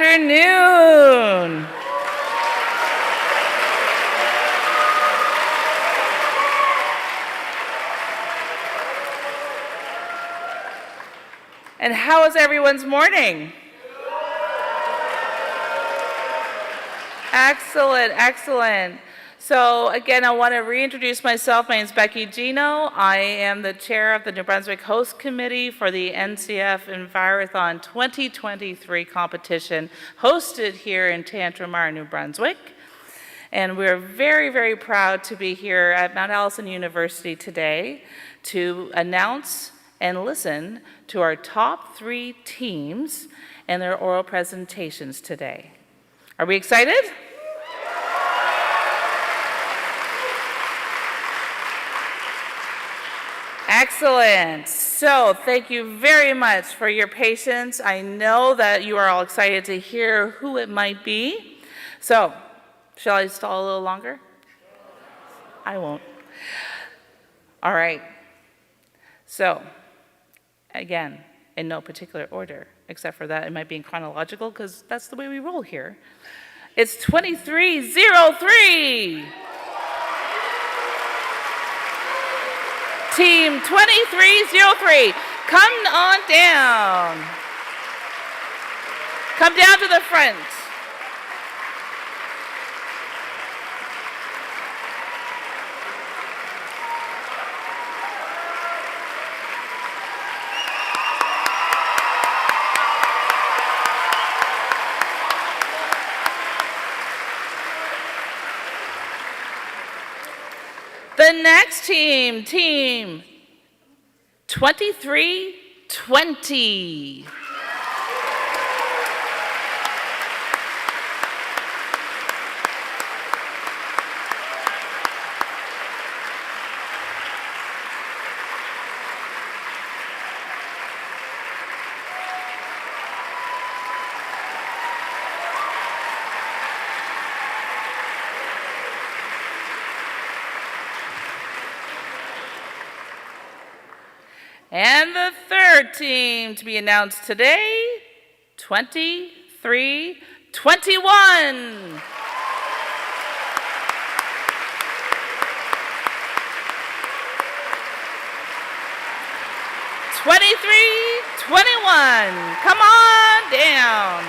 afternoon. And how is everyone's morning? Excellent, excellent. So again, I want to reintroduce myself. My name is Becky Gino. I am the chair of the New Brunswick Host Committee for the NCF-Envirothon 2023 competition hosted here in Tantramar, New Brunswick. And we're very, very proud to be here at Mount Allison University today to announce and listen to our top 3 teams and their oral presentations today. Are we excited? Excellent. So thank you very much for your patience. I know that you are all excited to hear who it might be. So, shall I stall a little longer? I won't. All right. So, again, in no particular order, except for that it might be in chronological because that's the way we roll here. It's 2303. Team 2303, come on down. Come down to the front. The next team, team 2320. And the third team to be announced today, 2321. Come on down.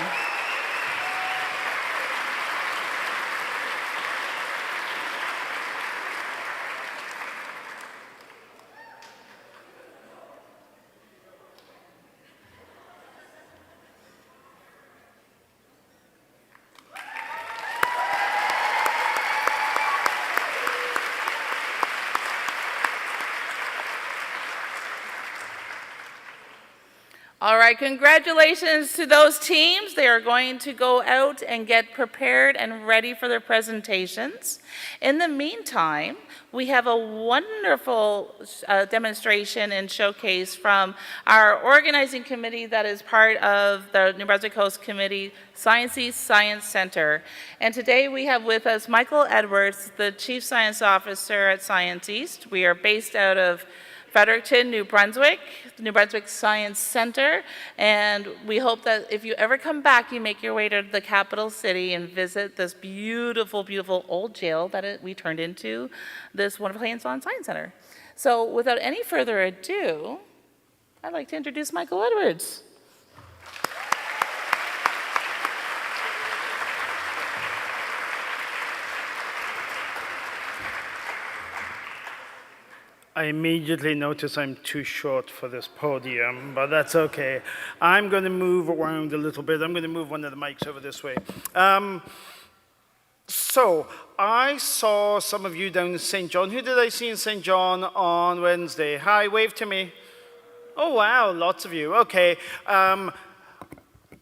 All right, congratulations to those teams. They are going to go out and get prepared and ready for their presentations. In the meantime, we have a wonderful demonstration and showcase from our organizing committee that is part of the New Brunswick Host Committee, Science East Science Center. And today we have with us Michael Edwards, the Chief Science Officer at Science East. We are based out of Fredericton, New Brunswick, the New Brunswick Science Center, and we hope that if you ever come back, you make your way to the capital city and visit this beautiful, beautiful old jail that we turned into this wonderful hands-on science center. So without any further ado, I'd like to introduce Michael Edwards. I immediately notice I'm too short for this podium, but that's okay. I'm going to move around a little bit. I'm going to move one of the mics over this way. So I saw some of you down in St. John. Who did I see in St. John on Wednesday? Hi, wave to me. Oh, wow, lots of you. Okay.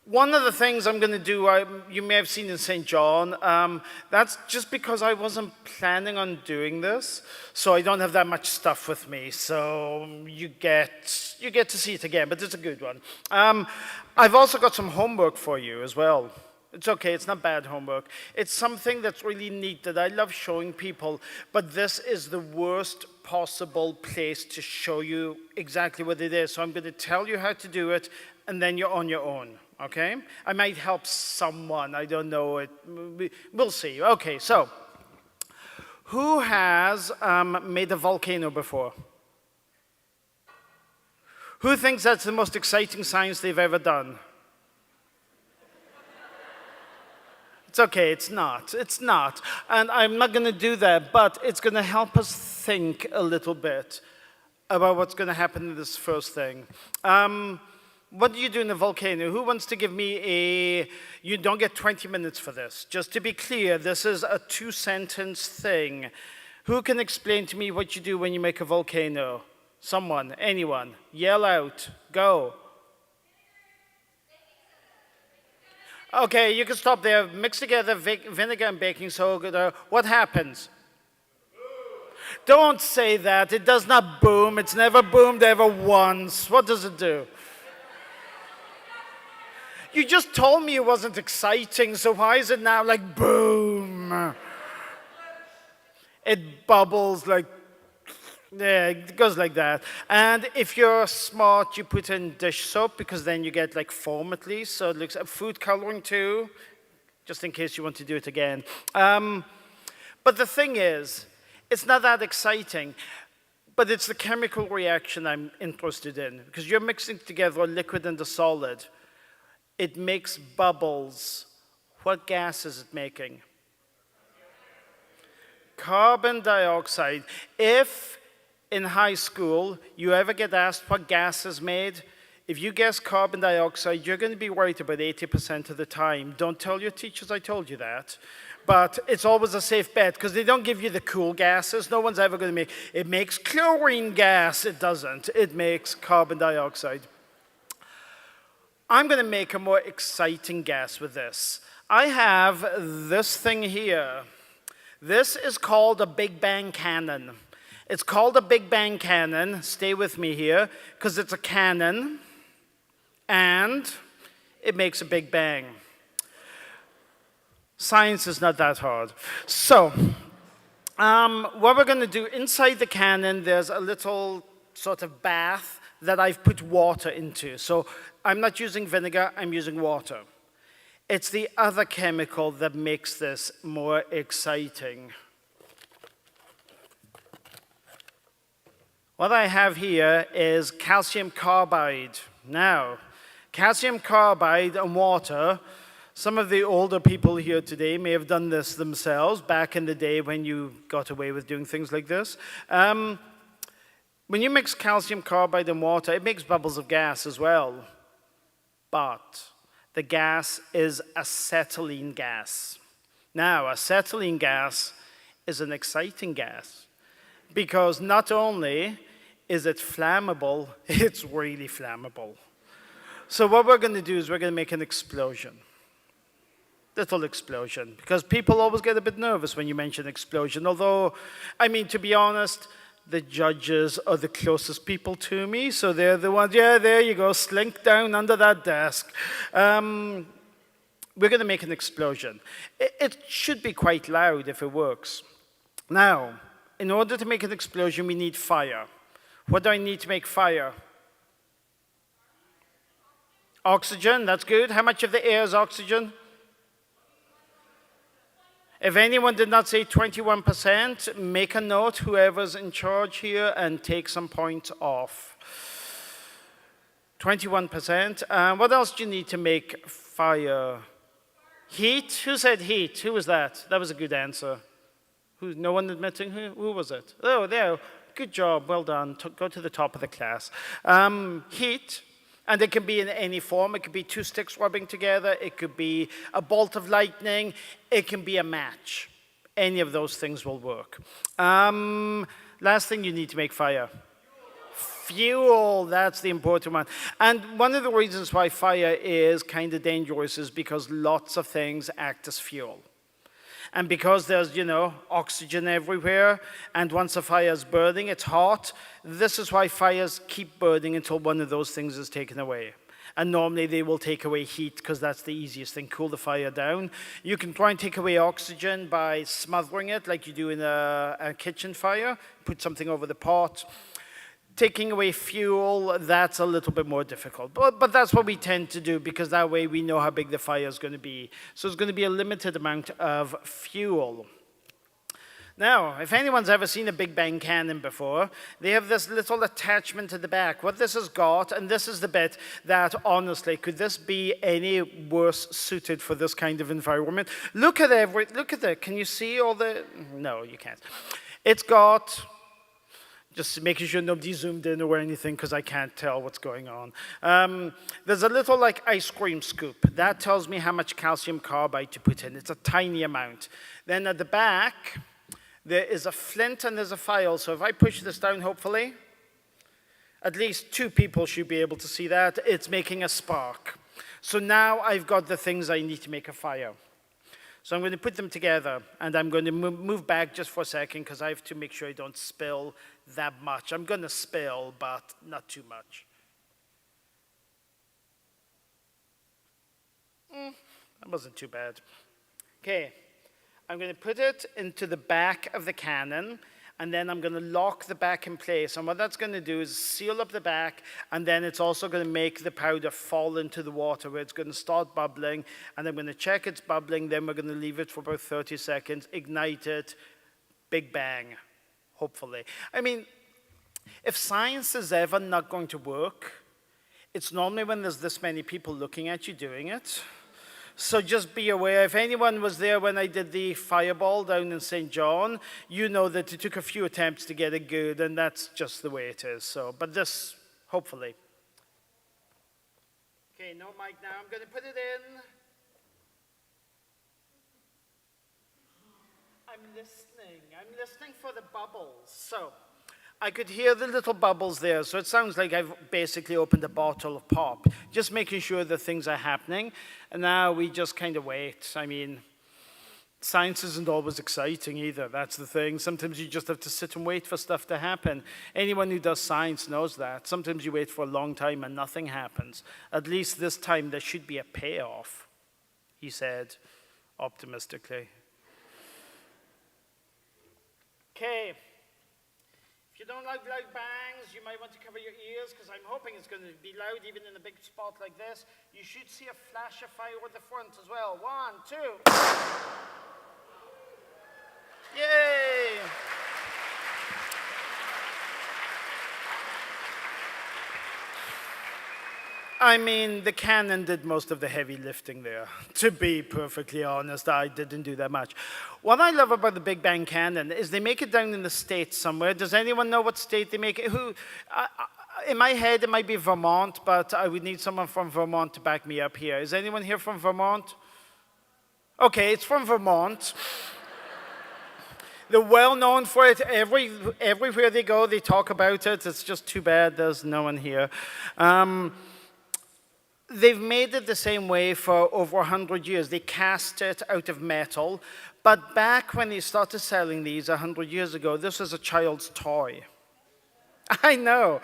One of the things I'm going to do, you may have seen in St. John, that's just because I wasn't planning on doing this, so I don't have that much stuff with me, so you get to see it again, but it's a good one. I've also got some homework for you as well. It's okay, it's not bad homework. It's something that's really neat that I love showing people, but this is the worst possible place to show you exactly what it is, so I'm going to tell you how to do it, and then you're on your own. okay? I might help someone, I don't know, we'll see. Okay, so, who has made a volcano before? Who thinks that's the most exciting science they've ever done? It's okay, it's not. It's not. And I'm not going to do that, but it's going to help us think a little bit about what's going to happen in this first thing. What do you do in a volcano? Who wants to give me a... You don't get 20 minutes for this. Just to be clear, this is a 2-sentence thing. Who can explain to me what you do when you make a volcano? Someone, anyone. Yell out. Go. Okay, you can stop there. Mix together vinegar and baking soda. What happens? Don't say that. It does not boom. It's never boomed ever once. What does it do? You just told me it wasn't exciting, so why is it now like boom? It bubbles like, yeah, it goes like that. And if you're smart, you put in dish soap because then you get like foam at least. So it looks food coloring too, just in case you want to do it again. But the thing is, it's not that exciting, but it's the chemical reaction I'm interested in because you're mixing together a liquid and a solid. It makes bubbles. What gas is it making? Carbon dioxide. If in high school you ever get asked what gas is made, if you guess carbon dioxide, you're going to be right about 80% of the time. Don't tell your teachers I told you that. But it's always a safe bet because they don't give you the cool gases. No one's ever going to make, it makes chlorine gas. It doesn't. It makes carbon dioxide. I'm going to make a more exciting gas with this. I have this thing here. This is called a Big Bang cannon. It's called a Big Bang cannon. Stay with me here, because it's a cannon, and it makes a Big Bang. Science is not that hard. So, what we're going to do, inside the cannon, there's a little sort of bath that I've put water into. So, I'm not using vinegar, I'm using water. It's the other chemical that makes this more exciting. What I have here is calcium carbide. Now, calcium carbide and water, some of the older people here today may have done this themselves back in the day when you got away with doing things like this. When you mix calcium carbide and water, it makes bubbles of gas as well. But the gas is acetylene gas. Now, acetylene gas is an exciting gas because not only is it flammable, it's really flammable. So what we're going to do is we're going to make an explosion. Little explosion, because people always get a bit nervous when you mention explosion, although, I mean, to be honest, the judges are the closest people to me, so they're the ones, yeah, there you go, slink down under that desk. We're going to make an explosion. It should be quite loud if it works. Now, in order to make an explosion, we need fire. What do I need to make fire? Oxygen, that's good. How much of the air is oxygen? If anyone did not say 21%, make a note, whoever's in charge here, and take some points off. 21%. What else do you need to make fire? Heat? Who said heat? Who was that? That was a good answer. No one admitting? Who was it? Oh, there. Good job. Well done. Go to the top of the class. Heat. And it can be in any form. It could be two sticks rubbing together. It could be a bolt of lightning. It can be a match. Any of those things will work. Last thing you need to make fire. Fuel, that's the important one. And one of the reasons why fire is kind of dangerous is because lots of things act as fuel. And because there's, oxygen everywhere, and once a fire is burning, it's hot. This is why fires keep burning until one of those things is taken away. And normally they will take away heat because that's the easiest thing, cool the fire down. You can try and take away oxygen by smothering it like you do in a kitchen fire. Put something over the pot. taking away fuel, that's a little bit more difficult. But that's what we tend to do, because that way we know how big the fire is going to be. So it's going to be a limited amount of fuel. Now, if anyone's ever seen a Big Bang cannon before, they have this little attachment at the back. What this has got, and this is the bit that, honestly, could this be any worse suited for this kind of environment? Look at it. Can you see all the, no, you can't. It's got, just making sure nobody zoomed in or anything, because I can't tell what's going on. There's a little like ice cream scoop. That tells me how much calcium carbide to put in. It's a tiny amount. Then at the back, there is a flint and there's a file. So if I push this down, hopefully, at least 2 people should be able to see that. It's making a spark. So now I've got the things I need to make a fire. So I'm going to put them together, and I'm going to move back just for a second, because I have to make sure I don't spill that much. I'm going to spill, but not too much. That wasn't too bad. Okay, I'm going to put it into the back of the cannon, and then I'm going to lock the back in place. And what that's going to do is seal up the back, and then it's also going to make the powder fall into the water, where it's going to start bubbling, and I'm going to check it's bubbling, then we're going to leave it for about 30 seconds, ignite it, big bang, hopefully. I mean, if science is ever not going to work, it's normally when there's this many people looking at you doing it. So just be aware, if anyone was there when I did the fireball down in St. John, you know that it took a few attempts to get it good, and that's just the way it is. So, but this, hopefully. Okay, no mic now. I'm going to put it in. I'm listening for the bubbles. So I could hear the little bubbles there, so it sounds like I've basically opened a bottle of pop, just making sure that things are happening. And now we just kind of wait. I mean, science isn't always exciting either. That's the thing. Sometimes you just have to sit and wait for stuff to happen. Anyone who does science knows that. Sometimes you wait for a long time and nothing happens. At least this time there should be a payoff, he said optimistically. Okay. If you don't like loud bangs, you might want to cover your ears, because I'm hoping it's going to be loud even in a big spot like this. You should see a flash of fire at the front as well. 1, 2. Yay! I mean, the cannon did most of the heavy lifting there. To be perfectly honest, I didn't do that much. What I love about the Big Bang Cannon is they make it down in the States somewhere. Does anyone know what state they make it? In my head, it might be Vermont, but I would need someone from Vermont to back me up here. Is anyone here from Vermont? Okay, it's from Vermont. They're well known for it. Everywhere they go, they talk about it. It's just too bad there's no one here. They've made it the same way for over 100 years. They cast it out of metal. But back when they started selling these 100 years ago, this was a child's toy. I know.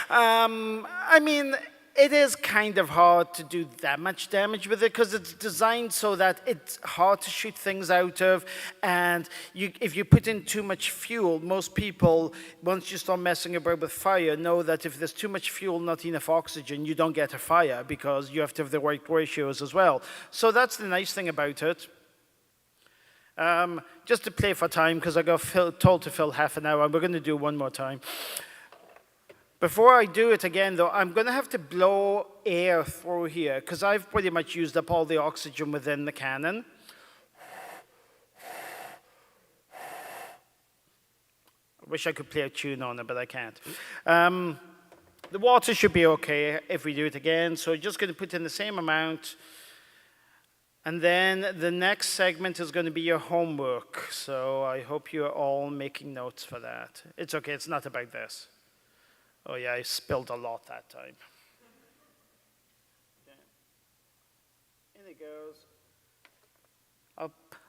I mean, it is kind of hard to do that much damage with it, because it's designed so that it's hard to shoot things out of. And if you put in too much fuel, most people, once you start messing about with fire, know that if there's too much fuel, not enough oxygen, you don't get a fire, because you have to have the right ratios as well. So that's the nice thing about it. Just to play for time, because I got told to fill half an hour, and we're going to do one more time. Before I do it again, though, I'm going to have to blow air through here, because I've pretty much used up all the oxygen within the cannon. I wish I could play a tune on it, but I can't. The water should be okay if we do it again, so just going to put in the same amount. And then the next segment is going to be your homework, so I hope you're all making notes for that. It's okay, it's not about this. Oh yeah, I spilled a lot that time. Okay. In it goes.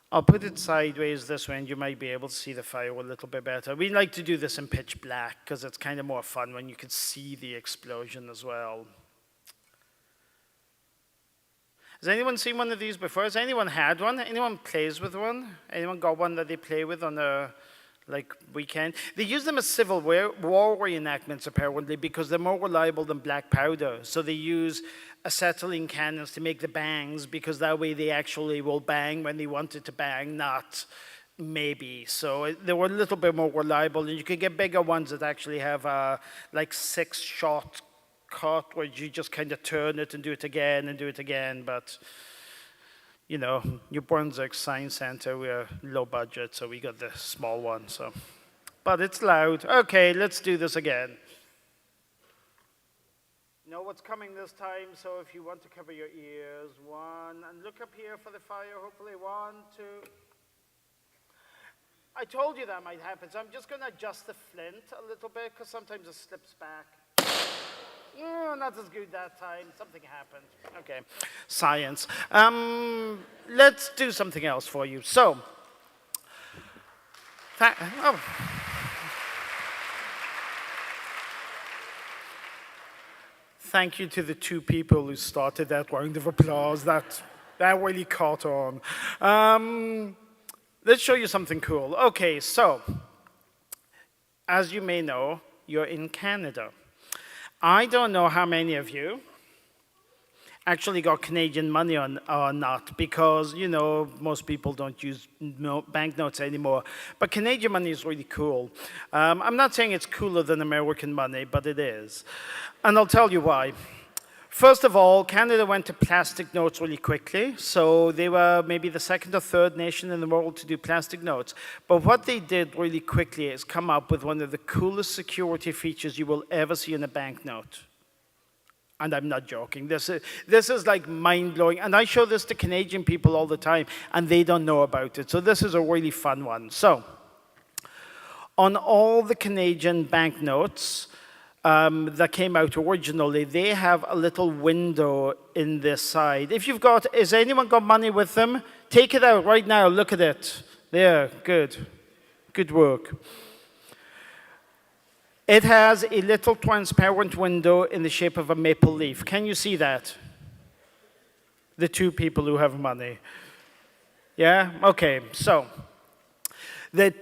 I'll put it sideways this way, and you might be able to see the fire a little bit better. We like to do this in pitch black, because it's kind of more fun when you can see the explosion as well. Has anyone seen one of these before? Has anyone had one? Anyone plays with one? Anyone got one that they play with on a like we can. They use them as Civil War reenactments, apparently, because they're more reliable than black powder. So they use acetylene cannons to make the bangs, because that way they actually will bang when they want it to bang, not maybe. So they were a little bit more reliable, and you can get bigger ones that actually have like 6-shot cut, where you just kind of turn it and do it again and do it again. But you know, New Brunswick Science Center, we're low budget, so we got the small one. So, but it's loud. Okay, let's do this again. Know what's coming this time, so if you want to cover your ears, 1, and look up here for the fire, hopefully 1, 2. I told you that might happen, so I'm just going to adjust the flint a little bit, because sometimes it slips back. Not as good that time. Something happened. Okay, science. Let's do something else for you. So, thank you to the 2 people who started that round of applause. That really caught on. Let's show you something cool. Okay, so, as you may know, you're in Canada. I don't know how many of you actually got Canadian money or not, because, you know, most people don't use banknotes anymore. But Canadian money is really cool. I'm not saying it's cooler than American money, but it is. And I'll tell you why. First of all, Canada went to plastic notes really quickly, so they were maybe the 2nd or 3rd nation in the world to do plastic notes. But what they did really quickly is come up with one of the coolest security features you will ever see in a banknote. And I'm not joking. This is like mind-blowing. And I show this to Canadian people all the time, and they don't know about it. So this is a really fun one. So, on all the Canadian banknotes, that came out originally, they have a little window in this side. If you've got, has anyone got money with them? Take it out right now, look at it. There, good. Good work. It has a little transparent window in the shape of a maple leaf. Can you see that? The 2 people who have money. Yeah? Okay, so.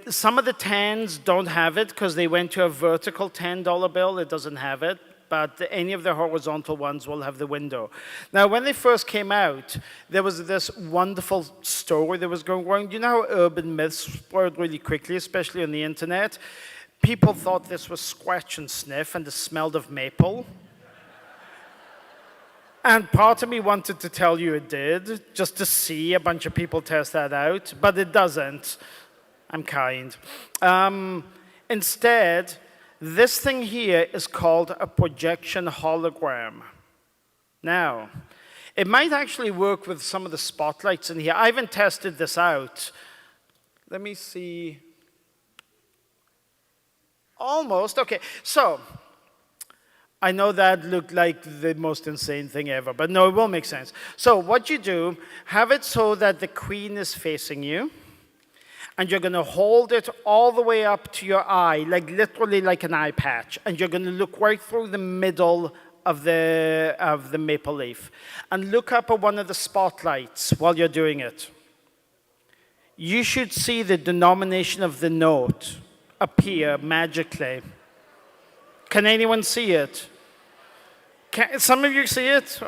Some of the 10s don't have it because they went to a vertical $10 bill. It doesn't have it. But any of the horizontal ones will have the window. Now, when they first came out, there was this wonderful story that was going around. You know how urban myths spread really quickly, especially on the internet? People thought this was scratch and sniff and it smelled of maple. And part of me wanted to tell you it did, just to see a bunch of people test that out, but it doesn't. I'm kind. Instead, this thing here is called a projection hologram. Now, it might actually work with some of the spotlights in here. I haven't tested this out. Let me see. Almost. Okay, so I know that looked like the most insane thing ever, but no, it will make sense. So what you do, have it so that the queen is facing you. And you're going to hold it all the way up to your eye, like literally like an eye patch. And you're going to look right through the middle of the maple leaf. And look up at one of the spotlights while you're doing it. You should see the denomination of the note appear magically. Can anyone see it? Can some of you see it?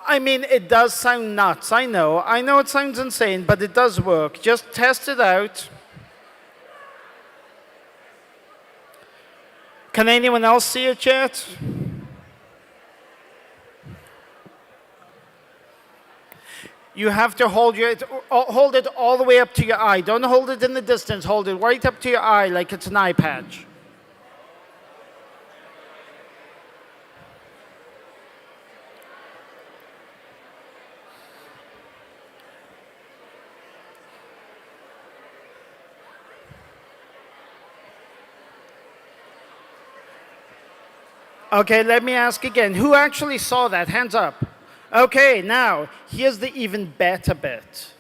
I mean, it does sound nuts, I know it sounds insane, but it does work. Just test it out. Can anyone else see it yet? You have to hold it all the way up to your eye. Don't hold it in the distance, hold it right up to your eye like it's an eye patch. Okay, let me ask again. Who actually saw that? Hands up. Okay, now, here's the even better bit.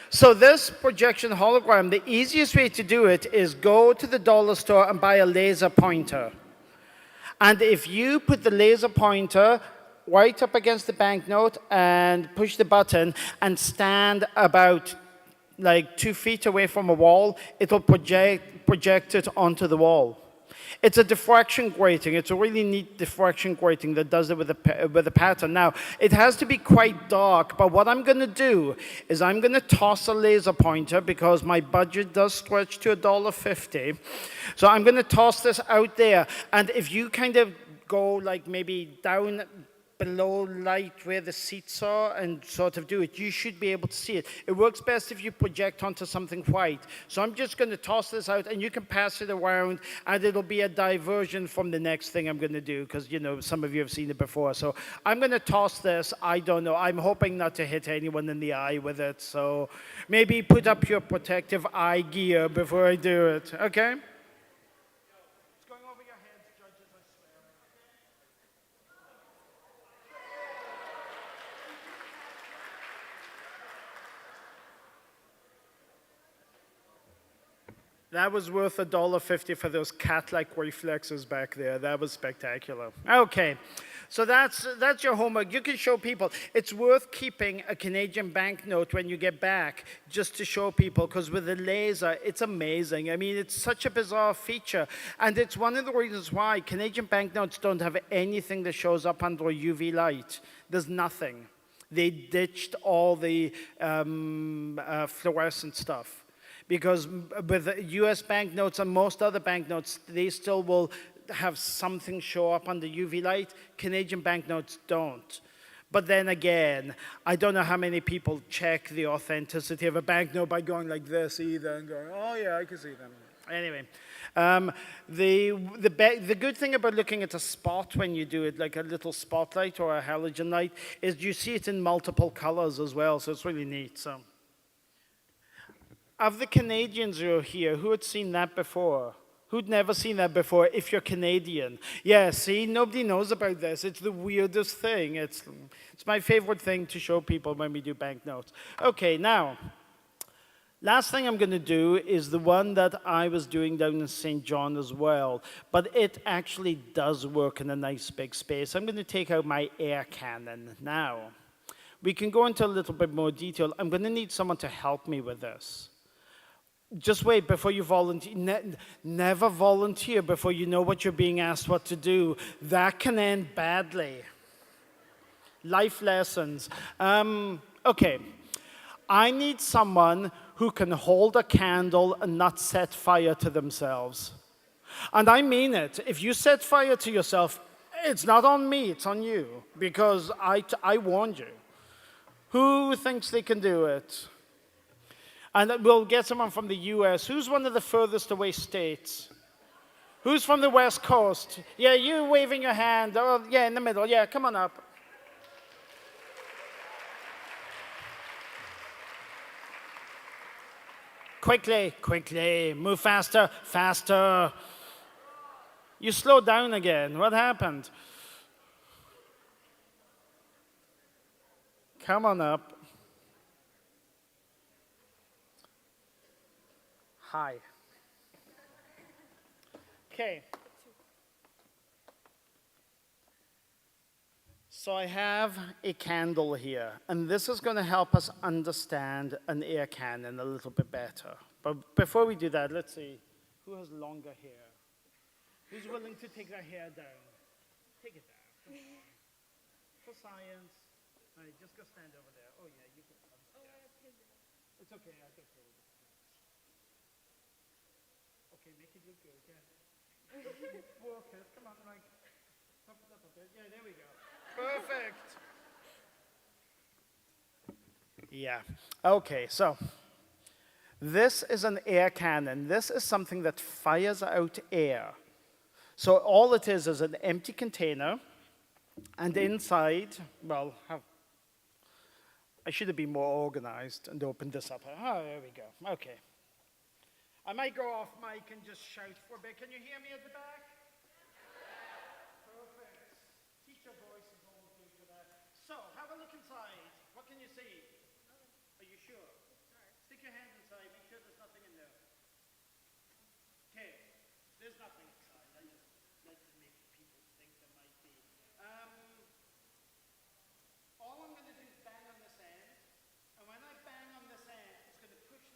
So this projection hologram, the easiest way to do it is go to the dollar store and buy a laser pointer. And if you put the laser pointer right up against the banknote and push the button and stand about like 2 feet away from a wall, it'll project it onto the wall. It's a diffraction grating. It's a really neat diffraction grating that does it with a pattern. Now, it has to be quite dark, but what I'm going to do is I'm going to toss a laser pointer because my budget does stretch to $1.50. So I'm going to toss this out there, and if you kind of go like maybe down below light where the seats are and sort of do it, you should be able to see it. It works best if you project onto something white. So I'm just going to toss this out, and you can pass it around, and it'll be a diversion from the next thing I'm going to do, because, you know, some of you have seen it before. So I'm going to toss this. I don't know. I'm hoping not to hit anyone in the eye with it. So maybe put up your protective eye gear before I do it, okay? That was worth $1.50 for those cat-like reflexes back there. That was spectacular. Okay, so that's your homework. You can show people. It's worth keeping a Canadian banknote when you get back, just to show people, because with the laser, it's amazing. I mean, it's such a bizarre feature, and it's one of the reasons why Canadian banknotes don't have anything that shows up under UV light. There's nothing. They ditched all the fluorescent stuff. Because with US banknotes and most other banknotes, they still will have something show up on the UV light. Canadian banknotes don't. But then again, I don't know how many people check the authenticity of a banknote by going like this either and going, oh yeah, I can see them. Anyway, the good thing about looking at a spot when you do it, like a little spotlight or a halogen light, is you see it in multiple colors as well, so it's really neat. So, of the Canadians who are here, who had seen that before? Who'd never seen that before, if you're Canadian? Yeah, see, nobody knows about this. It's the weirdest thing. It's my favorite thing to show people when we do banknotes. Okay, now, last thing I'm going to do is the one that I was doing down in St. John as well, but it actually does work in a nice big space. I'm going to take out my air cannon now. We can go into a little bit more detail. I'm going to need someone to help me with this. Just wait before you volunteer. Never volunteer before you know what you're being asked what to do. That can end badly. Life lessons. Okay. I need someone who can hold a candle and not set fire to themselves. And I mean it. If you set fire to yourself, it's not on me, it's on you. Because I warned you. Who thinks they can do it? And we'll get someone from the US. Who's one of the furthest away states? Who's from the West Coast? Yeah, you waving your hand. Oh, yeah, in the middle. Yeah, come on up. Quickly, quickly. Move faster, faster. You slowed down again. What happened? Come on up. Hi. Okay. So I have a candle here, and this is going to help us understand an air cannon a little bit better. But before we do that, let's see who has longer hair. Who's willing to take their hair down? Take it down. For science. All right, just go stand over there. Oh yeah, you can come. Oh, yeah. It's okay. I can hold it. Okay, make it look good, yeah. Work it, come on, Mike. Top it up a bit. Yeah, there we go. Perfect. Yeah, okay, so this is an air cannon. This is something that fires out air. So all it is an empty container, and inside, well, I should have been more organized and opened this up. Oh, there we go, okay. I might go off mic and just shout for a bit. Can you hear me at the back? Perfect. Teacher voice is always good for that. So, have a look inside. What can you see? Are you sure? Stick your hand inside. Make sure there's nothing in there. Okay. There's nothing inside. I just like to make people think there might be. All I'm going to do is bang on this end. And when I bang on this end, it's going to push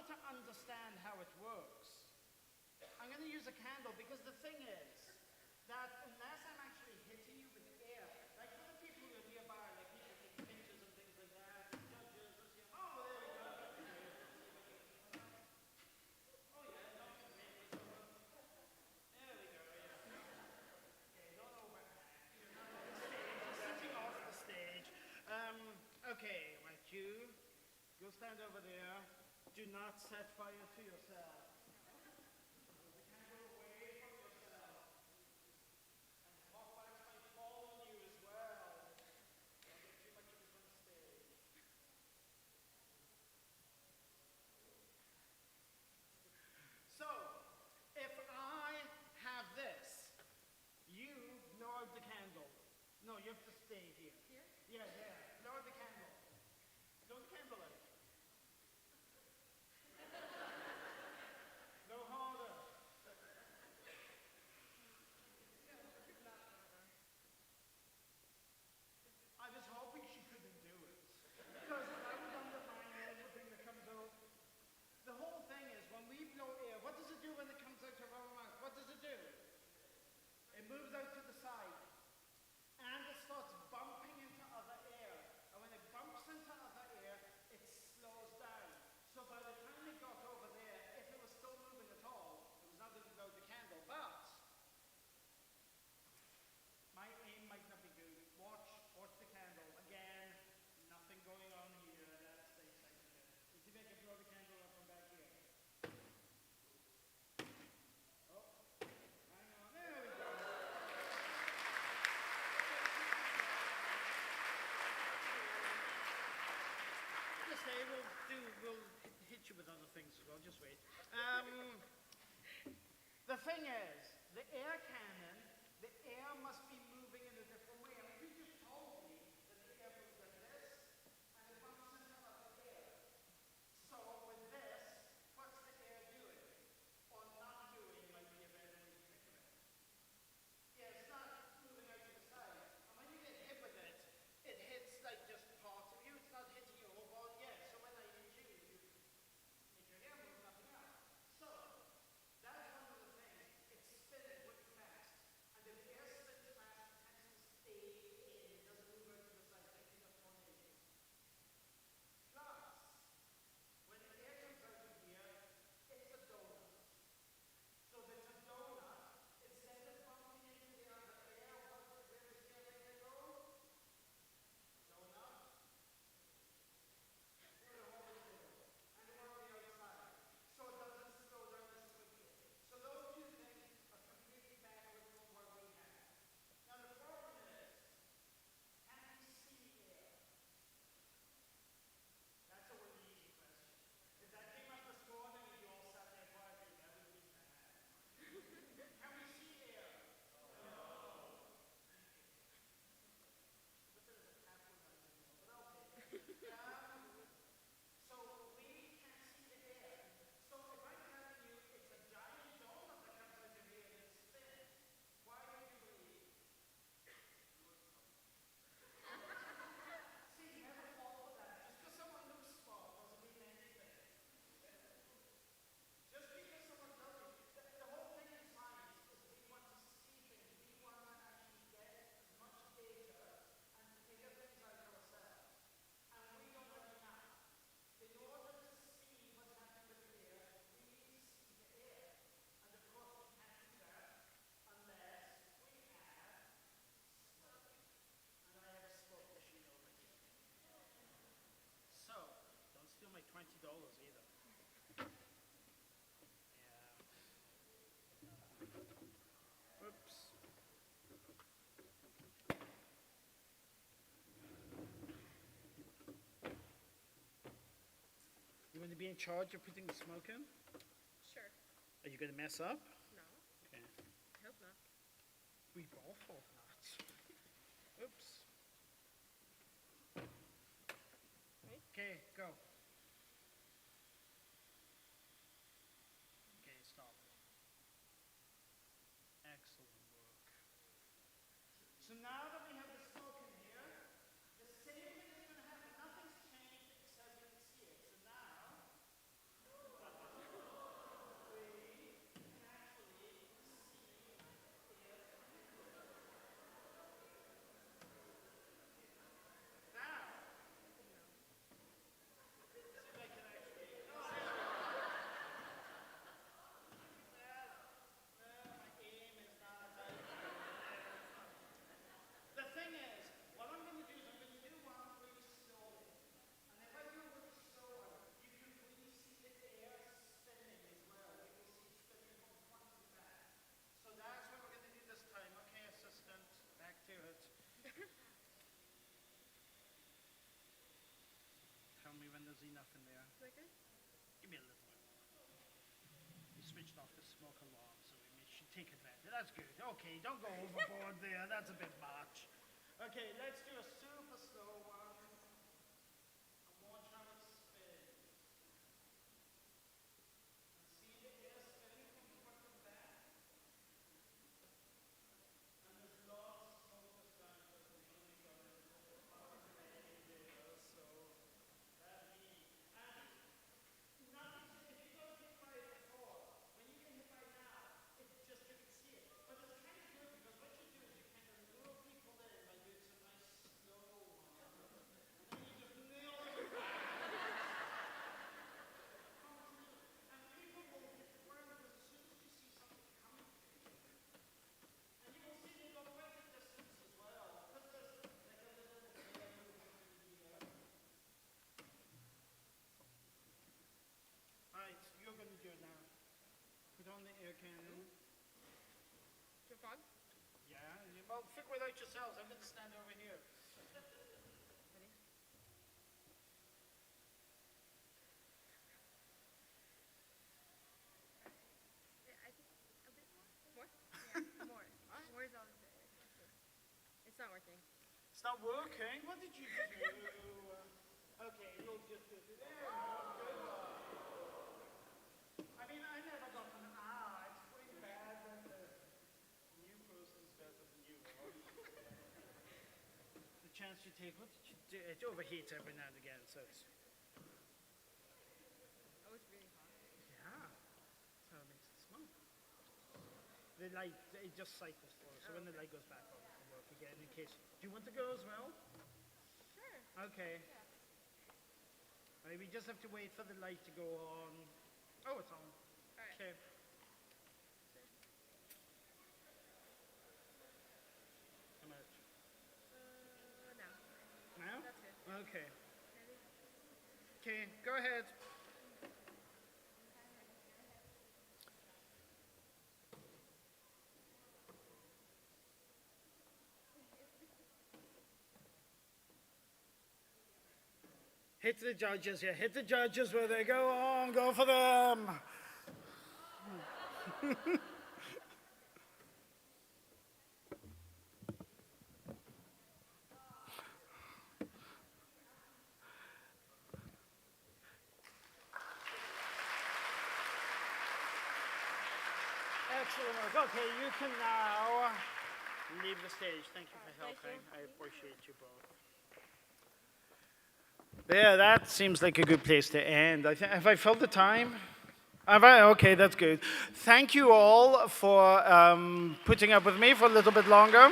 to understand how it works, I'm going to use a candle because the thing is that unless I'm actually hitting you with air, like for the people who are nearby, like people taking pictures and things like that, judges, let's see, oh, there we go. Oh yeah, not completely. There we go, yeah. Okay, not overhang. You're not on the stage, sitting off the stage. Okay, right, you go stand over there. Do not set fire to yourself. Hold the candle away from yourself. And hot wax might fall on you as well. Don't get too much of it on stage. So, if I have this, you blow out the candle. No, you have to stay here. Here? Yeah, yeah. Blow out the candle. Blow the candle out. No harder. I was hoping she couldn't do it. Because that would undermine everything that comes out. The whole thing is when we blow air, what does it do when it comes out of our mouth? What does it do? It moves out to the side. And it starts bumping into other air. And when it bumps into other air, it slows down. So by the time it got over there, if it was still moving at all, it was not going to blow the candle. But my aim might not be good. Watch the candle. Again, nothing going on here. That's the excitement. Let's see if I can blow the candle up from back here. Oh, hang on. There we go. Just say we'll hit you with other things as well. Just wait. The thing is, the air cannon, the air must be moving in a different way. I mean, you just told me that the air moves like this, and it bumps into other air. So with this, what's the air doing? Or not doing might be a better way to think of it. Yeah, it's not moving out to the side. And when you get hit with it, it hits like just part of you. It's not hitting your whole body. Yeah, so when I hit you, you make your hair move, nothing else. So that's one of the things. It's spinning really fast. And if the air spins fast, it tends to stay in. It doesn't move out to the side, making a tornado. Plus, when the air comes out of here, it's a donut. So if it's a donut, instead of bumping into the other air, where does the other air go? Donut. Through the hole in the middle. And around the outside. So it doesn't slow down as quickly. So those two things are completely backwards from what we have. Now the problem is, can we see air? That's a really easy question. If that came out this morning and you all sat there quietly, that would be bad. Can we see air? But there's a tap on that anymore, but okay. So we can't see the air. So if I'm telling you it's a giant donut that comes out of here and it spins, why do you believe? See, never fall for that. Just because someone looks smart doesn't mean anything. Just because someone tells you. The whole thing in science is we want to see things. We want to actually get as much data and figure things out ourselves. And we don't have enough. In order to see what's happening with the air, we need to see the air. And of course we can't do that unless we have smoke. And I have a smoke machine over here. So, don't steal my $20 either. Yeah. Oops. You want to be in charge of putting the smoke in? Sure. Are you going to mess up? No, Okay. I hope not. We both hope not. Oops. Ready? Okay, go. Okay, stop. Excellent work. So now that we have the smoke in here, the same thing is going to happen. Nothing's changed except we can see it. So now, take advantage. That's good. Okay, don't go overboard there. That's a bit much. Okay, let's do a super slow one. A more trying to spin. And see the air spinning from the front and back. And there's lots of focus down because we only got it about a minute there, so that means. And nothing, if you got hit by it before, when you get hit by it now, it just you can see it. But it's kind of good because what you do is you kind of lure people in by doing some nice slow ones. And then you just nail them back. And people will hit the ground because as soon as you see something coming to you, and you will see they go quite a distance as well. Because there's like a little air movement in the air. Alright, you're going to do it now. Put on the air cannon. Jump on. Yeah, well, figure it out yourselves. I'm going to stand over here. Ready? Yeah, I think a bit more. More? Yeah, more. More is always better. It's not working. It's not working. What did you do? Okay, you'll just do it. There you go. Good one. I mean, I never got an It's pretty bad that the new person's better than you are. The chance you take, what did you do? It overheats every now and again, so it's. Oh, it's really hot. Yeah, that's how it makes it smoke. The light, it just cycles through, so when the light goes back on, it can work again in case. Do you want to go as well? Sure. Okay. Yeah. We just have to wait for the light to go on. Oh, it's on. All right. Okay. How much? No. Now? That's good. Okay. Ready? Okay, go ahead. Hit the judges here. Hit the judges where they go on. Go for them. Excellent work. Okay, you can now leave the stage. Thank you for helping. I appreciate you both. There, that seems like a good place to end. Have I filled the time? Have I? Okay, that's good. Thank you all for putting up with me for a little bit longer.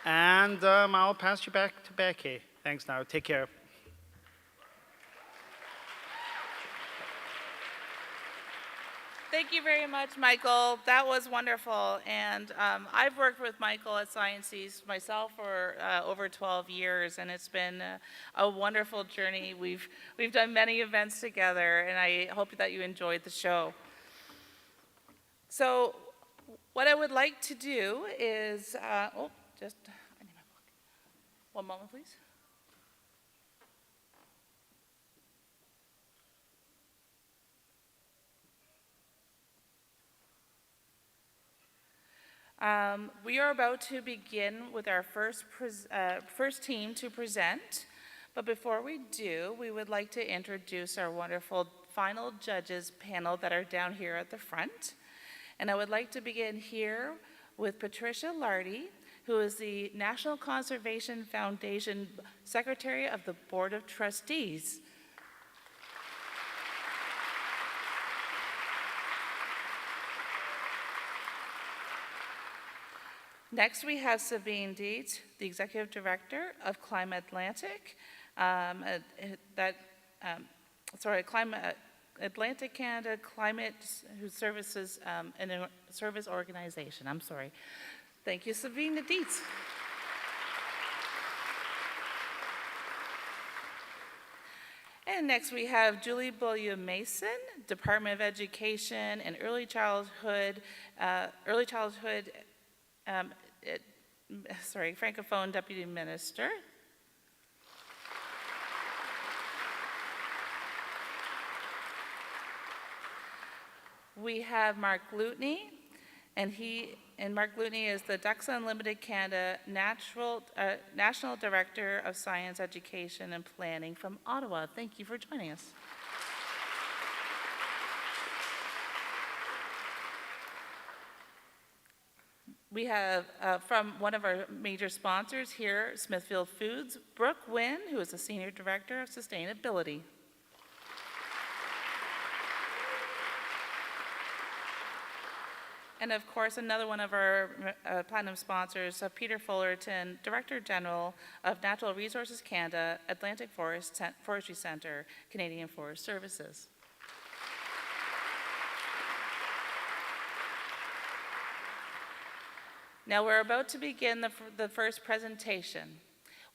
And I'll pass you back to Becky. Thanks now. Take care. Thank you very much, Michael. That was wonderful. And I've worked with Michael at Sciences myself for over 12 years, and it's been a wonderful journey. We've done many events together, and I hope that you enjoyed the show. So what I would like to do is, I need my book. One moment, please. We are about to begin with our first team to present, but before we do, we would like to introduce our wonderful final judges panel that are down here at the front. And I would like to begin here with Patricia Lardy, who is the National Conservation Foundation Secretary of the Board of Trustees. Next, we have Sabine Dietz, the Executive Director of Climate Atlantic, Atlantic Canada Climate Services and Service Organization. I'm sorry. Thank you, Sabine Dietz. And next we have Julie Beaulieu-Mason, Department of Education and Early Childhood Francophone Deputy Minister. We have Mark Lutney, and Mark Lutney is the Ducks Unlimited Canada National Director of Science Education and Planning from Ottawa. Thank you for joining us. We have from one of our major sponsors here, Smithfield Foods, Brooke Wynn, who is the Senior Director of Sustainability. And of course, another one of our platinum sponsors, Peter Fullerton, Director General of Natural Resources Canada, Atlantic Forestry Centre, Canadian Forest Services. Now we're about to begin the first presentation.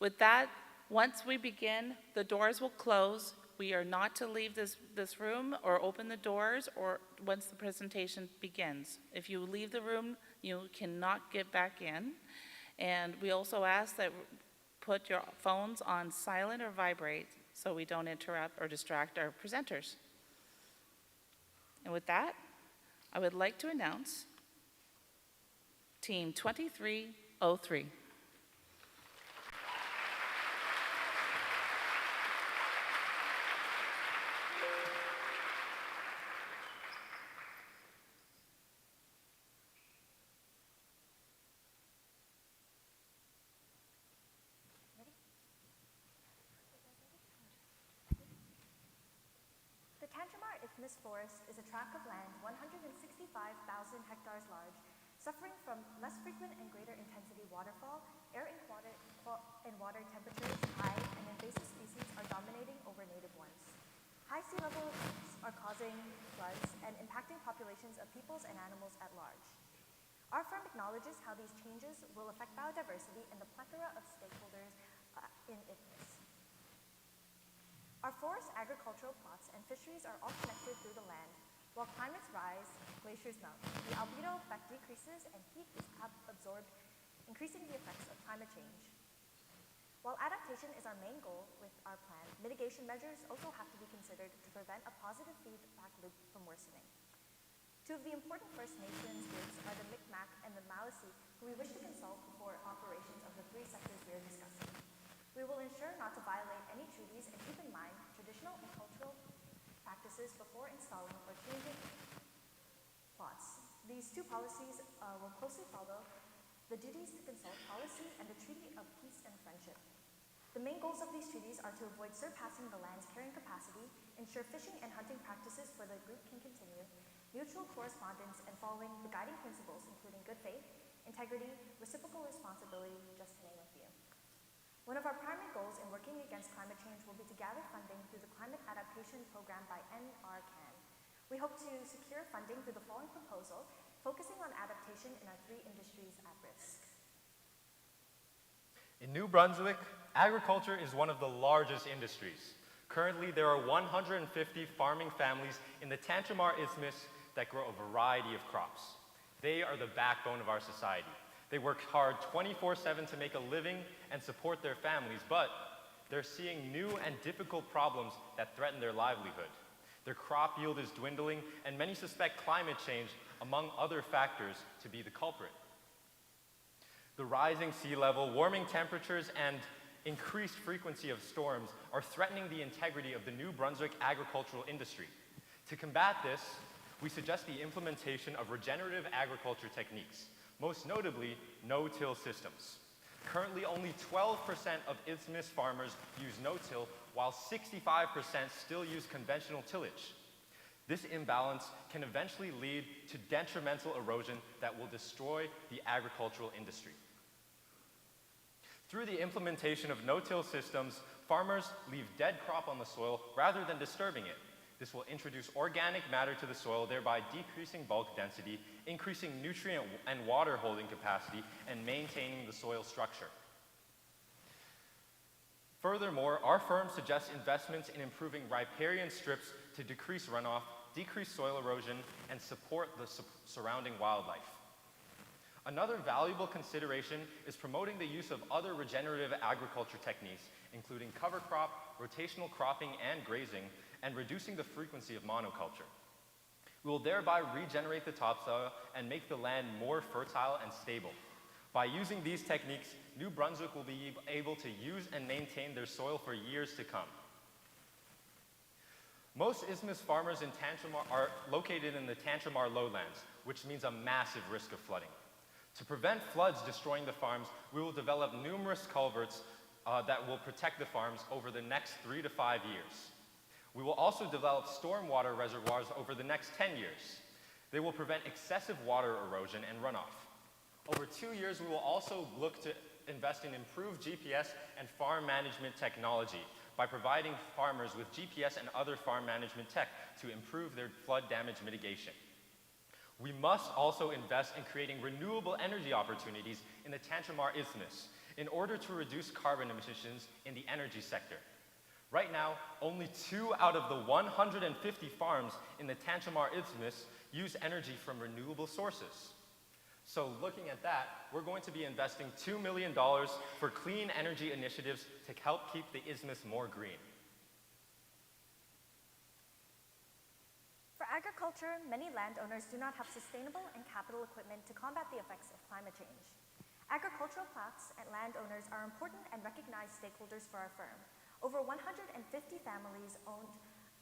With that, once we begin, the doors will close. We are not to leave this room or open the doors or once the presentation begins. If you leave the room, you cannot get back in. And we also ask that put your phones on silent or vibrate so we don't interrupt or distract our presenters. And with that, I would like to announce Team 2303. The Tantramar Isthmus Forest is a tract of land 165,000 hectares large, suffering from less frequent and greater intensity waterfall, air and water temperatures high, and invasive species are dominating over native ones. High sea levels are causing floods and impacting populations of peoples and animals at large. Our firm acknowledges how these changes will affect biodiversity and the plethora of stakeholders in Isthmus. Our forest, agricultural plots, and fisheries are all connected through the land. While climates rise, glaciers melt. The albedo effect decreases and heat is absorbed, increasing the effects of climate change. While adaptation is our main goal with our plan, mitigation measures also have to be considered to prevent a positive feedback loop from worsening. Two of the important First Nations groups are the Mi'kmaq and the Maliseet, who we wish to consult before operations of the three sectors we are discussing. We will ensure not to violate any treaties and keep in mind traditional and cultural practices before installing or changing plots. These two policies will closely follow the duties to consult policy and the Treaty of Peace and Friendship. The main goals of these treaties are to avoid surpassing the land's carrying capacity, ensure fishing and hunting practices for the group can continue, mutual correspondence, and following the guiding principles including good faith, integrity, reciprocal responsibility, just to name a few. One of our primary goals in working against climate change will be to gather funding through the Climate Adaptation Program by NRCan. We hope to secure funding through the following proposal, focusing on adaptation in our three industries at risk. In New Brunswick, agriculture is one of the largest industries. Currently, there are 150 farming families in the Tantramar Isthmus that grow a variety of crops. They are the backbone of our society. They work hard 24/7 to make a living and support their families, but they're seeing new and difficult problems that threaten their livelihood. Their crop yield is dwindling, and many suspect climate change, among other factors, to be the culprit. The rising sea level, warming temperatures, and increased frequency of storms are threatening the integrity of the New Brunswick agricultural industry. To combat this, we suggest the implementation of regenerative agriculture techniques, most notably no-till systems. Currently, only 12% of Isthmus farmers use no-till, while 65% still use conventional tillage. This imbalance can eventually lead to detrimental erosion that will destroy the agricultural industry. Through the implementation of no-till systems, farmers leave dead crop on the soil rather than disturbing it. This will introduce organic matter to the soil, thereby decreasing bulk density, increasing nutrient and water holding capacity, and maintaining the soil structure. Furthermore, our firm suggests investments in improving riparian strips to decrease runoff, decrease soil erosion, and support the surrounding wildlife. Another valuable consideration is promoting the use of other regenerative agriculture techniques, including cover crop, rotational cropping, and grazing, and reducing the frequency of monoculture. We will thereby regenerate the topsoil and make the land more fertile and stable. By using these techniques, New Brunswick will be able to use and maintain their soil for years to come. Most isthmus farmers in Tantramar are located in the Tantramar lowlands, which means a massive risk of flooding. To prevent floods destroying the farms, we will develop numerous culverts that will protect the farms over the next 3 to 5 years. We will also develop stormwater reservoirs over the next 10 years. They will prevent excessive water erosion and runoff. Over 2 years, we will also look to invest in improved GPS and farm management technology by providing farmers with GPS and other farm management tech to improve their flood damage mitigation. We must also invest in creating renewable energy opportunities in the Tantramar Isthmus in order to reduce carbon emissions in the energy sector. Right now, only 2 out of the 150 farms in the Tantramar Isthmus use energy from renewable sources. So looking at that, we're going to be investing $2 million for clean energy initiatives to help keep the isthmus more green. For agriculture, many landowners do not have sustainable and capital equipment to combat the effects of climate change. Agricultural plots and landowners are important and recognized stakeholders for our firm. Over 150 families-owned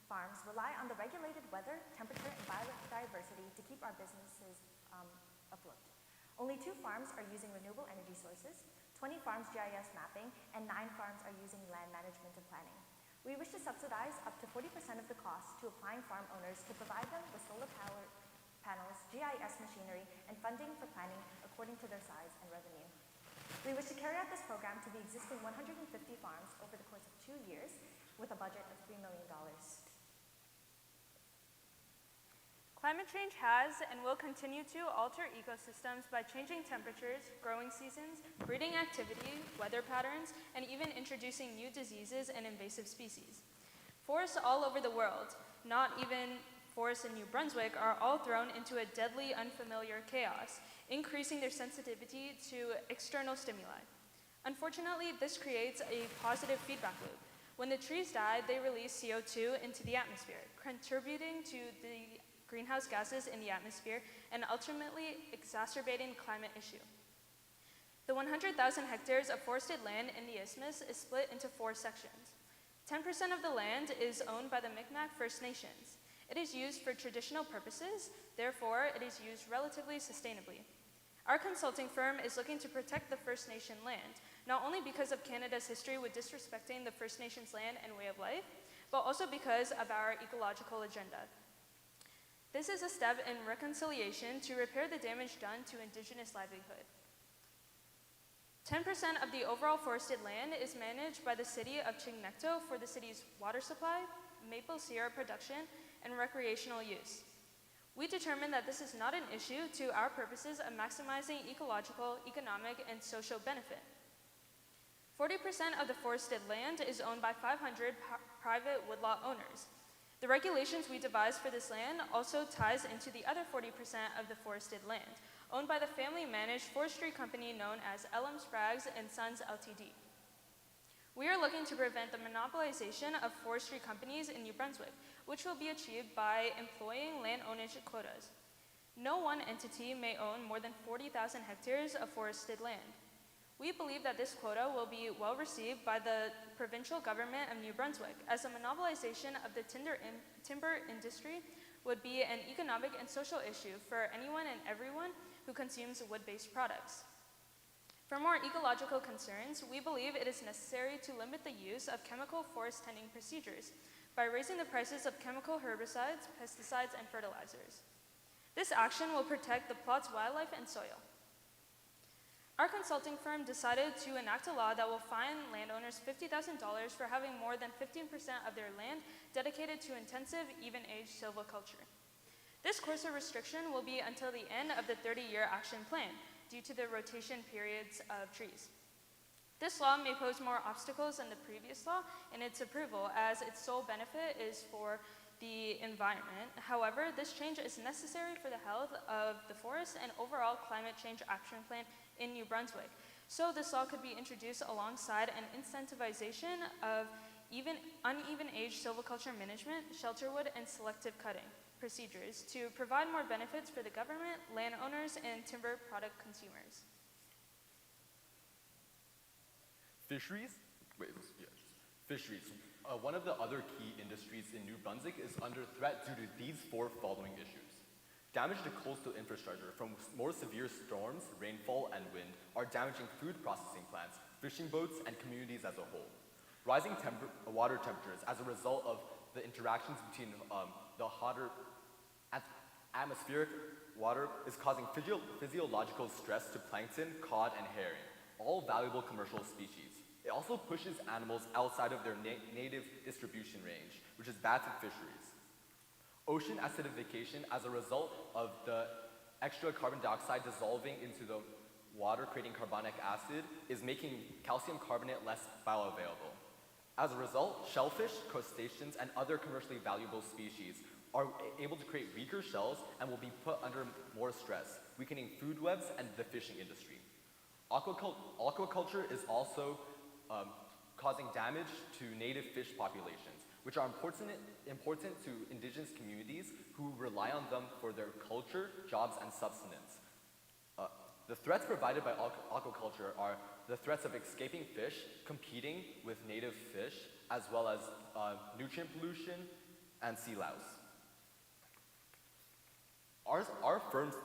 farms rely on the regulated weather, temperature, and biodiversity to keep our businesses afloat. Only 2 farms are using renewable energy sources, 20 farms GIS mapping, and 9 farms are using land management and planning. We wish to subsidize up to 40% of the cost to applying farm owners to provide them with solar power panels, GIS machinery, and funding for planning according to their size and revenue. We wish to carry out this program to the existing 150 farms over the course of 2 years with a budget of $3 million. Climate change has and will continue to alter ecosystems by changing temperatures, growing seasons, breeding activity, weather patterns, and even introducing new diseases and invasive species. Forests all over the world, not even forests in New Brunswick, are all thrown into a deadly, unfamiliar chaos, increasing their sensitivity to external stimuli. Unfortunately, this creates a positive feedback loop. When the trees die, they release CO2 into the atmosphere, contributing to the greenhouse gases in the atmosphere and ultimately exacerbating climate issue. The 100,000 hectares of forested land in the isthmus is split into 4 sections. 10% of the land is owned by the Mi'kmaq First Nations. It is used for traditional purposes, therefore it is used relatively sustainably. Our consulting firm is looking to protect the First Nation land, not only because of Canada's history with disrespecting the First Nations land and way of life, but also because of our ecological agenda. This is a step in reconciliation to repair the damage done to Indigenous livelihood. 10% of the overall forested land is managed by the City of Chignecto for the city's water supply, maple syrup production, and recreational use. We determined that this is not an issue to our purposes of maximizing ecological, economic, and social benefit. 40% of the forested land is owned by 500 private woodlot owners. The regulations we devised for this land also ties into the other 40% of the forested land, owned by the family-managed forestry company known as Elam Spraggs and Sons Ltd. We are looking to prevent the monopolization of forestry companies in New Brunswick, which will be achieved by employing land ownership quotas. No one entity may own more than 40,000 hectares of forested land. We believe that this quota will be well received by the provincial government of New Brunswick, as the monopolization of the timber industry would be an economic and social issue for anyone and everyone who consumes wood-based products. For more ecological concerns, we believe it is necessary to limit the use of chemical forest tending procedures by raising the prices of chemical herbicides, pesticides, and fertilizers. This action will protect the plot's wildlife and soil. Our consulting firm decided to enact a law that will fine landowners $50,000 for having more than 15% of their land dedicated to intensive, even-age silviculture. This course of restriction will be until the end of the 30-year action plan due to the rotation periods of trees. This law may pose more obstacles than the previous law in its approval, as its sole benefit is for the environment. However, this change is necessary for the health of the forest and overall climate change action plan in New Brunswick. So this law could be introduced alongside an incentivization of uneven age silviculture management, shelterwood, and selective cutting, procedures to provide more benefits for the government, landowners, and timber product consumers. Fisheries? Fisheries. One of the other key industries in New Brunswick is under threat due to these four following issues. Damage to coastal infrastructure from more severe storms, rainfall, and wind are damaging food processing plants, fishing boats, and communities as a whole. Rising water temperatures as a result of the interactions between the hotter atmospheric water is causing physiological stress to plankton, cod, and herring, all valuable commercial species. It also pushes animals outside of their native distribution range, which is bad for fisheries. Ocean acidification as a result of the extra carbon dioxide dissolving into the water creating carbonic acid is making calcium carbonate less bioavailable. As a result, shellfish, crustaceans, and other commercially valuable species are able to create weaker shells and will be put under more stress, weakening food webs and the fishing industry. Aquaculture is also causing damage to native fish populations, which are important to indigenous communities who rely on them for their culture, jobs, and subsistence. The threats provided by aquaculture are the threats of escaping fish, competing with native fish, as well as nutrient pollution and sea louse. Our firms,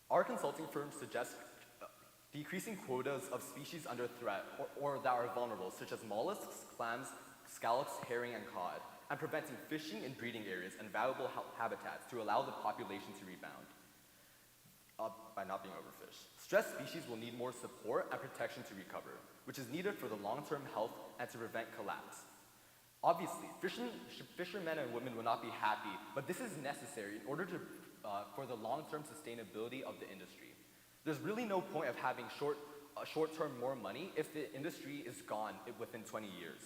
Our consulting firms suggest decreasing quotas of species under threat or that are vulnerable, such as mollusks, clams, scallops, herring, and cod, and preventing fishing in breeding areas and valuable habitats to allow the population to rebound by not being overfished. Stressed species will need more support and protection to recover, which is needed for the long-term health and to prevent collapse. Obviously, fishermen and women will not be happy, but this is necessary in order to for the long-term sustainability of the industry. There's really no point of having short-term more money if the industry is gone within 20 years.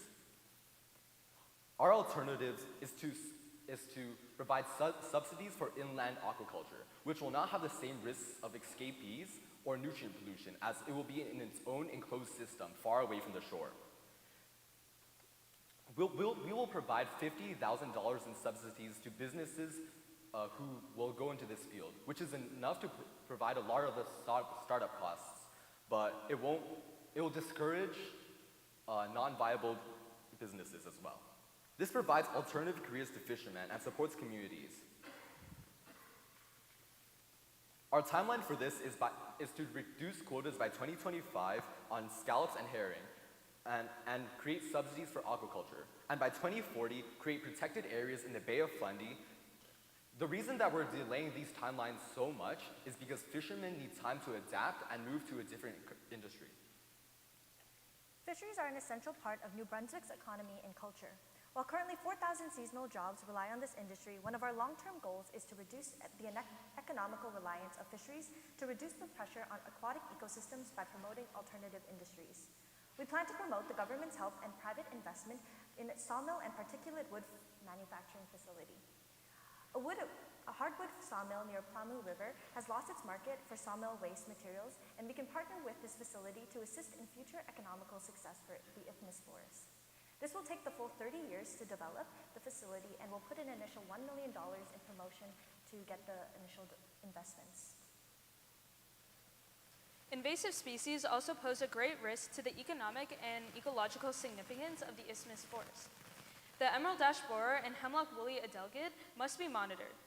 Our alternatives is to provide subsidies for inland aquaculture, which will not have the same risks of escapees or nutrient pollution, as it will be in its own enclosed system, far away from the shore. We will provide $50,000 in subsidies to businesses who will go into this field, which is enough to provide a lot of the startup costs, but it will discourage non-viable businesses as well. This provides alternative careers to fishermen and supports communities. Our timeline for this is to reduce quotas by 2025 on scallops and herring, and create subsidies for aquaculture. And by 2040, create protected areas in the Bay of Fundy. The reason that we're delaying these timelines so much is because fishermen need time to adapt and move to a different industry. Fisheries are an essential part of New Brunswick's economy and culture. While currently 4,000 seasonal jobs rely on this industry, one of our long-term goals is to reduce the economical reliance of fisheries to reduce the pressure on aquatic ecosystems by promoting alternative industries. We plan to promote the government's help and private investment in its sawmill and particulate wood manufacturing facility. A hardwood sawmill near Plamu River has lost its market for sawmill waste materials, and we can partner with this facility to assist in future economical success for the Isthmus Forest. This will take the full 30 years to develop the facility and will put an initial $1 million in promotion to get the initial investments. Invasive species also pose a great risk to the economic and ecological significance of the Isthmus Forest. The emerald ash borer and hemlock woolly adelgid must be monitored.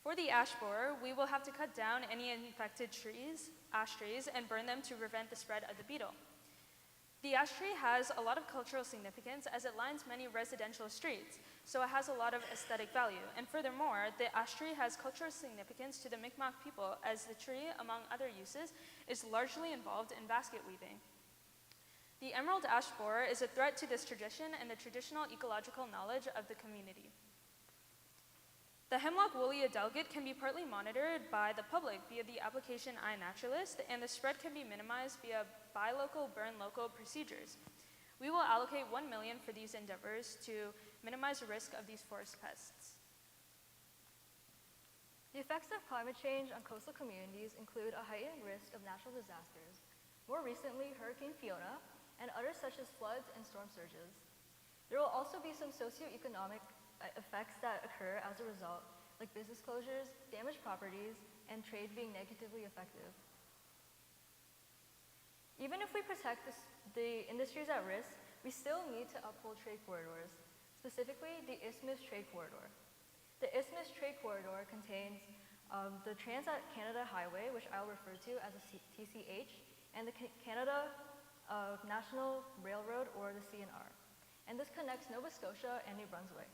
For the ash borer, we will have to cut down any infected trees, ash trees, and burn them to prevent the spread of the beetle. The ash tree has a lot of cultural significance as it lines many residential streets, so it has a lot of aesthetic value. And furthermore, the ash tree has cultural significance to the Mi'kmaq people, as the tree, among other uses, is largely involved in basket weaving. The emerald ash borer is a threat to this tradition and the traditional ecological knowledge of the community. The hemlock woolly adelgid can be partly monitored by the public via the application iNaturalist, and the spread can be minimized via buy local, burn local procedures. We will allocate $1 million for these endeavors to minimize the risk of these forest pests. The effects of climate change on coastal communities include a heightened risk of natural disasters, more recently Hurricane Fiona, and others such as floods and storm surges. There will also be some socioeconomic effects that occur as a result, like business closures, damaged properties, and trade being negatively affected. Even if we protect the industries at risk, we still need to uphold trade corridors, specifically the Isthmus Trade Corridor. The Isthmus Trade Corridor contains the Trans-Canada Highway, which I'll refer to as a TCH, and the Canada National Railroad, or the CNR. And this connects Nova Scotia and New Brunswick.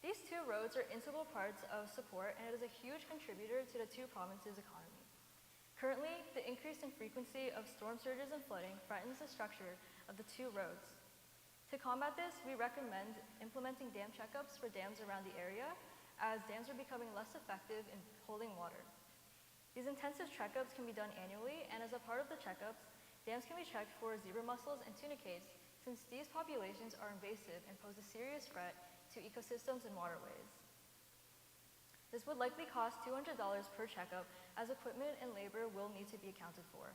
These two roads are integral parts of support, and it is a huge contributor to the two provinces' economy. Currently, the increase in frequency of storm surges and flooding threatens the structure of the two roads. To combat this, we recommend implementing dam checkups for dams around the area, as dams are becoming less effective in holding water. These intensive checkups can be done annually, and as a part of the checkups, dams can be checked for zebra mussels and tunicates, since these populations are invasive and pose a serious threat to ecosystems and waterways. This would likely cost $200 per checkup, as equipment and labor will need to be accounted for.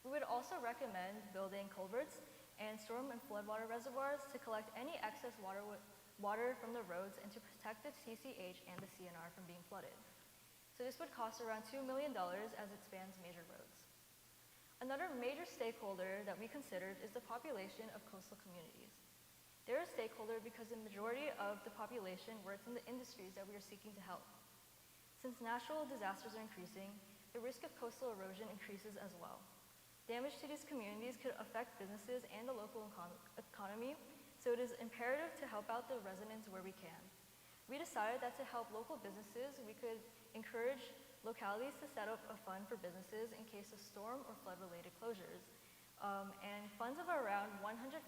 We would also recommend building culverts and storm and floodwater reservoirs to collect any excess water from the roads and to protect the TCH and the CNR from being flooded. So this would cost around $2 million as it spans major roads. Another major stakeholder that we considered is the population of coastal communities. They're a stakeholder because the majority of the population works in the industries that we are seeking to help. Since natural disasters are increasing, the risk of coastal erosion increases as well. Damage to these communities could affect businesses and the local economy, so it is imperative to help out the residents where we can. We decided that to help local businesses, we could encourage localities to set up a fund for businesses in case of storm or flood-related closures. And funds of around $100,000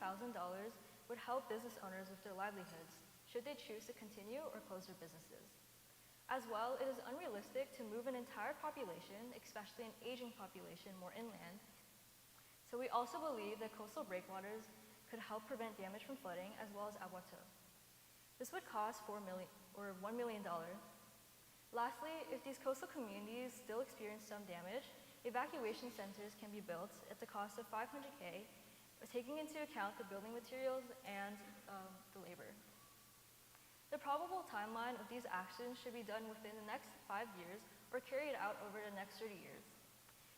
would help business owners with their livelihoods, should they choose to continue or close their businesses. As well, it is unrealistic to move an entire population, especially an aging population, more inland. So we also believe that coastal breakwaters could help prevent damage from flooding, as well as aguato. This would cost $1 million. Lastly, if these coastal communities still experience some damage, evacuation centers can be built at the cost of $500K, taking into account the building materials and the labor. The probable timeline of these actions should be done within the next 5 years or carried out over the next 30 years.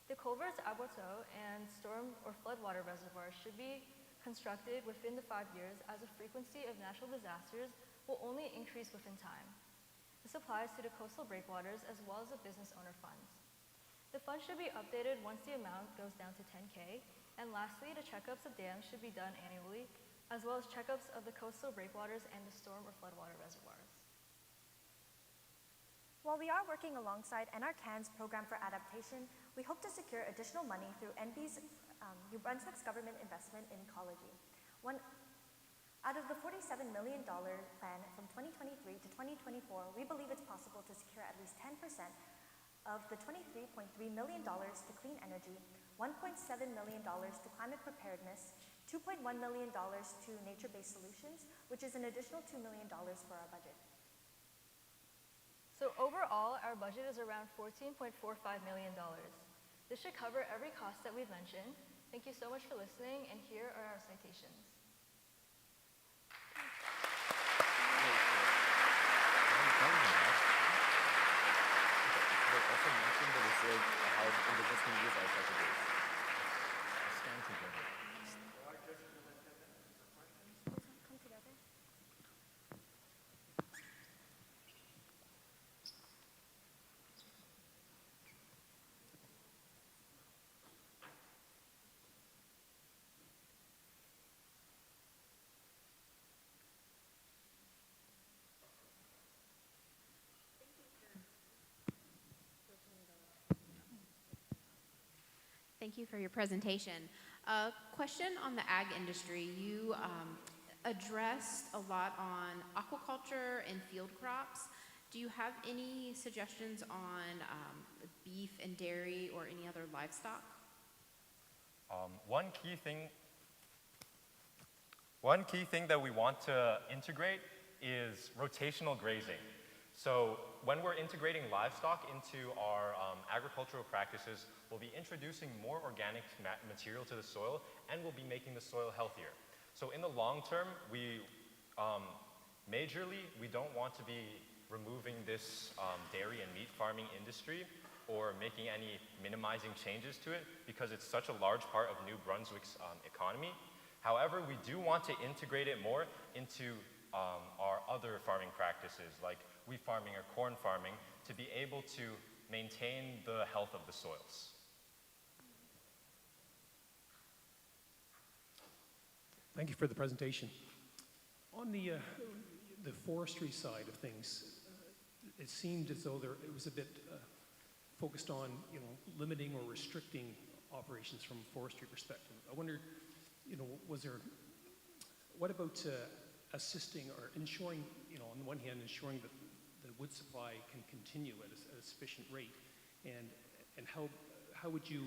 The culverts, aguato, and storm or floodwater reservoirs should be constructed within the 5 years, as the frequency of natural disasters will only increase within time. This applies to the coastal breakwaters as well as the business owner funds. The fund should be updated once the amount goes down to $10K, and lastly, the checkups of dams should be done annually, as well as checkups of the coastal breakwaters and the storm or floodwater reservoirs. While we are working alongside NRCan's Program for Adaptation, we hope to secure additional money through NB's New Brunswick's government investment in ecology. Out of the $47 million plan from 2023 to 2024, we believe it's possible to secure at least 10% of the $23.3 million to clean energy, $1.7 million to climate preparedness, $2.1 million to nature-based solutions, which is an additional $2 million for our budget. So overall, our budget is around $14.45 million. This should cover every cost that we've mentioned. Thank you so much for listening, and here are our citations. Also mentioned that it's like how indigenous communities are affected. Stand together. Come together. Thank you for your presentation. Question on the ag industry. You addressed a lot on aquaculture and field crops. Do you have any suggestions on beef and dairy or any other livestock? One key thing that we want to integrate is rotational grazing. So when we're integrating livestock into our agricultural practices, we'll be introducing more organic material to the soil, and we'll be making the soil healthier. So in the long term, majorly, we don't want to be removing this dairy and meat farming industry or making any minimizing changes to it because it's such a large part of New Brunswick's economy. However, we do want to integrate it more into our other farming practices like wheat farming or corn farming to be able to maintain the health of the soils. Thank you for the presentation. On the forestry side of things, it seemed as though it was a bit focused on, limiting or restricting operations from a forestry perspective. I wondered, what about assisting or ensuring, on the one hand, ensuring that the wood supply can continue at a sufficient rate, and how would you,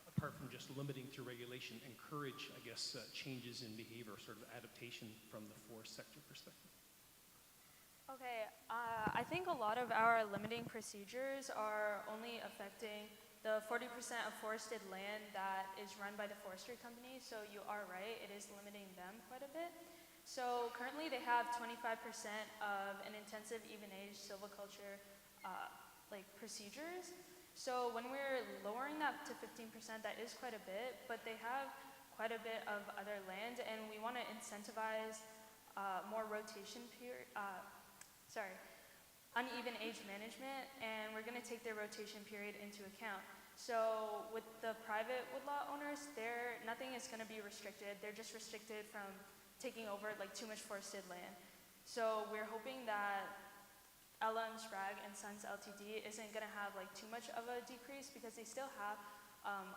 apart from just limiting through regulation, encourage, I guess, changes in behavior, sort of adaptation from the forest sector perspective? Okay, I think a lot of our limiting procedures are only affecting the 40% of forested land that is run by the forestry company, so you are right, it is limiting them quite a bit. So currently they have 25% of an intensive even-age silviculture procedures. So when we're lowering that to 15%, that is quite a bit, but they have quite a bit of other land, and we want to incentivize more uneven age management, and we're going to take their rotation period into account. So with the private woodlot owners, nothing is going to be restricted. They're just restricted from taking over too much forested land. So we're hoping that LM Sprague and Sons Ltd isn't going to have too much of a decrease because they still have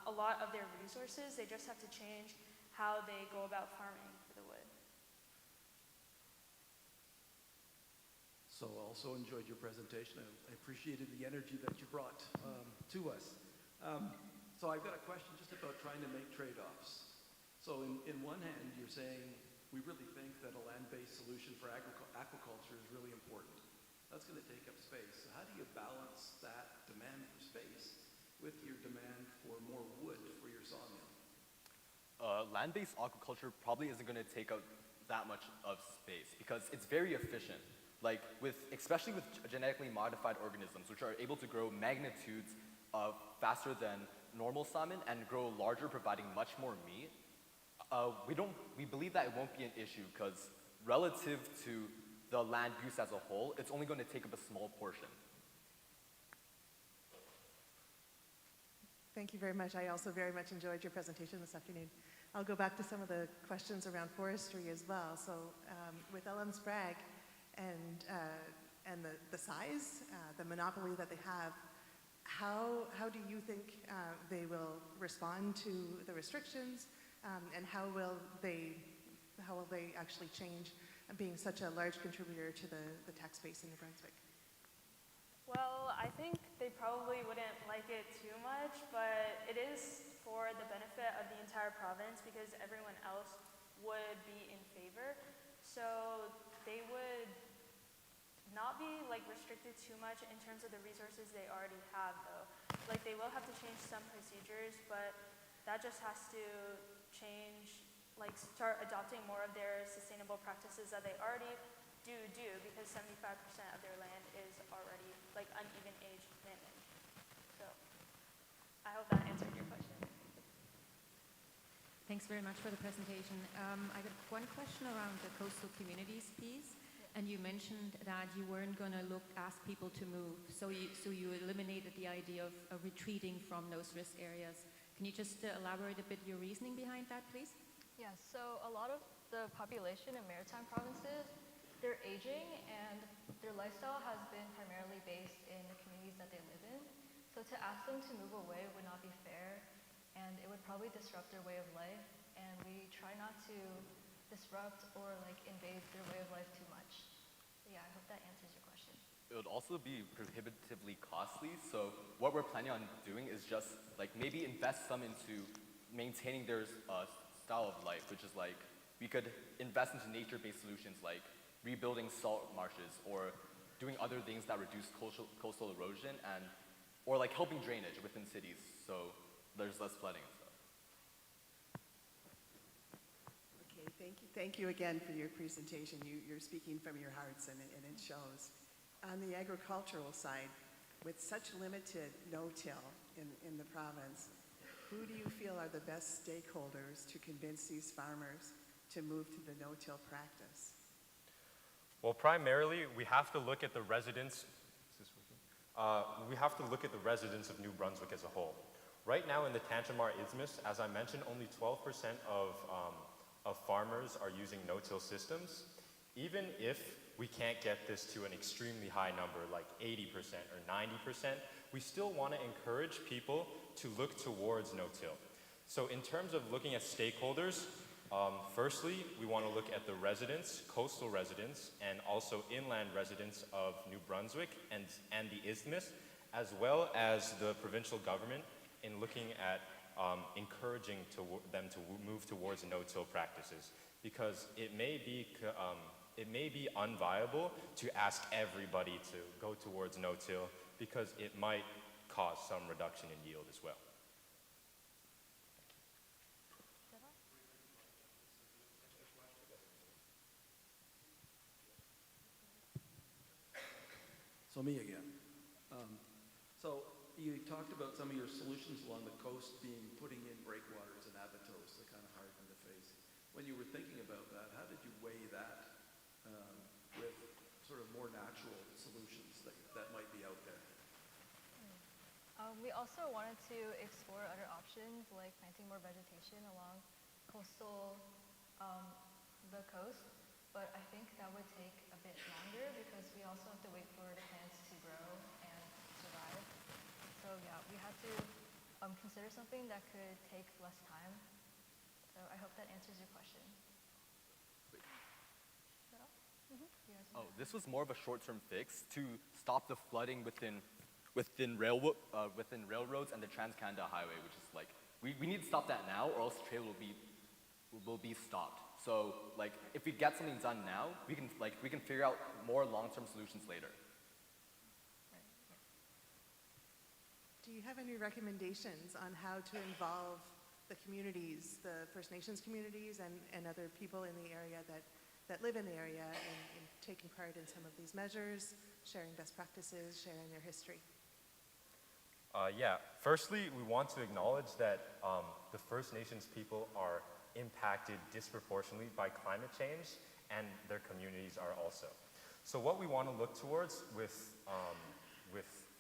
a lot of their resources. They just have to change how they go about farming for the wood. So also enjoyed your presentation. I appreciated the energy that you brought to us. So I've got a question just about trying to make trade-offs. So in one hand, you're saying we really think that a land-based solution for aquaculture is really important. That's going to take up space. So how do you balance that demand for space with your demand for more wood for your sawmill? Land-based aquaculture probably isn't going to take up that much of space because it's very efficient. Especially with genetically modified organisms, which are able to grow magnitudes faster than normal salmon and grow larger, providing much more meat. We believe that it won't be an issue because relative to the land use as a whole, it's only going to take up a small portion. Thank you very much. I also very much enjoyed your presentation this afternoon. I'll go back to some of the questions around forestry as well. So with LM Sprague and the size, the monopoly that they have, how do you think they will respond to the restrictions, and how will they actually change being such a large contributor to the tax base in New Brunswick? Well, I think they probably wouldn't like it too much, but it is for the benefit of the entire province because everyone else would be in favor. So they would not be restricted too much in terms of the resources they already have, though. They will have to change some procedures, but that just has to change, start adopting more of their sustainable practices that they already do because 75% of their land is already uneven age managed. So I hope that answered your question. Thanks very much for the presentation. I got one question around the coastal communities piece. And you mentioned that you weren't going to ask people to move, so you eliminated the idea of retreating from those risk areas. Can you just elaborate a bit your reasoning behind that, please? Yes, so a lot of the population in maritime provinces, they're aging and their lifestyle has been primarily based in the communities that they live in. So to ask them to move away would not be fair, and it would probably disrupt their way of life, and we try not to disrupt or invade their way of life too much. So yeah, I hope that answers your question. It would also be prohibitively costly, so what we're planning on doing is just maybe invest some into maintaining their style of life, which is we could invest into nature-based solutions like rebuilding salt marshes or doing other things that reduce coastal erosion or helping drainage within cities so there's less flooding and stuff. Okay, Thank you again for your presentation. You're speaking from your hearts, and it shows. On the agricultural side, with such limited no-till in the province, who do you feel are the best stakeholders to convince these farmers to move to the no-till practice? Well, primarily, we have to look at the residents. Is this working? We have to look at the residents of New Brunswick as a whole. Right now in the Tantramar Isthmus, as I mentioned, only 12% of farmers are using no-till systems. Even if we can't get this to an extremely high number, like 80% or 90%, we still want to encourage people to look towards no-till. So in terms of looking at stakeholders, firstly, we want to look at the residents, coastal residents, and also inland residents of New Brunswick and the Isthmus, as well as the provincial government in looking at encouraging them to move towards no-till practices, because it may be unviable to ask everybody to go towards no-till, because it might cause some reduction in yield as well. So me again. So you talked about some of your solutions along the coast being putting in breakwaters and abatos to kind of harden the face. When you were thinking about that, how did you weigh that with sort of more natural solutions that might be out there? We also wanted to explore other options like planting more vegetation along coastal, the coast, but I think that would take a bit longer because we also have to wait for the plants to grow and survive. So yeah, we had to consider something that could take less time. So I hope that answers your question. Oh, this was more of a short-term fix to stop the flooding within railroads and the Trans-Canada Highway, which is like, we need to stop that now or else trade will be stopped. So like, if we get something done now, we can figure out more long-term solutions later. Do you have any recommendations on how to involve the communities, the First Nations communities and other people in the area that live in the area in taking part in some of these measures, sharing best practices, sharing their history? Yeah, firstly, we want to acknowledge that the First Nations people are impacted disproportionately by climate change, and their communities are also. So what we want to look towards with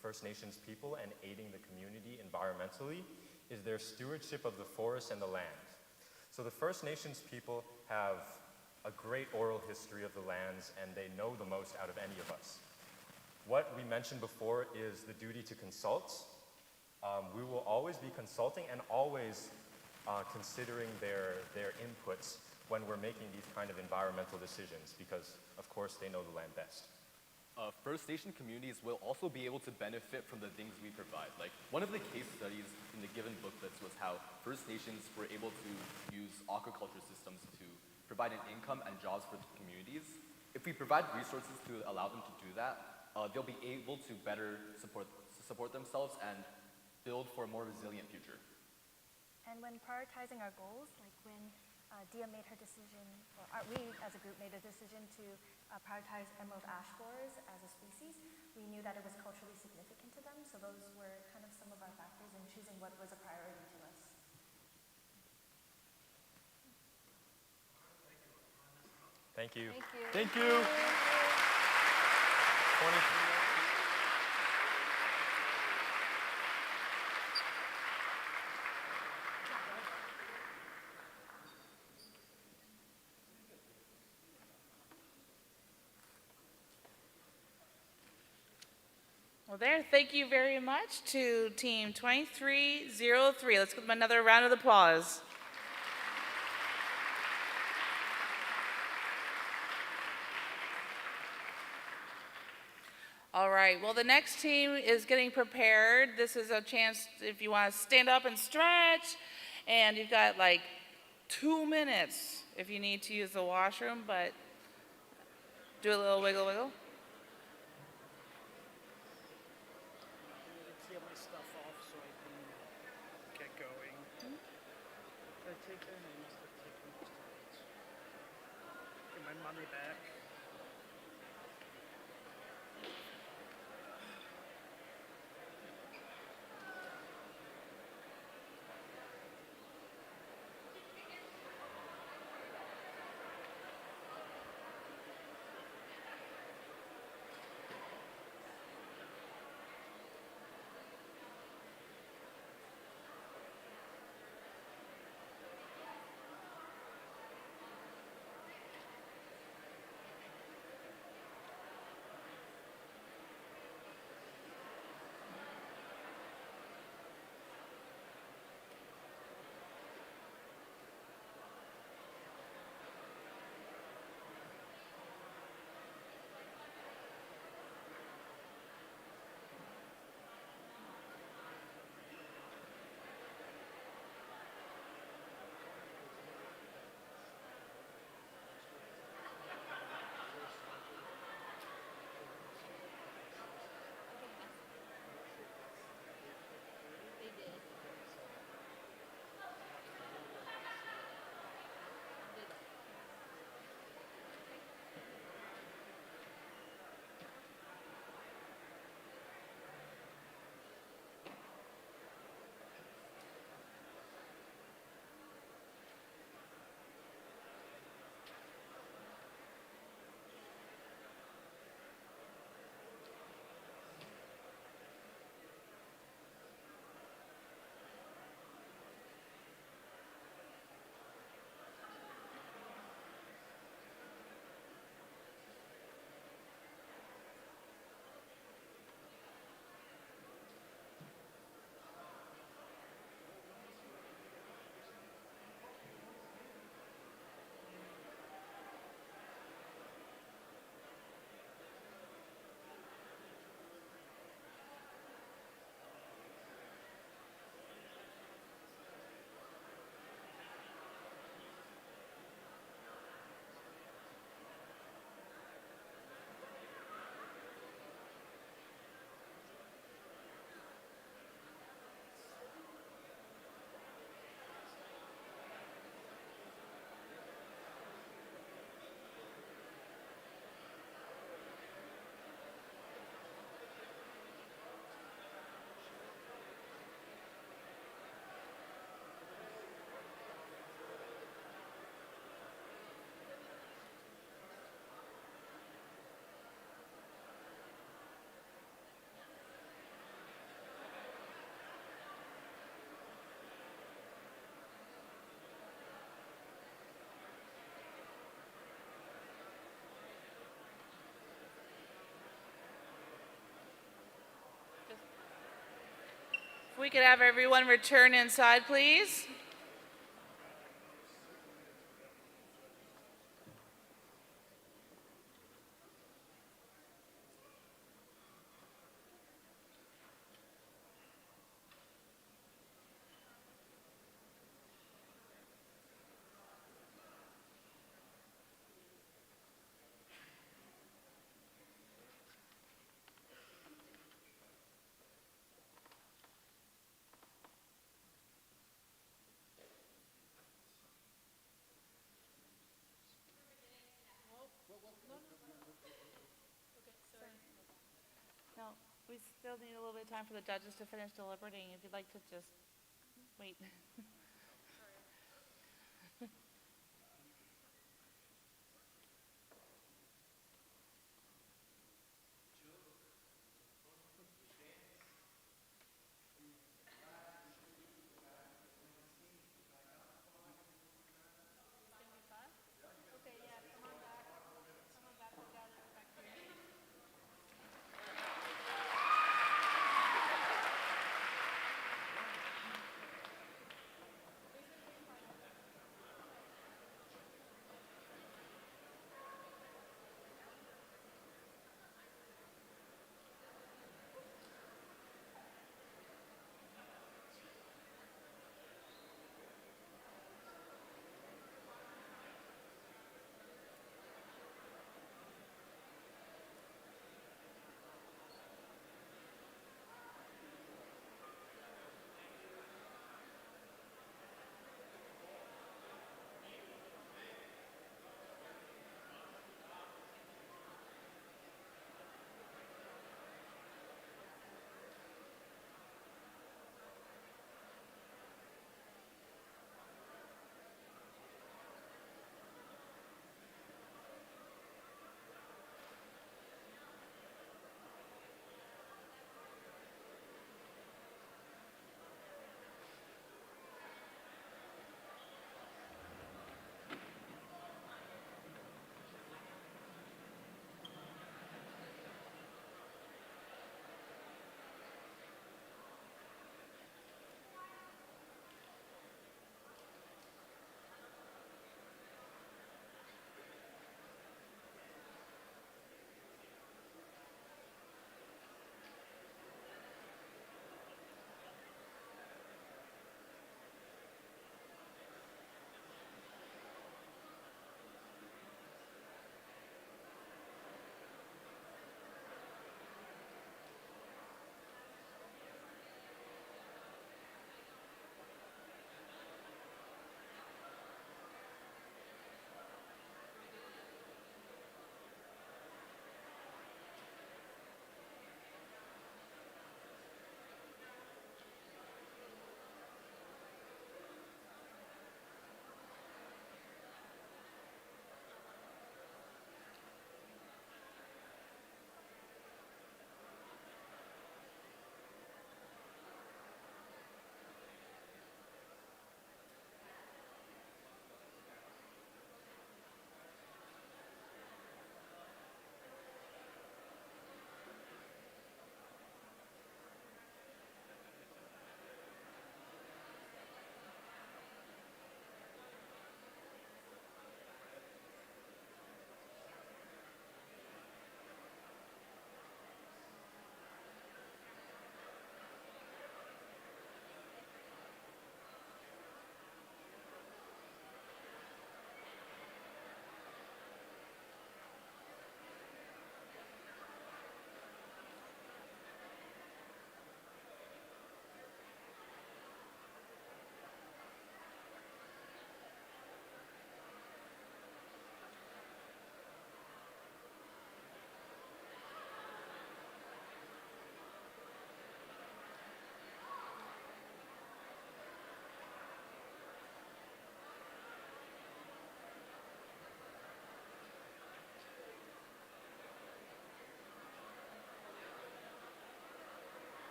First Nations people and aiding the community environmentally is their stewardship of the forest and the land. So the First Nations people have a great oral history of the lands, and they know the most out of any of us. What we mentioned before is the duty to consult. We will always be consulting and always considering their inputs when we're making these kind of environmental decisions, because of course they know the land best. First Nation communities will also be able to benefit from the things we provide. Like, one of the case studies in the given booklets was how First Nations were able to use aquaculture systems to provide an income and jobs for the communities. If we provide resources to allow them to do that, they'll be able to better support themselves and build for a more resilient future. And when prioritizing our goals, like when Dia made her decision, or we as a group made a decision to prioritize emerald ash borers as a species, we knew that it was culturally significant to them, so those were kind of some of our factors in choosing what was a priority to us. Thank you. Thank you. 23 minutes. Well, thank you very much to Team 2303. Let's give them another round of applause. All right, well, the next team is getting prepared. This is a chance if you want to stand up and stretch, and you've got like 2 minutes if you need to use the washroom, but do a little wiggle wiggle. Get my stuff off so I can get going. Did I take their names? Did I take most of it? my money back. If we could have everyone return inside, please. No, we still need a little bit of time for the judges to finish deliberating. If you'd like to just wait.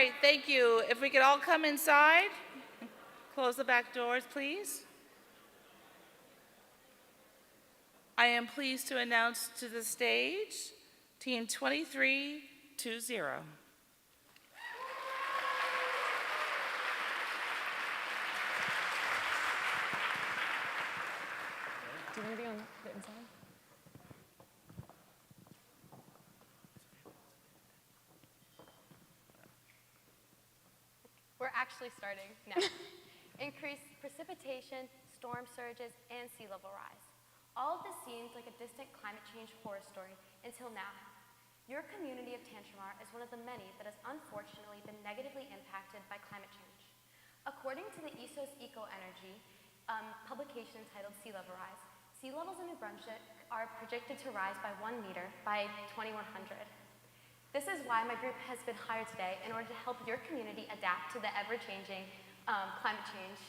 right, thank you. If we could all come inside, close the back doors, please. I am pleased to announce to the stage Team 2320. Do you want to be on the inside? We're actually starting now. Increased precipitation, storm surges, and sea level rise. All of this seems like a distant climate change horror story until now. Your community of Tantramar is one of the many that has unfortunately been negatively impacted by climate change. According to the ESO's Eco-Energy publication entitled Sea Level Rise, sea levels in New Brunswick are projected to rise by 1 meter by 2100. This is why my group has been hired today in order to help your community adapt to the ever-changing climate change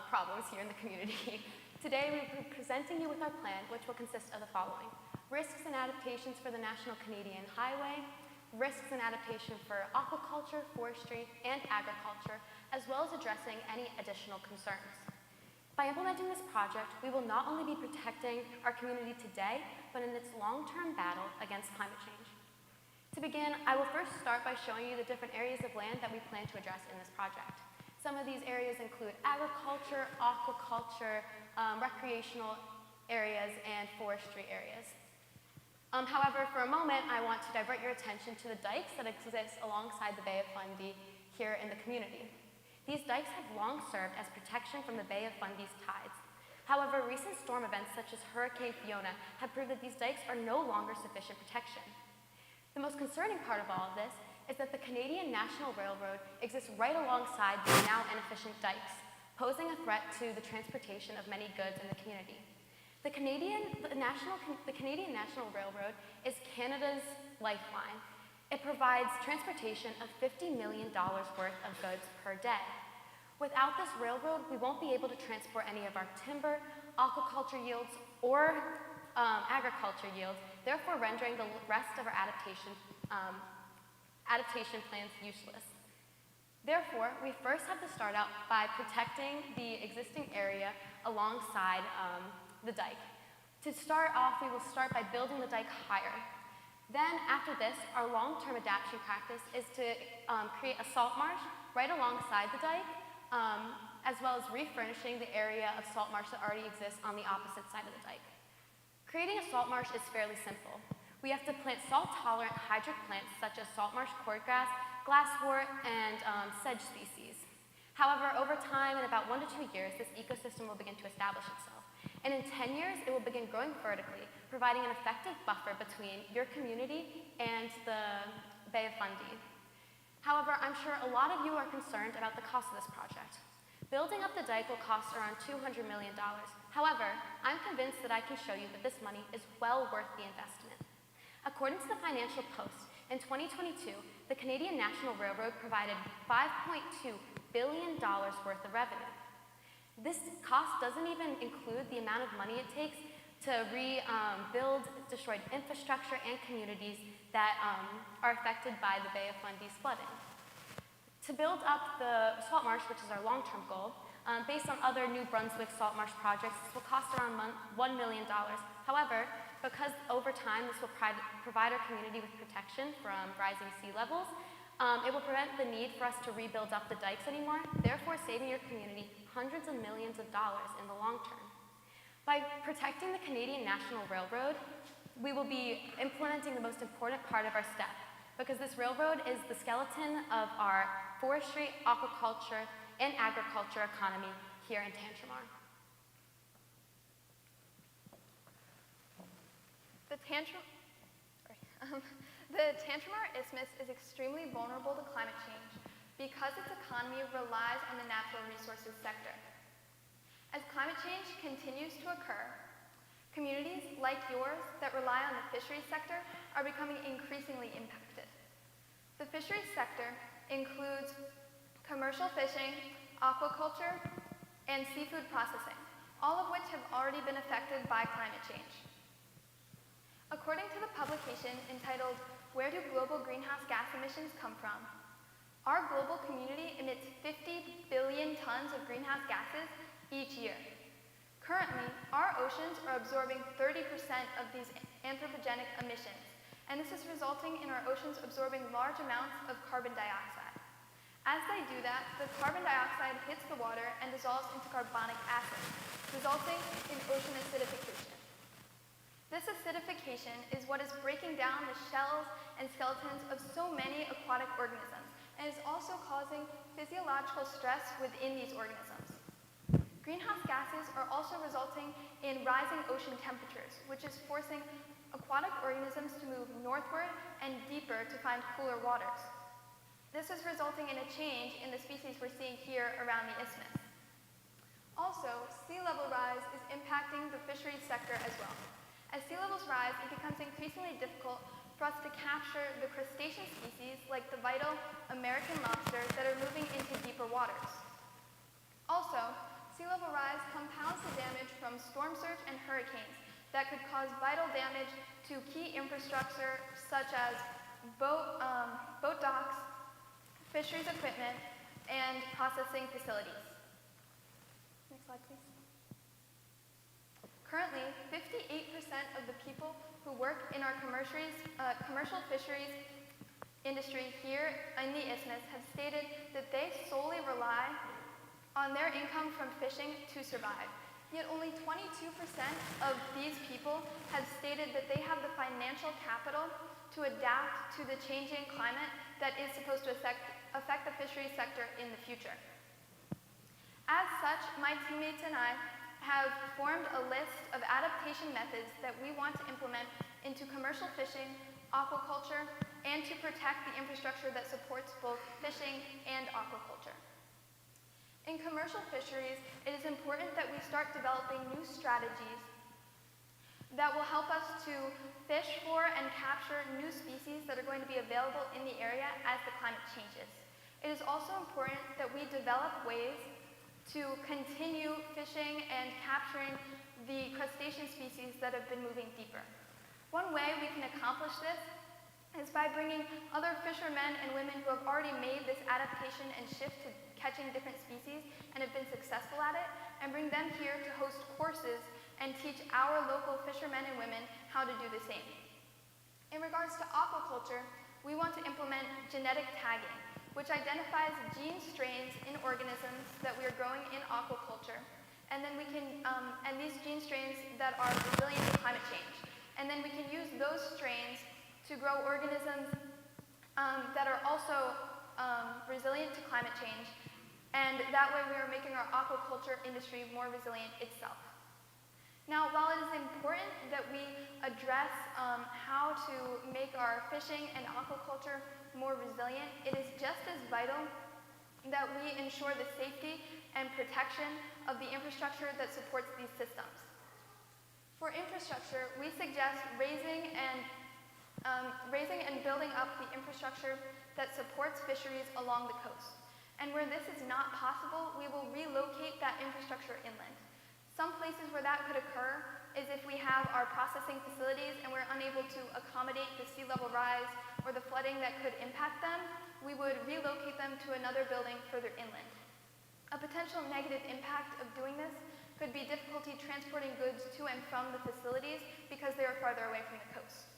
problems here in the community. Today we're presenting you with our plan, which will consist of the following: risks and adaptations for the National Canadian Highway, risks and adaptation for aquaculture, forestry, and agriculture, as well as addressing any additional concerns. By implementing this project, we will not only be protecting our community today, but in its long-term battle against climate change. To begin, I will first start by showing you the different areas of land that we plan to address in this project. Some of these areas include agriculture, aquaculture, recreational areas, and forestry areas. However, for a moment, I want to divert your attention to the dikes that exist alongside the Bay of Fundy here in the community. These dikes have long served as protection from the Bay of Fundy's tides. However, recent storm events such as Hurricane Fiona have proved that these dikes are no longer sufficient protection. The most concerning part of all of this is that the Canadian National Railroad exists right alongside these now inefficient dikes, posing a threat to the transportation of many goods in the community. The Canadian National Railroad is Canada's lifeline. It provides transportation of $50 million worth of goods per day. Without this railroad, we won't be able to transport any of our timber, aquaculture yields, or agriculture yields, therefore rendering the rest of our adaptation plans useless. Therefore, we first have to start out by protecting the existing area alongside the dike. To start off, we will start by building the dike higher. Then, after this, our long-term adaptation practice is to create a salt marsh right alongside the dike, as well as refurnishing the area of salt marsh that already exists on the opposite side of the dike. Creating a salt marsh is fairly simple. We have to plant salt-tolerant hydric plants such as salt marsh cordgrass, glasswort, and sedge species. However, over time, in about 1 to 2 years, this ecosystem will begin to establish itself. And in 10 years, it will begin growing vertically, providing an effective buffer between your community and the Bay of Fundy. However, I'm sure a lot of you are concerned about the cost of this project. Building up the dike will cost around $200 million. However, I'm convinced that I can show you that this money is well worth the investment. According to the Financial Post, in 2022, the Canadian National Railroad provided $5.2 billion worth of revenue. This cost doesn't even include the amount of money it takes to rebuild destroyed infrastructure and communities that are affected by the Bay of Fundy's flooding. To build up the salt marsh, which is our long-term goal, based on other New Brunswick salt marsh projects, this will cost around $1 million. However, because over time this will provide our community with protection from rising sea levels, it will prevent the need for us to rebuild up the dikes anymore, therefore saving your community hundreds of millions of dollars in the long term. By protecting the Canadian National Railroad, we will be implementing the most important part of our step, because this railroad is the skeleton of our forestry, aquaculture, and agriculture economy here in Tantramar. The Tantramar Isthmus is extremely vulnerable to climate change because its economy relies on the natural resources sector. As climate change continues to occur, communities like yours that rely on the fisheries sector are becoming increasingly impacted. The fisheries sector includes commercial fishing, aquaculture, and seafood processing, all of which have already been affected by climate change. According to the publication entitled "Where Do Global Greenhouse Gas Emissions Come From?", Our global community emits 50 billion tons of greenhouse gases each year. Currently, our oceans are absorbing 30% of these anthropogenic emissions, and this is resulting in our oceans absorbing large amounts of carbon dioxide. As they do that, the carbon dioxide hits the water and dissolves into carbonic acid, resulting in ocean acidification. This acidification is what is breaking down the shells and skeletons of so many aquatic organisms, and is also causing physiological stress within these organisms. Greenhouse gases are also resulting in rising ocean temperatures, which is forcing aquatic organisms to move northward and deeper to find cooler waters. This is resulting in a change in the species we're seeing here around the isthmus. Also, sea level rise is impacting the fisheries sector as well. As sea levels rise, it becomes increasingly difficult for us to capture the crustacean species like the vital American lobster that are moving into deeper waters. Also, sea level rise compounds the damage from storm surge and hurricanes that could cause vital damage to key infrastructure such as boat docks, fisheries equipment, and processing facilities. Next slide, please. Currently, 58% of the people who work in our commercial fisheries industry here in the isthmus have stated that they solely rely on their income from fishing to survive. Yet only 22% of these people have stated that they have the financial capital to adapt to the changing climate that is supposed to affect the fisheries sector in the future. As such, my teammates and I have formed a list of adaptation methods that we want to implement into commercial fishing, aquaculture, and to protect the infrastructure that supports both fishing and aquaculture. In commercial fisheries, it is important that we start developing new strategies that will help us to fish for and capture new species that are going to be available in the area as the climate changes. It is also important that we develop ways to continue fishing and capturing the crustacean species that have been moving deeper. One way we can accomplish this is by bringing other fishermen and women who have already made this adaptation and shift to catching different species and have been successful at it, and bring them here to host courses and teach our local fishermen and women how to do the same. In regards to aquaculture, we want to implement genetic tagging, which identifies gene strains in organisms that we are growing in aquaculture, and then we can, and these gene strains that are resilient to climate change. And then we can use those strains to grow organisms that are also resilient to climate change, and that way we are making our aquaculture industry more resilient itself. Now, while it is important that we address how to make our fishing and aquaculture more resilient, it is just as vital that we ensure the safety and protection of the infrastructure that supports these systems. For infrastructure, we suggest raising and building up the infrastructure that supports fisheries along the coast. And where this is not possible, we will relocate that infrastructure inland. Some places where that could occur is if we have our processing facilities and we're unable to accommodate the sea level rise or the flooding that could impact them, we would relocate them to another building further inland. A potential negative impact of doing this could be difficulty transporting goods to and from the facilities because they are farther away from the coast.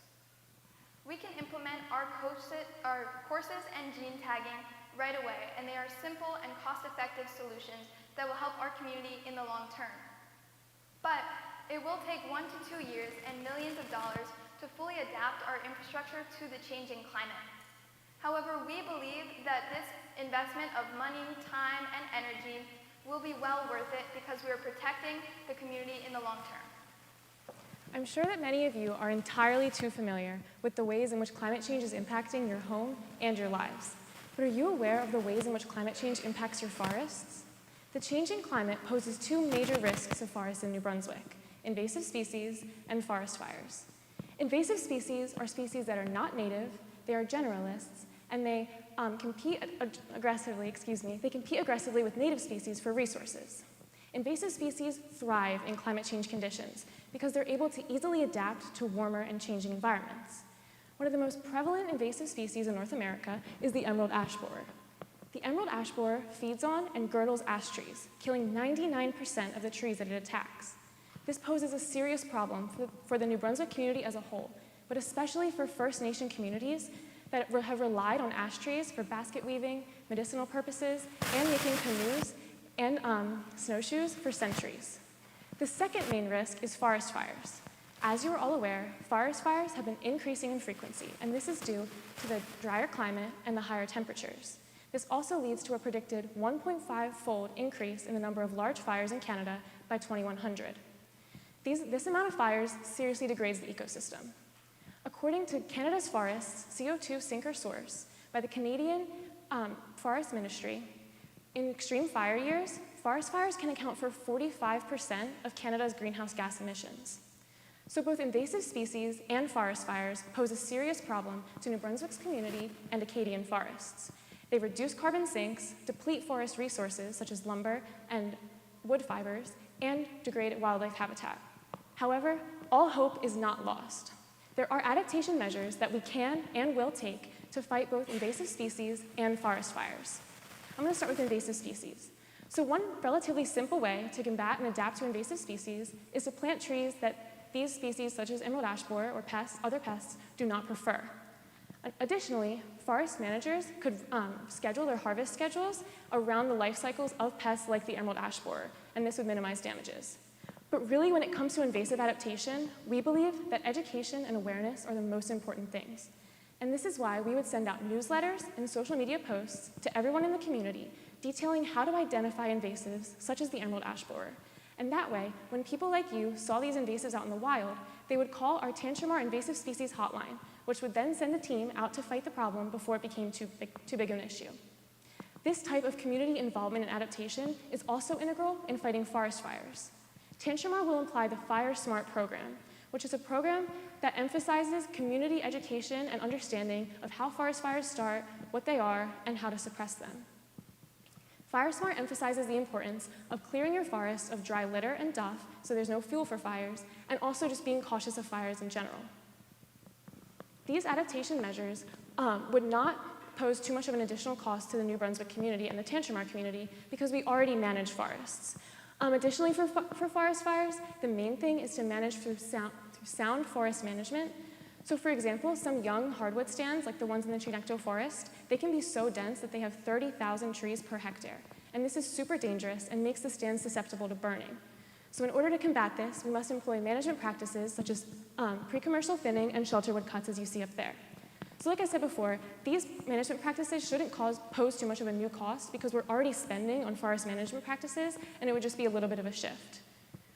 We can implement our courses and gene tagging right away, and they are simple and cost-effective solutions that will help our community in the long term. But it will take 1 to 2 years and millions of dollars to fully adapt our infrastructure to the changing climate. However, we believe that this investment of money, time, and energy will be well worth it because we are protecting the community in the long term. I'm sure that many of you are entirely too familiar with the ways in which climate change is impacting your home and your lives. But are you aware of the ways in which climate change impacts your forests? The changing climate poses two major risks of forests in New Brunswick: invasive species and forest fires. Invasive species are species that are not native, they are generalists, and they compete aggressively with native species for resources. Invasive species thrive in climate change conditions because they're able to easily adapt to warmer and changing environments. One of the most prevalent invasive species in North America is the emerald ash borer. The emerald ash borer feeds on and girdles ash trees, killing 99% of the trees that it attacks. This poses a serious problem for the New Brunswick community as a whole, but especially for First Nation communities that have relied on ash trees for basket weaving, medicinal purposes, and making canoes and snowshoes for centuries. The second main risk is forest fires. As you are all aware, forest fires have been increasing in frequency, and this is due to the drier climate and the higher temperatures. This also leads to a predicted 1.5-fold increase in the number of large fires in Canada by 2100. This amount of fires seriously degrades the ecosystem. According to Canada's forests, CO2 sink or source by the Canadian Forest Ministry, in extreme fire years, forest fires can account for 45% of Canada's greenhouse gas emissions. So both invasive species and forest fires pose a serious problem to New Brunswick's community and Acadian forests. They reduce carbon sinks, deplete forest resources such as lumber and wood fibers, and degrade wildlife habitat. However, all hope is not lost. There are adaptation measures that we can and will take to fight both invasive species and forest fires. I'm going to start with invasive species. So one relatively simple way to combat and adapt to invasive species is to plant trees that these species, such as emerald ash borer or other pests, do not prefer. Additionally, forest managers could schedule their harvest schedules around the life cycles of pests like the emerald ash borer, and this would minimize damages. But really, when it comes to invasive adaptation, we believe that education and awareness are the most important things. And this is why we would send out newsletters and social media posts to everyone in the community detailing how to identify invasives, such as the emerald ash borer. And that way, when people like you saw these invasives out in the wild, they would call our Tantramar invasive species hotline, which would then send a team out to fight the problem before it became too big of an issue. This type of community involvement and adaptation is also integral in fighting forest fires. Tantramar will apply the Fire Smart program, which is a program that emphasizes community education and understanding of how forest fires start, what they are, and how to suppress them. Fire Smart emphasizes the importance of clearing your forest of dry litter and duff so there's no fuel for fires, and also just being cautious of fires in general. These adaptation measures would not pose too much of an additional cost to the New Brunswick community and the Tantramar community because we already manage forests. Additionally, for forest fires, the main thing is to manage through sound forest management. So for example, some young hardwood stands, like the ones in the Chinecto forest, they can be so dense that they have 30,000 trees per hectare. And this is super dangerous and makes the stands susceptible to burning. So in order to combat this, we must employ management practices such as pre-commercial thinning and shelterwood cuts, as you see up there. So like I said before, these management practices shouldn't pose too much of a new cost because we're already spending on forest management practices, and it would just be a little bit of a shift.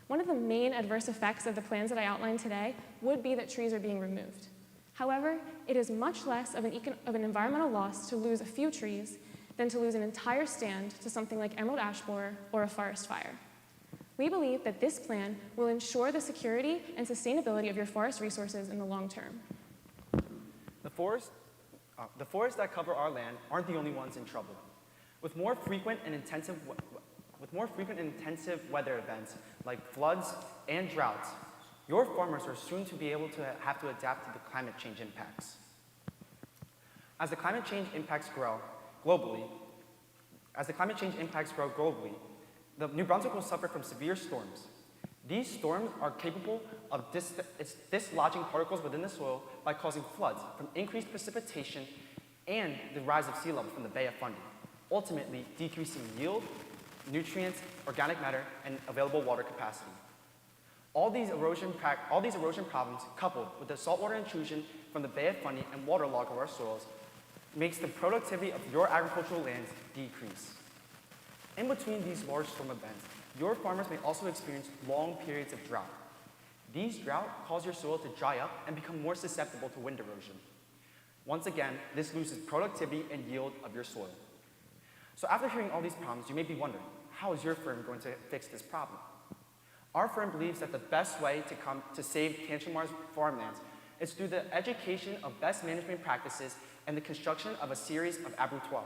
One of the main adverse effects of the plans that I outlined today would be that trees are being removed. However, it is much less of an environmental loss to lose a few trees than to lose an entire stand to something like emerald ash borer or a forest fire. We believe that this plan will ensure the security and sustainability of your forest resources in the long term. The forests that cover our land aren't the only ones in trouble. With more frequent and intensive weather events like floods and droughts, your farmers are soon to be able to have to adapt to the climate change impacts. As the climate change impacts grow globally, the New Brunswick will suffer from severe storms. These storms are capable of dislodging particles within the soil by causing floods from increased precipitation and the rise of sea level from the Bay of Fundy, ultimately decreasing yield, nutrients, organic matter, and available water capacity. All these erosion problems, coupled with the saltwater intrusion from the Bay of Fundy and waterlog of our soils, makes the productivity of your agricultural lands decrease. In between these large storm events, your farmers may also experience long periods of drought. These droughts cause your soil to dry up and become more susceptible to wind erosion. Once again, this loses productivity and yield of your soil. So after hearing all these problems, you may be wondering, how is your firm going to fix this problem? Our firm believes that the best way to save Tantramar's farmlands is through the education of best management practices and the construction of a series of abriteaux.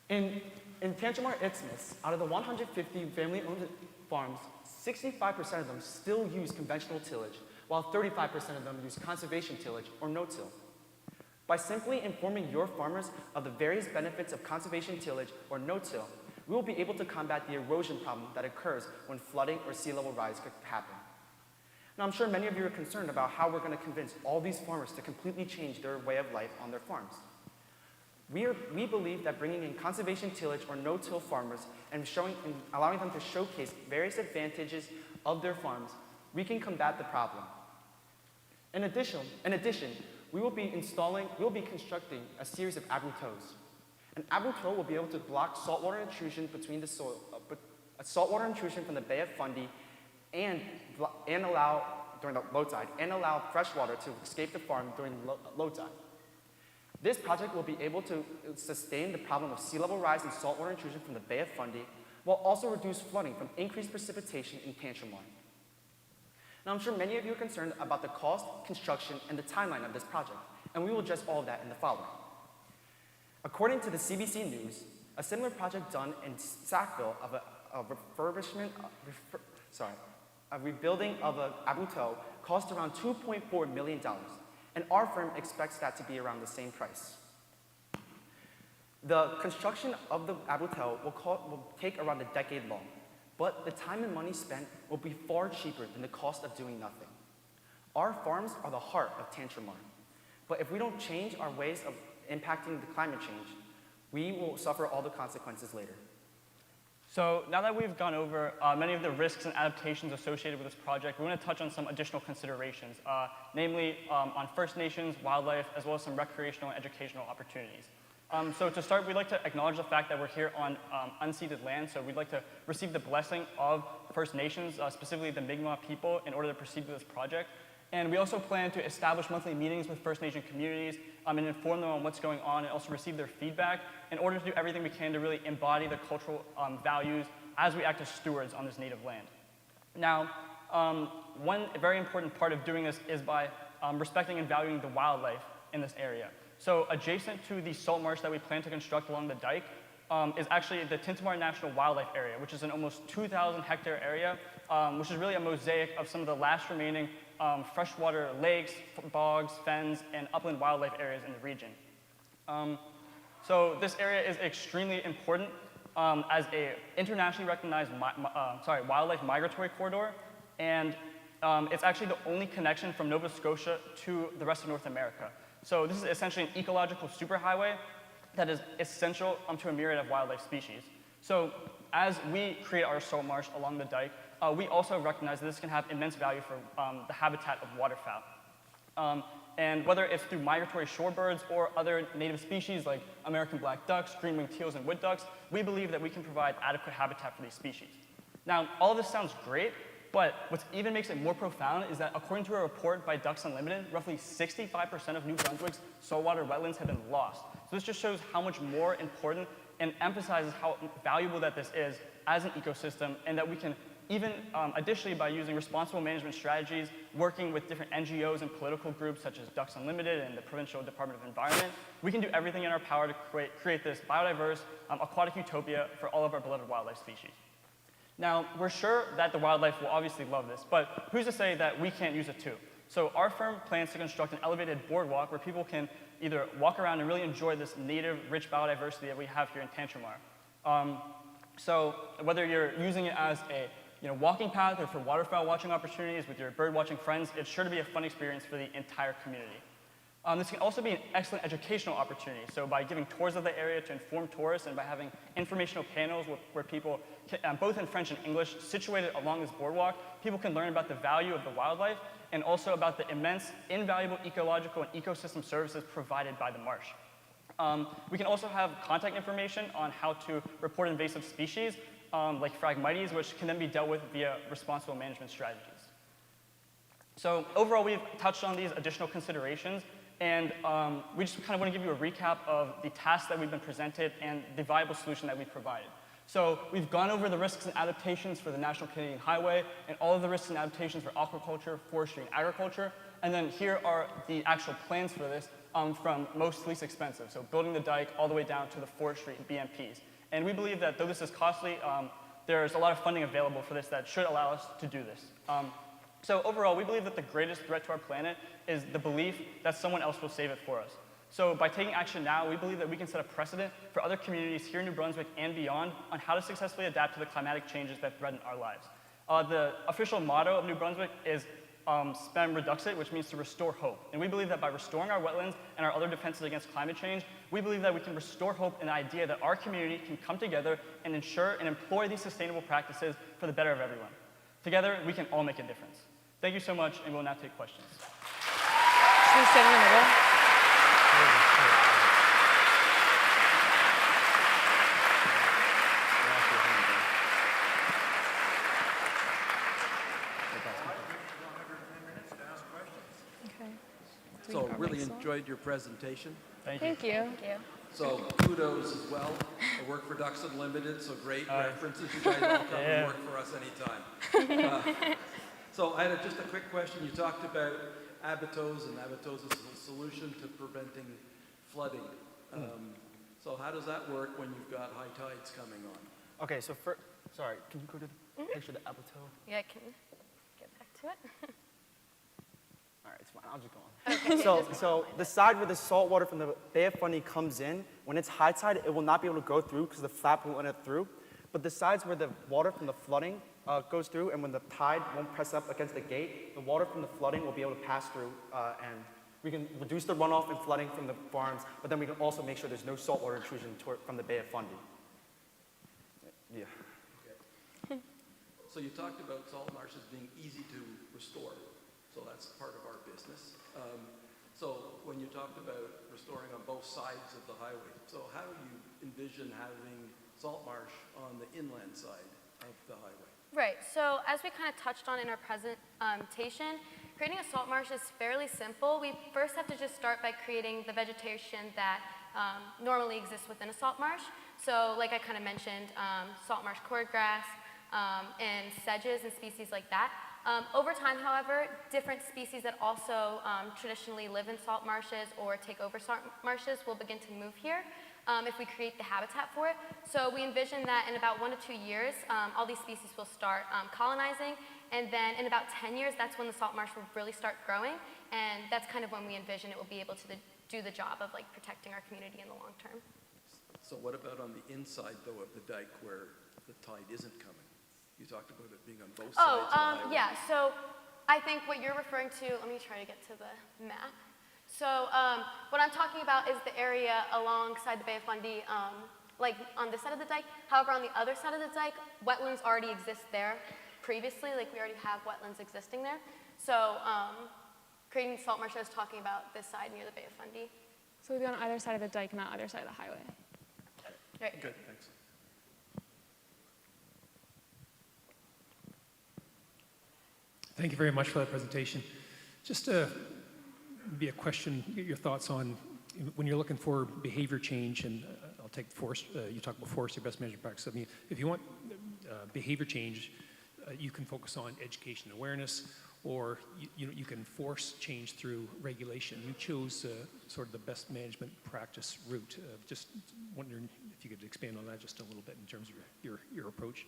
In Tantramar Isthmus, out of the 150 family-owned farms, 65% of them still use conventional tillage, while 35% of them use conservation tillage or no-till. By simply informing your farmers of the various benefits of conservation tillage or no-till, we will be able to combat the erosion problem that occurs when flooding or sea level rise could happen. Now, I'm sure many of you are concerned about how we're going to convince all these farmers to completely change their way of life on their farms. We believe that bringing in conservation tillage or no-till farmers and allowing them to showcase various advantages of their farms, we can combat the problem. In addition, we will be constructing a series of abriteaux. An abriteau will be able to block saltwater intrusion between the soil, saltwater intrusion from the Bay of Fundy, and allow during the low tide, and allow fresh water to escape the farm during low tide. This project will be able to sustain the problem of sea level rise and saltwater intrusion from the Bay of Fundy, while also reduce flooding from increased precipitation in Tantramar. Now, I'm sure many of you are concerned about the cost, construction, and the timeline of this project, and we will address all of that in the following. According to the CBC News, a similar project done in Sackville of a rebuilding of an abriteau cost around $2.4 million, and our firm expects that to be around the same price. The construction of the abriteau will take around a decade long, but the time and money spent will be far cheaper than the cost of doing nothing. Our farms are the heart of Tantramar, but if we don't change our ways of impacting the climate change, we will suffer all the consequences later. So now that we've gone over many of the risks and adaptations associated with this project, we want to touch on some additional considerations, namely on First Nations, wildlife, as well as some recreational and educational opportunities. So to start, we'd like to acknowledge the fact that we're here on unceded land, so we'd like to receive the blessing of First Nations, specifically the Mi'kmaq people, in order to proceed with this project. And we also plan to establish monthly meetings with First Nation communities and inform them on what's going on and also receive their feedback in order to do everything we can to really embody the cultural values as we act as stewards on this native land. Now, one very important part of doing this is by respecting and valuing the wildlife in this area. So adjacent to the salt marsh that we plan to construct along the dike is actually the Tintamar National Wildlife Area, which is an almost 2,000 hectare area, which is really a mosaic of some of the last remaining freshwater lakes, bogs, fens, and upland wildlife areas in the region. So this area is extremely important as a internationally recognized wildlife migratory corridor, and it's actually the only connection from Nova Scotia to the rest of North America. So this is essentially an ecological superhighway that is essential to a myriad of wildlife species. So as we create our salt marsh along the dike, we also recognize that this can have immense value for the habitat of waterfowl. And whether it's through migratory shorebirds or other native species like American black ducks, green-winged teals, and wood ducks, we believe that we can provide adequate habitat for these species. Now, all of this sounds great, but what even makes it more profound is that according to a report by Ducks Unlimited, roughly 65% of New Brunswick's saltwater wetlands have been lost. So this just shows how much more important and emphasizes how valuable that this is as an ecosystem, and that we can even additionally, by using responsible management strategies, working with different NGOs and political groups such as Ducks Unlimited and the Provincial Department of Environment, we can do everything in our power to create this biodiverse aquatic utopia for all of our beloved wildlife species. Now, we're sure that the wildlife will obviously love this, but who's to say that we can't use it too? So our firm plans to construct an elevated boardwalk where people can either walk around and really enjoy this native, rich biodiversity that we have here in Tantramar. So whether you're using it as a walking path or for waterfowl watching opportunities with your bird watching friends, it's sure to be a fun experience for the entire community. This can also be an excellent educational opportunity. So by giving tours of the area to inform tourists and by having informational panels where people, both in French and English, situated along this boardwalk, people can learn about the value of the wildlife and also about the immense, invaluable ecological and ecosystem services provided by the marsh. We can also have contact information on how to report invasive species, like Phragmites, which can then be dealt with via responsible management strategies. So overall, we've touched on these additional considerations, and we just kind of want to give you a recap of the tasks that we've been presented and the viable solution that we provided. So we've gone over the risks and adaptations for the National Canadian Highway and all of the risks and adaptations for aquaculture, forestry, and agriculture. And then here are the actual plans for this from most to least expensive. So building the dike all the way down to the forestry and BMPs. And we believe that though this is costly, there's a lot of funding available for this that should allow us to do this. So overall, we believe that the greatest threat to our planet is the belief that someone else will save it for us. So by taking action now, we believe that we can set a precedent for other communities here in New Brunswick and beyond on how to successfully adapt to the climatic changes that threaten our lives. The official motto of New Brunswick is spem reduxit, which means to restore hope. And we believe that by restoring our wetlands and our other defenses against climate change, we believe that we can restore hope in the idea that our community can come together and ensure and employ these sustainable practices for the better of everyone. Together, we can all make a difference. Thank you so much, and we'll now take questions. Should we stand in the middle? So really enjoyed your presentation. Thank you. Thank you. So kudos as well. I work for Ducks Unlimited, so great references. You guys all come and work for us anytime. So I had just a quick question. You talked about abatos, and abatos is a solution to preventing flooding. So how does that work when you've got high tides coming on? Okay, so sorry, can you go to the picture of the abato? Yeah, I can get back to it. All right, it's fine. I'll just go on. Okay. So the side where the salt water from the Bay of Fundy comes in, when it's high tide, it will not be able to go through because the flap won't let it through. But the sides where the water from the flooding goes through, and when the tide won't press up against the gate, the water from the flooding will be able to pass through, and we can reduce the runoff and flooding from the farms, but then we can also make sure there's no saltwater intrusion from the Bay of Fundy. Yeah. Okay. So you talked about salt marshes being easy to restore. So that's part of our business. So when you talked about restoring on both sides of the highway, so how do you envision having salt marsh on the inland side of the highway? Right, so as we kind of touched on in our presentation, creating a salt marsh is fairly simple. We first have to just start by creating the vegetation that normally exists within a salt marsh. So like I kind of mentioned, salt marsh cordgrass and sedges and species like that. Over time, however, different species that also traditionally live in salt marshes or take over salt marshes will begin to move here if we create the habitat for it. So we envision that in about 1 to 2 years, all these species will start colonizing, and then in about 10 years, that's when the salt marsh will really start growing, and that's kind of when we envision it will be able to do the job of like protecting our community in the long term. So what about on the inside, though, of the dike where the tide isn't coming? You talked about it being on both sides of the highway. Yeah, so I think what you're referring to, let me try to get to the map. So what I'm talking about is the area alongside the Bay of Fundy, like on this side of the dike. However, on the other side of the dike, wetlands already exist there previously, like we already have wetlands existing there. So creating salt marsh, I was talking about this side near the Bay of Fundy. So we'll be on either side of the dike, not either side of the highway. Right. Good, thanks. Thank you very much for that presentation. Just be a question, get your thoughts on when you're looking for behavior change, and I'll take forest, you talk about forestry best management practice. I mean, if you want behavior change, you can focus on education and awareness, or you can force change through regulation. You chose sort of the best management practice route. Just wondering if you could expand on that just a little bit in terms of your approach.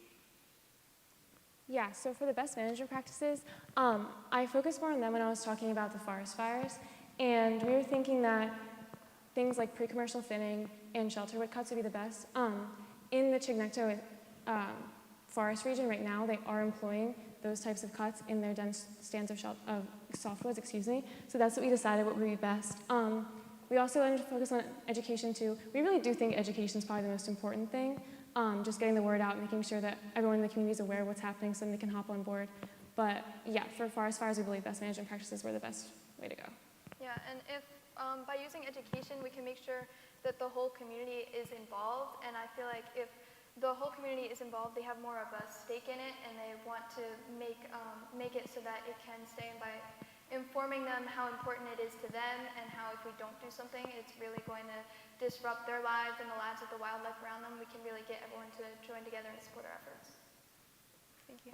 Yeah, so for the best management practices, I focused more on them when I was talking about the forest fires, and we were thinking that things like pre-commercial thinning and shelterwood cuts would be the best. In the Chignecto forest region right now, they are employing those types of cuts in their dense stands of softwoods, so that's what we decided what would be best. We also wanted to focus on education too. We really do think education is probably the most important thing. Just getting the word out, making sure that everyone in the community is aware of what's happening so then they can hop on board. But yeah, for forest fires, we believe best management practices were the best way to go. Yeah, and if by using education, we can make sure that the whole community is involved, and I feel like if the whole community is involved, they have more of a stake in it, and they want to make it so that it can stay, and by informing them how important it is to them and how if we don't do something, it's really going to disrupt their lives and the lives of the wildlife around them, we can really get everyone to join together and support our efforts. Thank you.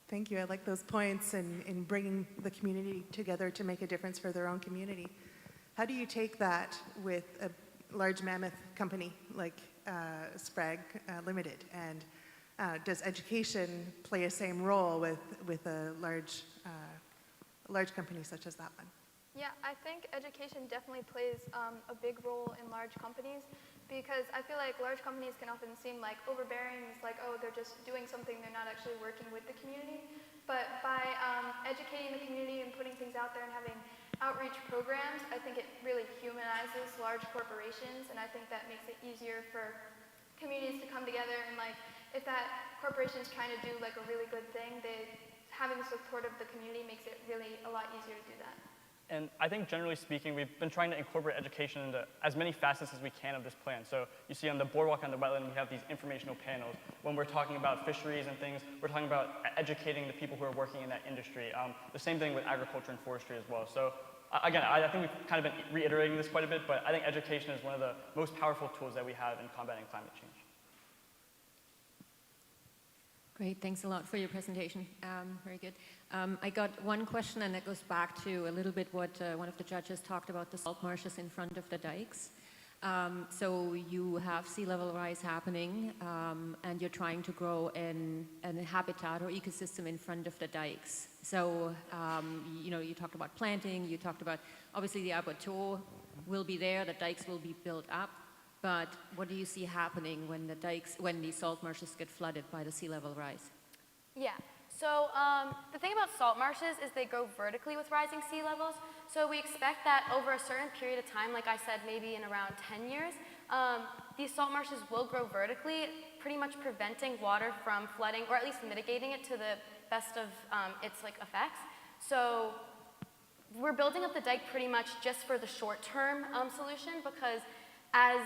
Thank you. I like those points in bringing the community together to make a difference for their own community. How do you take that with a large mammoth company like Sprague Limited? And does education play a same role with a large company such as that one? Yeah, I think education definitely plays a big role in large companies because I feel like large companies can often seem like overbearing. It's like, oh, they're just doing something, they're not actually working with the community. But by educating the community and putting things out there and having outreach programs, I think it really humanizes large corporations, and I think that makes it easier for communities to come together. And like, if that corporation is trying to do like a really good thing, having the support of the community makes it really a lot easier to do that. And I think generally speaking, we've been trying to incorporate education into as many facets as we can of this plan. So you see on the boardwalk on the wetland, we have these informational panels. When we're talking about fisheries and things, we're talking about educating the people who are working in that industry. The same thing with agriculture and forestry as well. So again, I think we've kind of been reiterating this quite a bit, but I think education is one of the most powerful tools that we have in combating climate change. Great, thanks a lot for your presentation. Very good. I got one question, and it goes back to a little bit what one of the judges talked about, the salt marshes in front of the dikes. So you have sea level rise happening, and you're trying to grow a habitat or ecosystem in front of the dikes. So, you know, you talked about planting, you talked about, obviously the abattoir will be there, the dikes will be built up. But what do you see happening when the salt marshes get flooded by the sea level rise? Yeah, so the thing about salt marshes is they grow vertically with rising sea levels. So we expect that over a certain period of time, like I said, maybe in around 10 years, these salt marshes will grow vertically, pretty much preventing water from flooding, or at least mitigating it to the best of its effects. So we're building up the dike pretty much just for the short-term solution, because as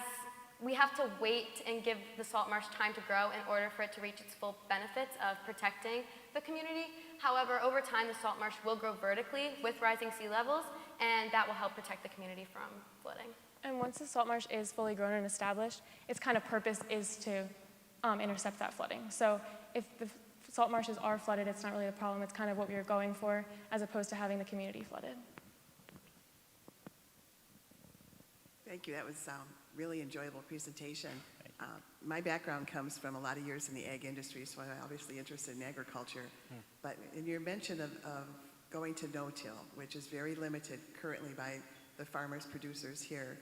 we have to wait and give the salt marsh time to grow in order for it to reach its full benefits of protecting the community. However, over time, the salt marsh will grow vertically with rising sea levels, and that will help protect the community from flooding. And once the salt marsh is fully grown and established, its kind of purpose is to intercept that flooding. So if the salt marshes are flooded, it's not really a problem. It's kind of what we were going for, as opposed to having the community flooded. Thank you. That was really enjoyable presentation. My background comes from a lot of years in the ag industry, so I'm obviously interested in agriculture. But in your mention of going to no-till, which is very limited currently by the farmers, producers here,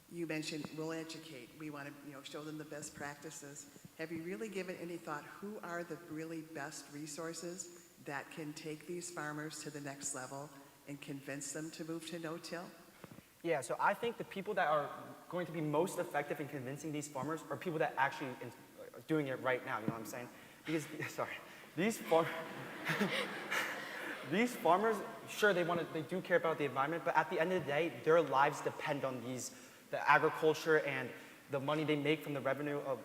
you mentioned we'll educate. We want to show them the best practices. Have you really given any thought who are the really best resources that can take these farmers to the next level and convince them to move to no-till? Yeah, so I think the people that are going to be most effective in convincing these farmers are people that actually are doing it right now, you know what I'm saying? Because, sorry, these farmers, sure, they do care about the environment, but at the end of the day, their lives depend on the agriculture and the money they make from the revenue of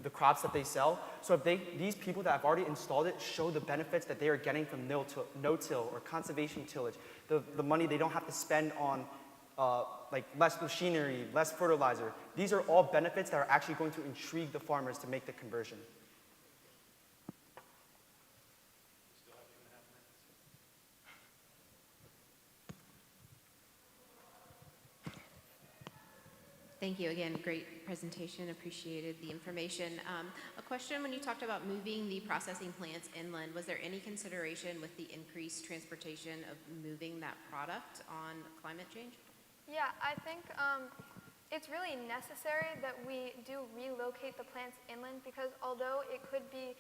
the crops that they sell. So if these people that have already installed it show the benefits that they are getting from no-till or conservation tillage, the money they don't have to spend on like less machinery, less fertilizer. These are all benefits that are actually going to intrigue the farmers to make the conversion. Thank you again. Great presentation. Appreciated the information. A question: when you talked about moving the processing plants inland, was there any consideration with the increased transportation of moving that product on climate change? Yeah, I think it's really necessary that we do relocate the plants inland, because although it could lead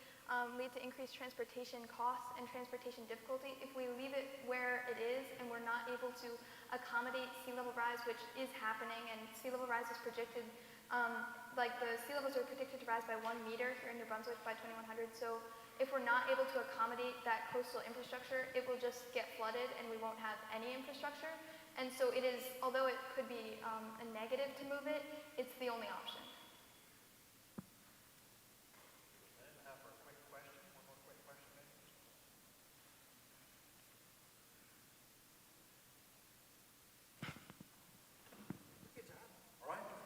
to increased transportation costs and transportation difficulty, if we leave it where it is and we're not able to accommodate sea level rise, which is happening, and sea level rise is predicted, like the sea levels are predicted to rise by 1 meter here in New Brunswick by 2100. So if we're not able to accommodate that coastal infrastructure, it will just get flooded and we won't have any infrastructure. And so it is, although it could be a negative to move it, it's the only option.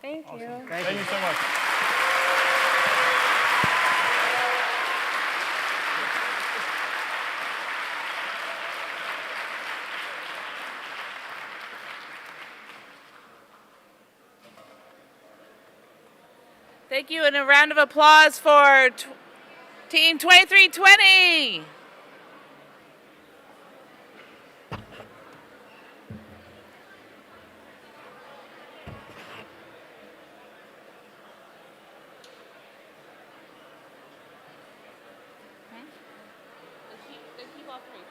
Thank you. Awesome. Thank you so much. Thank you, and a round of applause for Team 2320. all three.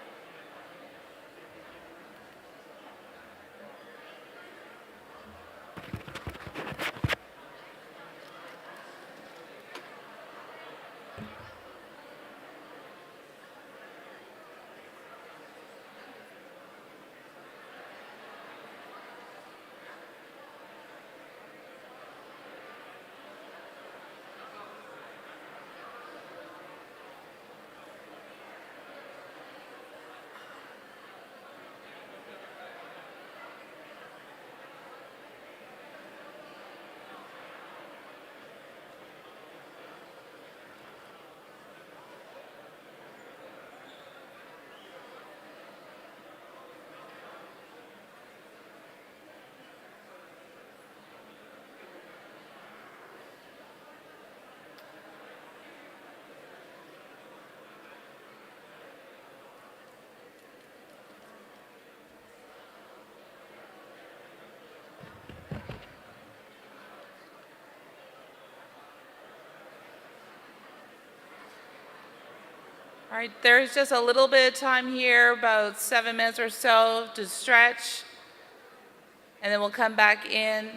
All right, there's just a little bit of time here, about 7 minutes or so to stretch, and then we'll come back in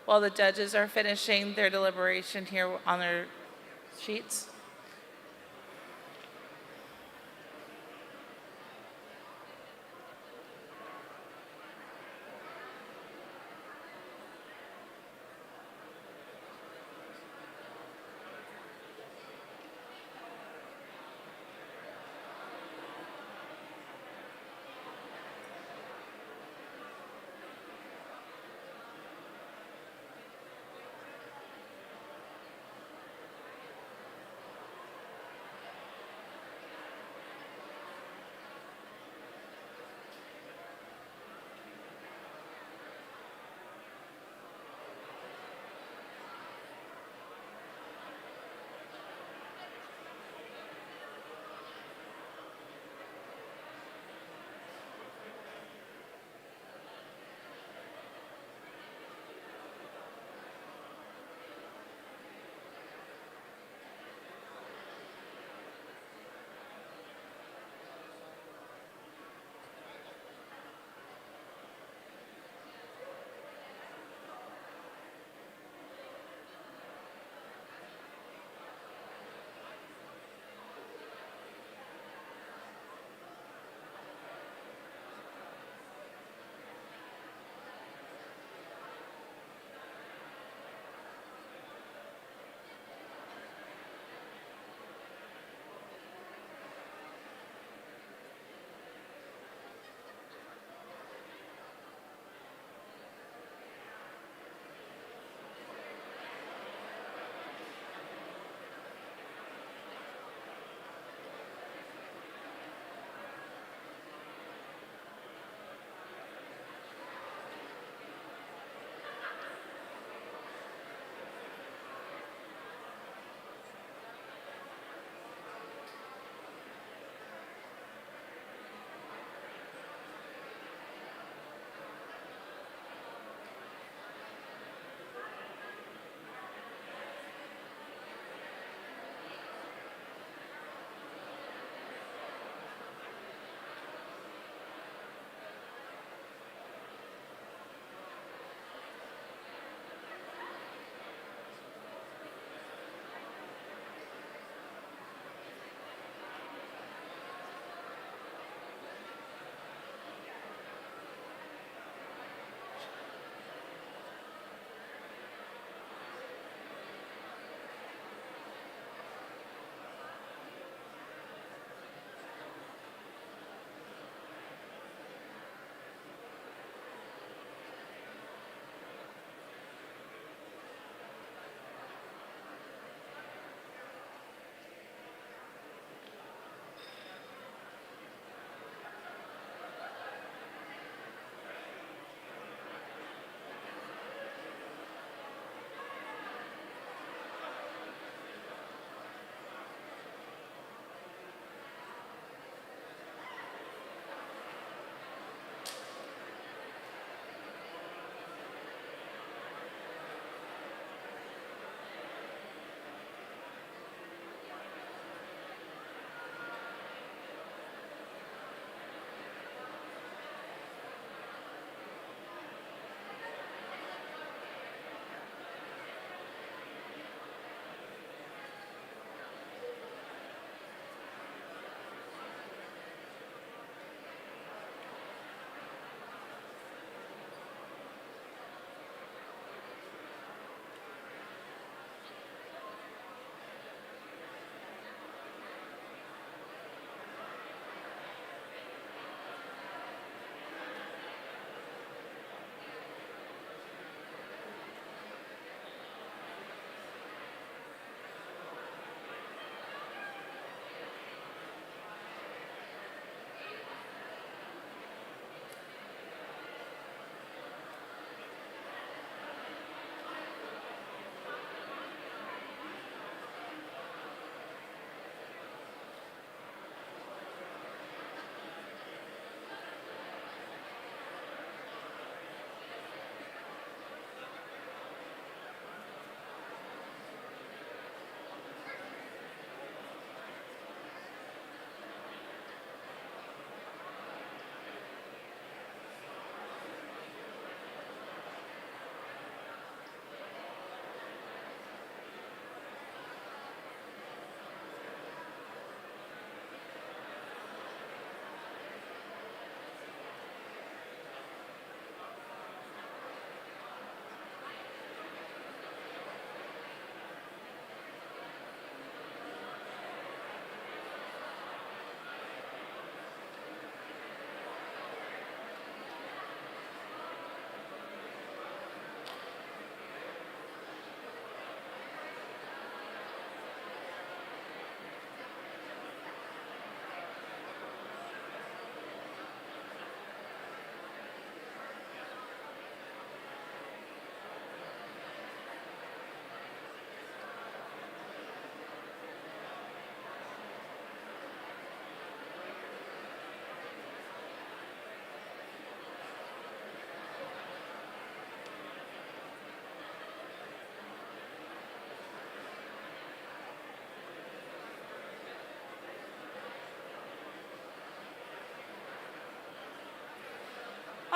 while the judges are finishing their deliberation here on their sheets.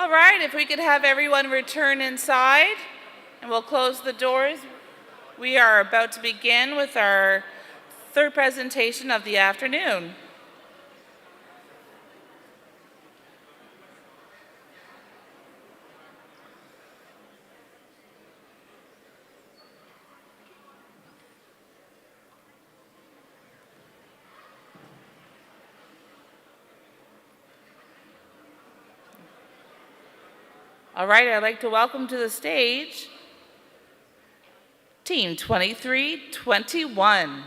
All right, if we could have everyone return inside, and we'll close the doors. We are about to begin with our third presentation of the afternoon. All right, I'd like to welcome to the stage Team 2321.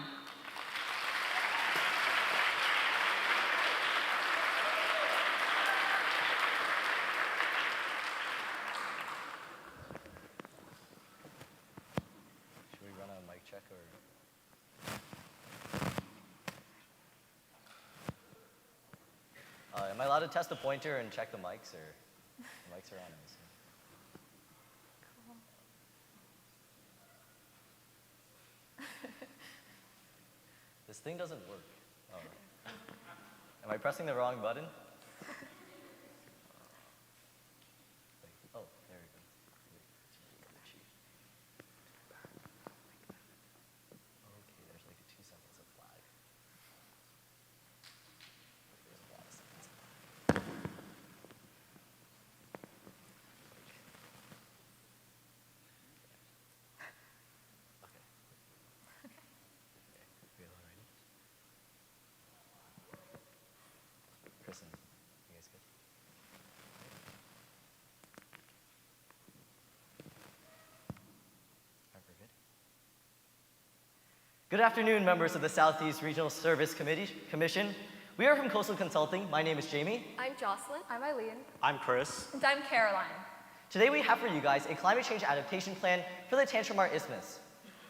Should we run a mic check or? Am I allowed to test the pointer and check the mics, or the mics are on? This thing doesn't work. Oh. Am I pressing the wrong button? Oh, there we go. Okay, there's like 2 seconds of lag. There's a lot of seconds. Okay. We all ready? Kristen, you guys good? All right, we're good. Good afternoon, members of the Southeast Regional Service Commission. We are from Coastal Consulting. My name is Jamie. I'm Jocelyn. I'm Eileen. I'm Chris. And I'm Caroline. Today we have for you guys a climate change adaptation plan for the Tantramar Isthmus.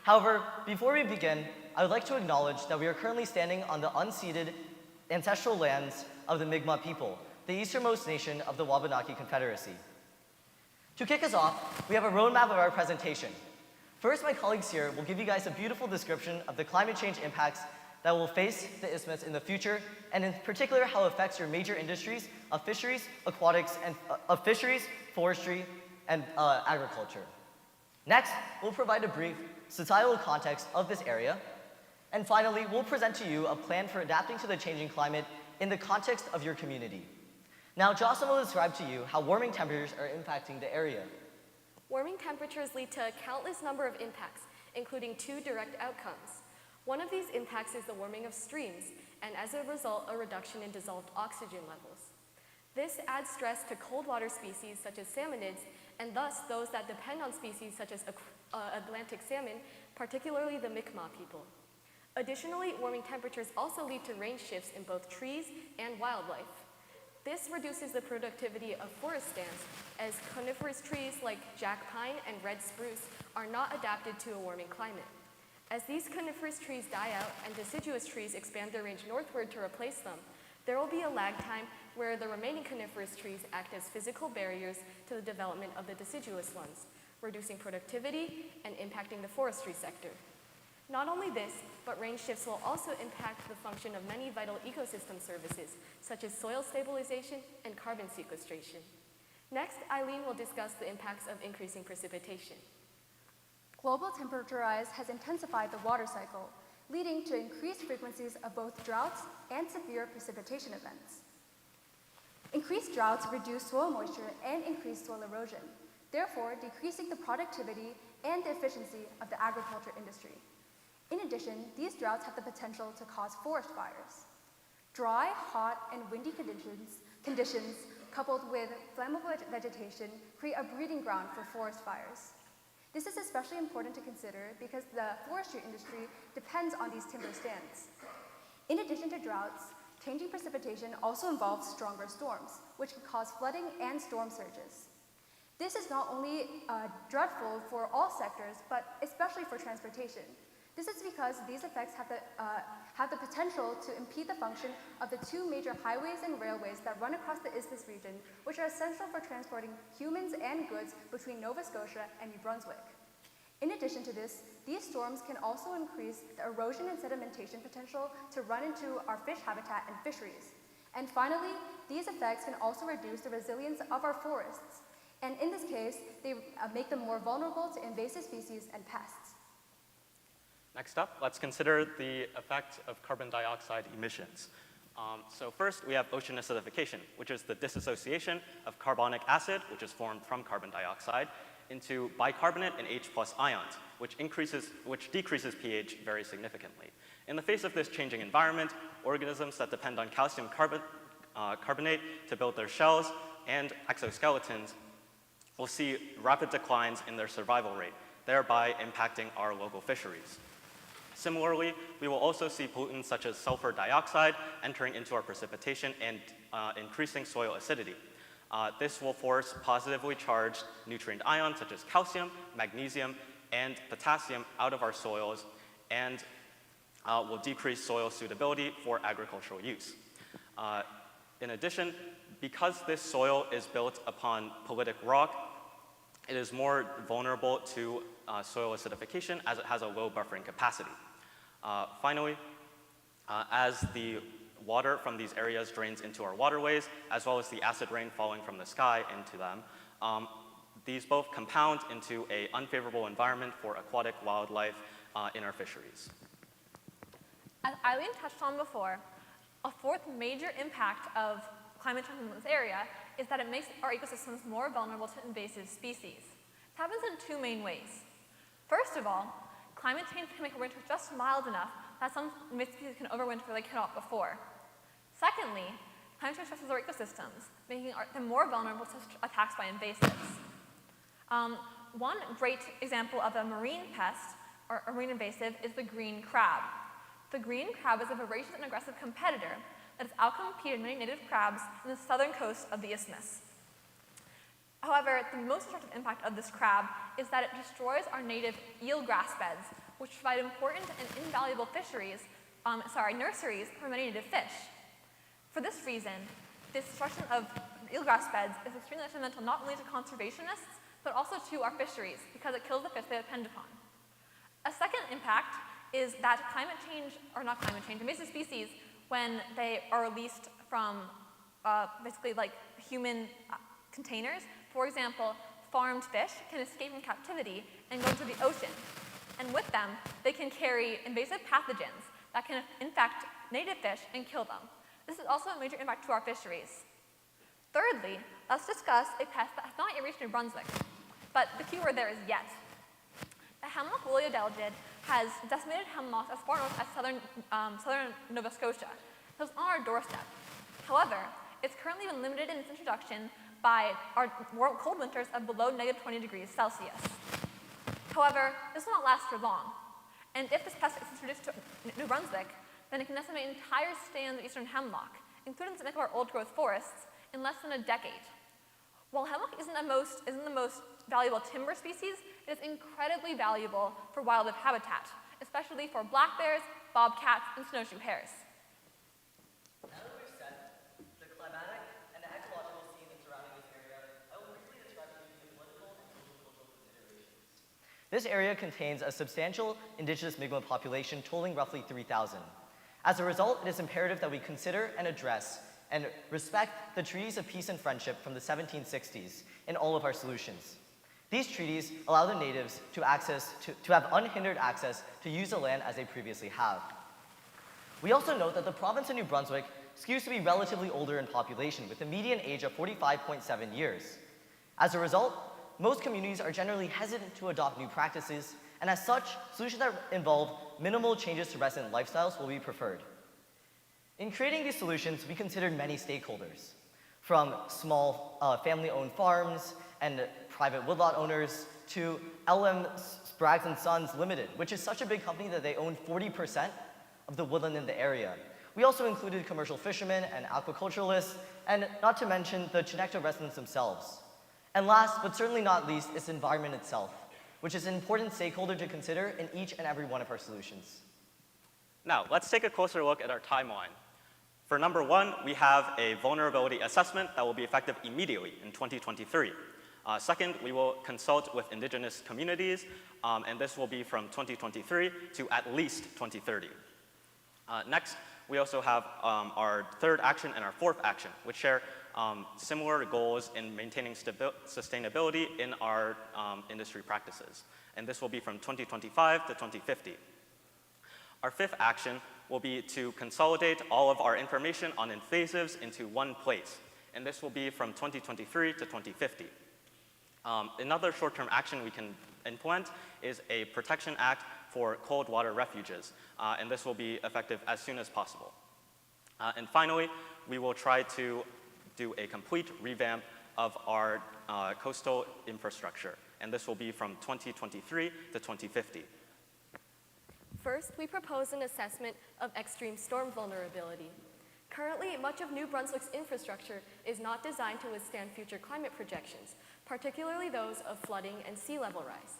However, before we begin, I would like to acknowledge that we are currently standing on the unceded ancestral lands of the Mi'kmaq people, the easternmost nation of the Wabanaki Confederacy. To kick us off, we have a roadmap of our presentation. First, my colleagues here will give you guys a beautiful description of the climate change impacts that will face the isthmus in the future, and in particular, how it affects your major industries of fisheries, aquatics, and forestry, and agriculture. Next, we'll provide a brief societal context of this area. And finally, we'll present to you a plan for adapting to the changing climate in the context of your community. Now, Jocelyn will describe to you how warming temperatures are impacting the area. Warming temperatures lead to a countless number of impacts, including 2 direct outcomes. One of these impacts is the warming of streams, and as a result, a reduction in dissolved oxygen levels. This adds stress to cold water species such as salmonids, and thus those that depend on species such as Atlantic salmon, particularly the Mi'kmaq people. Additionally, warming temperatures also lead to range shifts in both trees and wildlife. This reduces the productivity of forest stands, as coniferous trees like jack pine and red spruce are not adapted to a warming climate. As these coniferous trees die out and deciduous trees expand their range northward to replace them, there will be a lag time where the remaining coniferous trees act as physical barriers to the development of the deciduous ones, reducing productivity and impacting the forestry sector. Not only this, but range shifts will also impact the function of many vital ecosystem services, such as soil stabilization and carbon sequestration. Next, Eileen will discuss the impacts of increasing precipitation. Global temperature rise has intensified the water cycle, leading to increased frequencies of both droughts and severe precipitation events. Increased droughts reduce soil moisture and increase soil erosion, therefore decreasing the productivity and the efficiency of the agriculture industry. In addition, these droughts have the potential to cause forest fires. Dry, hot, and windy conditions coupled with flammable vegetation create a breeding ground for forest fires. This is especially important to consider because the forestry industry depends on these timber stands. In addition to droughts, changing precipitation also involves stronger storms, which can cause flooding and storm surges. This is not only dreadful for all sectors, but especially for transportation. This is because these effects have the potential to impede the function of the 2 major highways and railways that run across the Isthmus region, which are essential for transporting humans and goods between Nova Scotia and New Brunswick. In addition to this, these storms can also increase the erosion and sedimentation potential to run into our fish habitat and fisheries. And finally, these effects can also reduce the resilience of our forests. And in this case, they make them more vulnerable to invasive species and pests. Next up, let's consider the effect of carbon dioxide emissions. So first, we have ocean acidification, which is the dissociation of carbonic acid, which is formed from carbon dioxide, into bicarbonate and H+ ions, which decreases pH very significantly. In the face of this changing environment, organisms that depend on calcium carbonate to build their shells and exoskeletons will see rapid declines in their survival rate, thereby impacting our local fisheries. Similarly, we will also see pollutants such as sulfur dioxide entering into our precipitation and increasing soil acidity. This will force positively charged nutrient ions such as calcium, magnesium, and potassium out of our soils and will decrease soil suitability for agricultural use. In addition, because this soil is built upon politic rock, it is more vulnerable to soil acidification as it has a low buffering capacity. Finally, as the water from these areas drains into our waterways, as well as the acid rain falling from the sky into them, these both compound into an unfavorable environment for aquatic wildlife in our fisheries. As Eileen touched on before, a fourth major impact of climate change in this area is that it makes our ecosystems more vulnerable to invasive species. It happens in two main ways. First of all, climate change can make our winter just mild enough that some invasive species can overwinter where they cannot before. Secondly, climate change stresses our ecosystems, making them more vulnerable to attacks by invasives. One great example of a marine pest, or a marine invasive, is the green crab. The green crab is a voracious and aggressive competitor that has outcompeted many native crabs in the southern coast of the isthmus. However, the most destructive impact of this crab is that it destroys our native eelgrass beds, which provide important and invaluable nurseries for many native fish. For this reason, this destruction of eelgrass beds is extremely detrimental not only to conservationists, but also to our fisheries, because it kills the fish they depend upon. A second impact is that invasive species, when they are released from basically like human containers, for example, farmed fish can escape from captivity and go into the ocean. And with them, they can carry invasive pathogens that can infect native fish and kill them. This is also a major impact to our fisheries. Thirdly, let's discuss a pest that has not yet reached New Brunswick, but the key word there is yet. The hemlock woolly adelgid has decimated hemlocks as far north as southern Nova Scotia. So it's on our doorstep. However, it's currently been limited in its introduction by our cold winters of below -20 degrees Celsius. However, this will not last for long. And if this pest is introduced to New Brunswick, then it can decimate entire stands of eastern hemlock, including some of our old-growth forests, in less than a decade. While hemlock isn't the most valuable timber species, it is incredibly valuable for wildlife habitat, especially for black bears, bobcats, and snowshoe hares. Now that we've set the climatic and the ecological scene surrounding this area, I will briefly describe to you the political and social considerations. This area contains a substantial indigenous Mi'kmaq population totaling roughly 3,000. As a result, it is imperative that we consider and address and respect the treaties of peace and friendship from the 1760s in all of our solutions. These treaties allow the natives to have unhindered access to use the land as they previously have. We also note that the province of New Brunswick skews to be relatively older in population, with a median age of 45.7 years. As a result, most communities are generally hesitant to adopt new practices, and as such, solutions that involve minimal changes to resident lifestyles will be preferred. In creating these solutions, we considered many stakeholders, from small family-owned farms and private woodlot owners to LM Spraggs and Sons Limited, which is such a big company that they own 40% of the woodland in the area. We also included commercial fishermen and aquaculturalists, and not to mention the Chinecto residents themselves. And last, but certainly not least, is the environment itself, which is an important stakeholder to consider in each and every one of our solutions. Now, let's take a closer look at our timeline. For number one, we have a vulnerability assessment that will be effective immediately in 2023. Second, we will consult with indigenous communities, and this will be from 2023 to at least 2030. Next, we also have our third action and our fourth action, which share similar goals in maintaining sustainability in our industry practices. And this will be from 2025 to 2050. Our fifth action will be to consolidate all of our information on invasives into one place. And this will be from 2023 to 2050. Another short-term action we can implement is a protection act for cold water refuges. And this will be effective as soon as possible. And finally, we will try to do a complete revamp of our coastal infrastructure. And this will be from 2023 to 2050. First, we propose an assessment of extreme storm vulnerability. Currently, much of New Brunswick's infrastructure is not designed to withstand future climate projections, particularly those of flooding and sea level rise.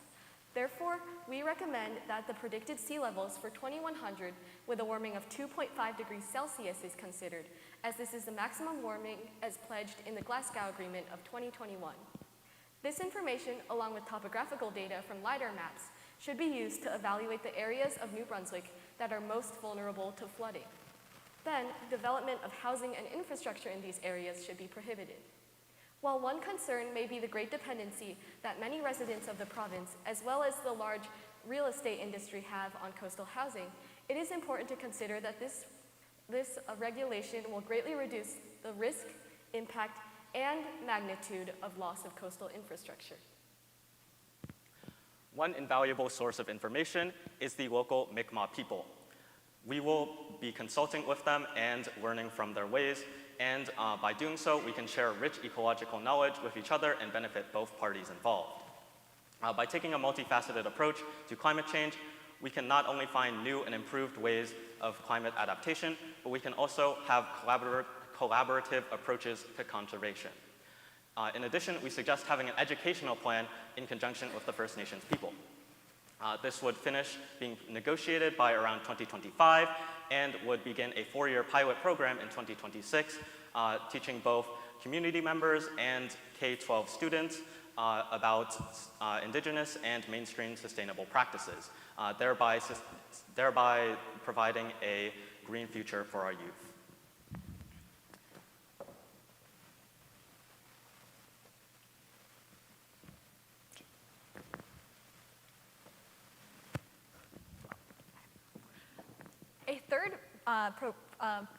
Therefore, we recommend that the predicted sea levels for 2100 with a warming of 2.5 degrees Celsius is considered, as this is the maximum warming as pledged in the Glasgow Agreement of 2021. This information, along with topographical data from LiDAR maps, should be used to evaluate the areas of New Brunswick that are most vulnerable to flooding. Then, development of housing and infrastructure in these areas should be prohibited. While one concern may be the great dependency that many residents of the province, as well as the large real estate industry, have on coastal housing, it is important to consider that this regulation will greatly reduce the risk, impact, and magnitude of loss of coastal infrastructure. One invaluable source of information is the local Mi'kmaq people. We will be consulting with them and learning from their ways, and by doing so, we can share rich ecological knowledge with each other and benefit both parties involved. By taking a multifaceted approach to climate change, we can not only find new and improved ways of climate adaptation, but we can also have collaborative approaches to conservation. In addition, we suggest having an educational plan in conjunction with the First Nations people. This would finish being negotiated by around 2025 and would begin a 4-year pilot program in 2026, teaching both community members and K-12 students about Indigenous and mainstream sustainable practices, thereby providing a green future for our youth. A third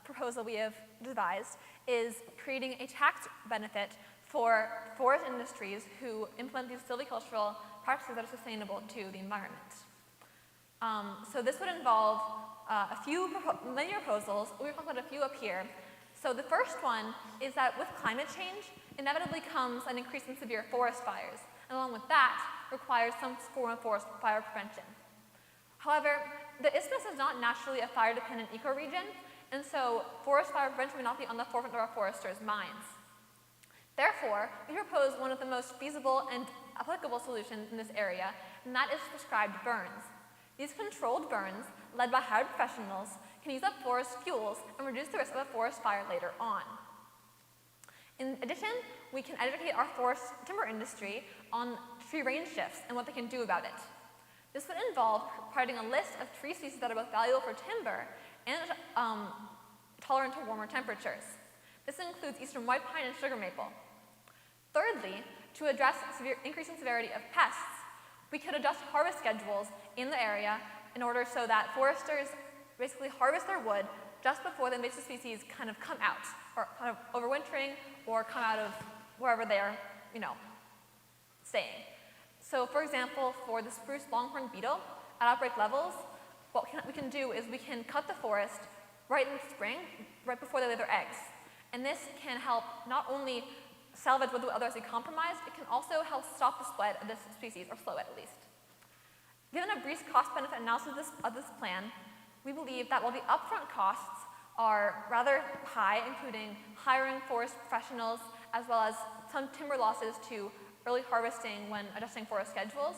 proposal we have devised is creating a tax benefit for forest industries who implement these silvicultural practices that are sustainable to the environment. So this would involve many proposals. We're talking about a few up here. So the first one is that with climate change, inevitably comes an increase in severe forest fires, and along with that, requires some form of forest fire prevention. However, the isthmus is not naturally a fire-dependent ecoregion, and so forest fire prevention may not be on the forefront of our foresters' minds. Therefore, we propose one of the most feasible and applicable solutions in this area, and that is prescribed burns. These controlled burns, led by hired professionals, can use up forest fuels and reduce the risk of a forest fire later on. In addition, we can educate our forest timber industry on tree range shifts and what they can do about it. This would involve providing a list of tree species that are both valuable for timber and tolerant to warmer temperatures. This includes eastern white pine and sugar maple. Thirdly, to address increasing severity of pests, we could adjust harvest schedules in the area in order so that foresters basically harvest their wood just before the invasive species kind of come out, or kind of overwintering, or come out of wherever they're, staying. So for example, for the spruce longhorn beetle, at outbreak levels, what we can do is we can cut the forest right in the spring, right before they lay their eggs. And this can help not only salvage what would otherwise be compromised, it can also help stop the spread of this species, or slow it at least. Given a brief cost-benefit analysis of this plan, we believe that while the upfront costs are rather high, including hiring forest professionals, as well as some timber losses to early harvesting when adjusting forest schedules,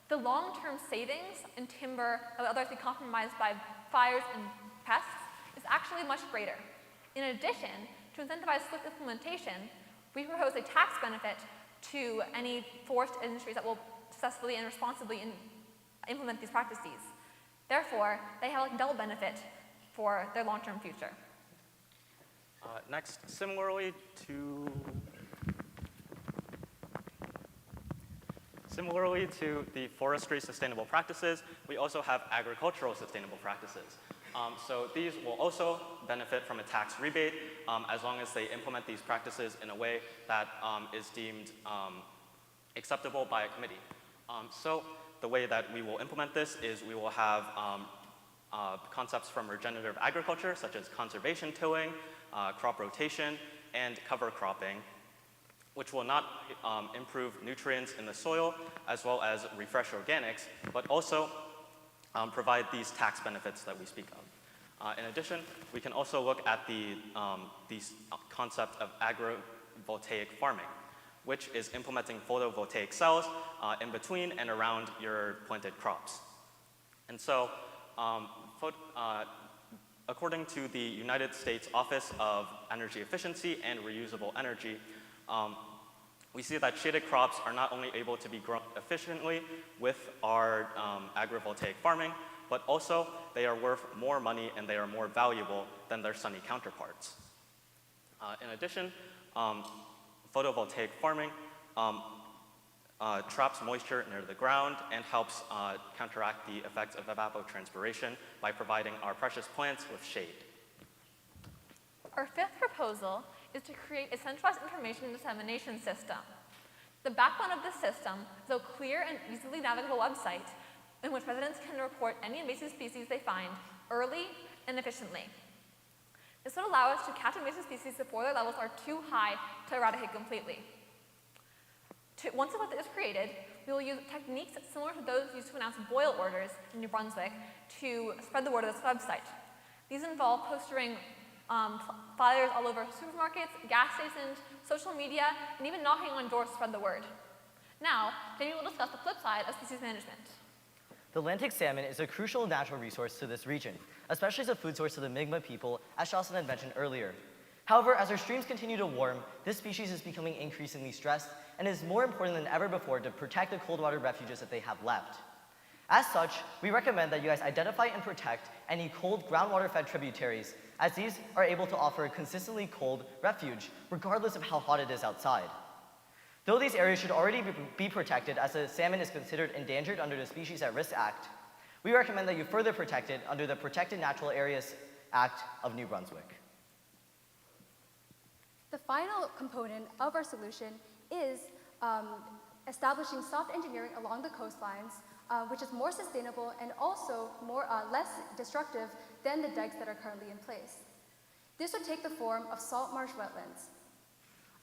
the long-term savings in timber that would otherwise be compromised by fires and pests is actually much greater. In addition, to incentivize swift implementation, we propose a tax benefit to any forest industries that will successfully and responsibly implement these practices. Therefore, they have a double benefit for their long-term future. Next, similarly to the forestry sustainable practices, we also have agricultural sustainable practices. So these will also benefit from a tax rebate as long as they implement these practices in a way that is deemed acceptable by a committee. So the way that we will implement this is we will have concepts from regenerative agriculture, such as conservation tilling, crop rotation, and cover cropping, which will not improve nutrients in the soil as well as refresh organics, but also provide these tax benefits that we speak of. In addition, we can also look at the concept of agrivoltaic farming, which is implementing photovoltaic cells in between and around your planted crops. And so, according to the United States Office of Energy Efficiency and Reusable Energy, we see that shaded crops are not only able to be grown efficiently with our agrivoltaic farming, but also they are worth more money and they are more valuable than their sunny counterparts. In addition, photovoltaic farming traps moisture near the ground and helps counteract the effects of evapotranspiration by providing our precious plants with shade. Our fifth proposal is to create a centralized information dissemination system. The backbone of this system is a clear and easily navigable website in which residents can report any invasive species they find early and efficiently. This would allow us to catch invasive species before their levels are too high to eradicate completely. Once a list is created, we will use techniques similar to those used to announce boil orders in New Brunswick to spread the word of this website. These involve postering flyers all over supermarkets, gas stations, social media, and even knocking on doors to spread the word. Now, Jamie will discuss the flip side of species management. The Atlantic salmon is a crucial natural resource to this region, especially as a food source to the Mi'kmaq people, as Jocelyn had mentioned earlier. However, as our streams continue to warm, this species is becoming increasingly stressed and is more important than ever before to protect the cold water refuges that they have left. As such, we recommend that you guys identify and protect any cold groundwater-fed tributaries, as these are able to offer a consistently cold refuge, regardless of how hot it is outside. Though these areas should already be protected as the salmon is considered endangered under the Species at Risk Act, we recommend that you further protect it under the Protected Natural Areas Act of New Brunswick. The final component of our solution is establishing soft engineering along the coastlines, which is more sustainable and also less destructive than the dikes that are currently in place. This would take the form of salt marsh wetlands.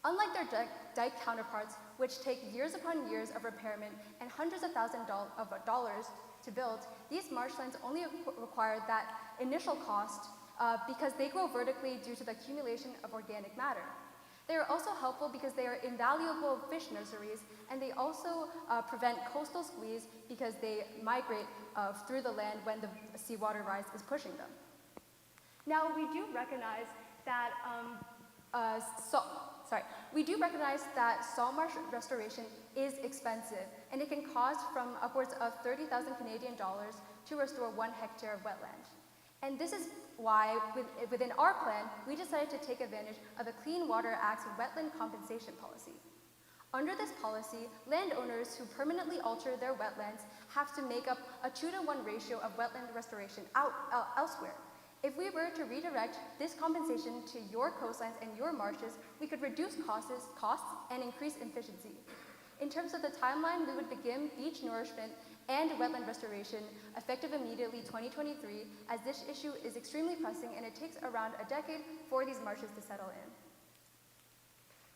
Unlike their dike counterparts, which take years upon years of repairment and hundreds of thousands of dollars to build, these marshlands only require that initial cost because they grow vertically due to the accumulation of organic matter. They are also helpful because they are invaluable fish nurseries, and they also prevent coastal squeeze because they migrate through the land when the seawater rise is pushing them. Now, we do recognize that salt marsh restoration is expensive, and it can cost from upwards of 30,000 Canadian dollars to restore 1 hectare of wetland. And this is why, within our plan, we decided to take advantage of the Clean Water Act's wetland compensation policy. Under this policy, landowners who permanently alter their wetlands have to make up a 2-to-1 ratio of wetland restoration elsewhere. If we were to redirect this compensation to your coastlines and your marshes, we could reduce costs and increase efficiency. In terms of the timeline, we would begin beach nourishment and wetland restoration effective immediately 2023, as this issue is extremely pressing and it takes around a decade for these marshes to settle in.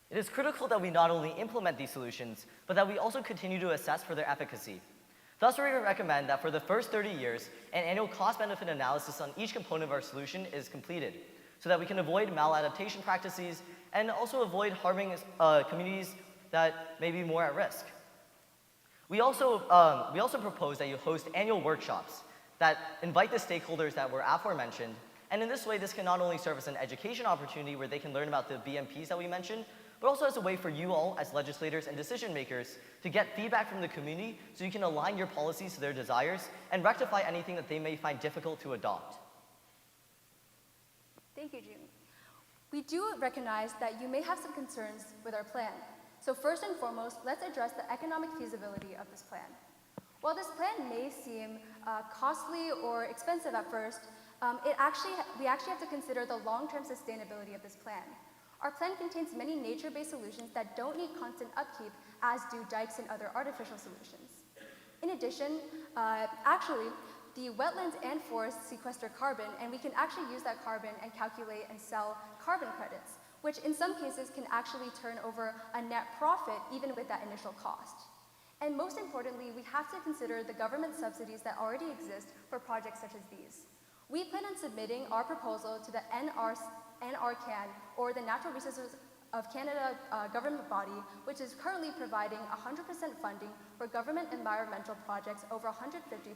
It is critical that we not only implement these solutions, but that we also continue to assess for their efficacy. Thus, we recommend that for the first 30 years, an annual cost-benefit analysis on each component of our solution is completed, so that we can avoid maladaptation practices and also avoid harming communities that may be more at risk. We also propose that you host annual workshops that invite the stakeholders that were aforementioned, and in this way, this can not only serve as an education opportunity where they can learn about the BMPs that we mentioned, but also as a way for you all as legislators and decision makers to get feedback from the community so you can align your policies to their desires and rectify anything that they may find difficult to adopt. Thank you, June. We do recognize that you may have some concerns with our plan. So first and foremost, let's address the economic feasibility of this plan. While this plan may seem costly or expensive at first, we actually have to consider the long-term sustainability of this plan. Our plan contains many nature-based solutions that don't need constant upkeep, as do dikes and other artificial solutions. In addition, actually, the wetlands and forests sequester carbon, and we can actually use that carbon and calculate and sell carbon credits, which in some cases can actually turn over a net profit even with that initial cost. And most importantly, we have to consider the government subsidies that already exist for projects such as these. We plan on submitting our proposal to the NRCan, or the Natural Resources of Canada government body, which is currently providing 100% funding for government environmental projects over $150,000.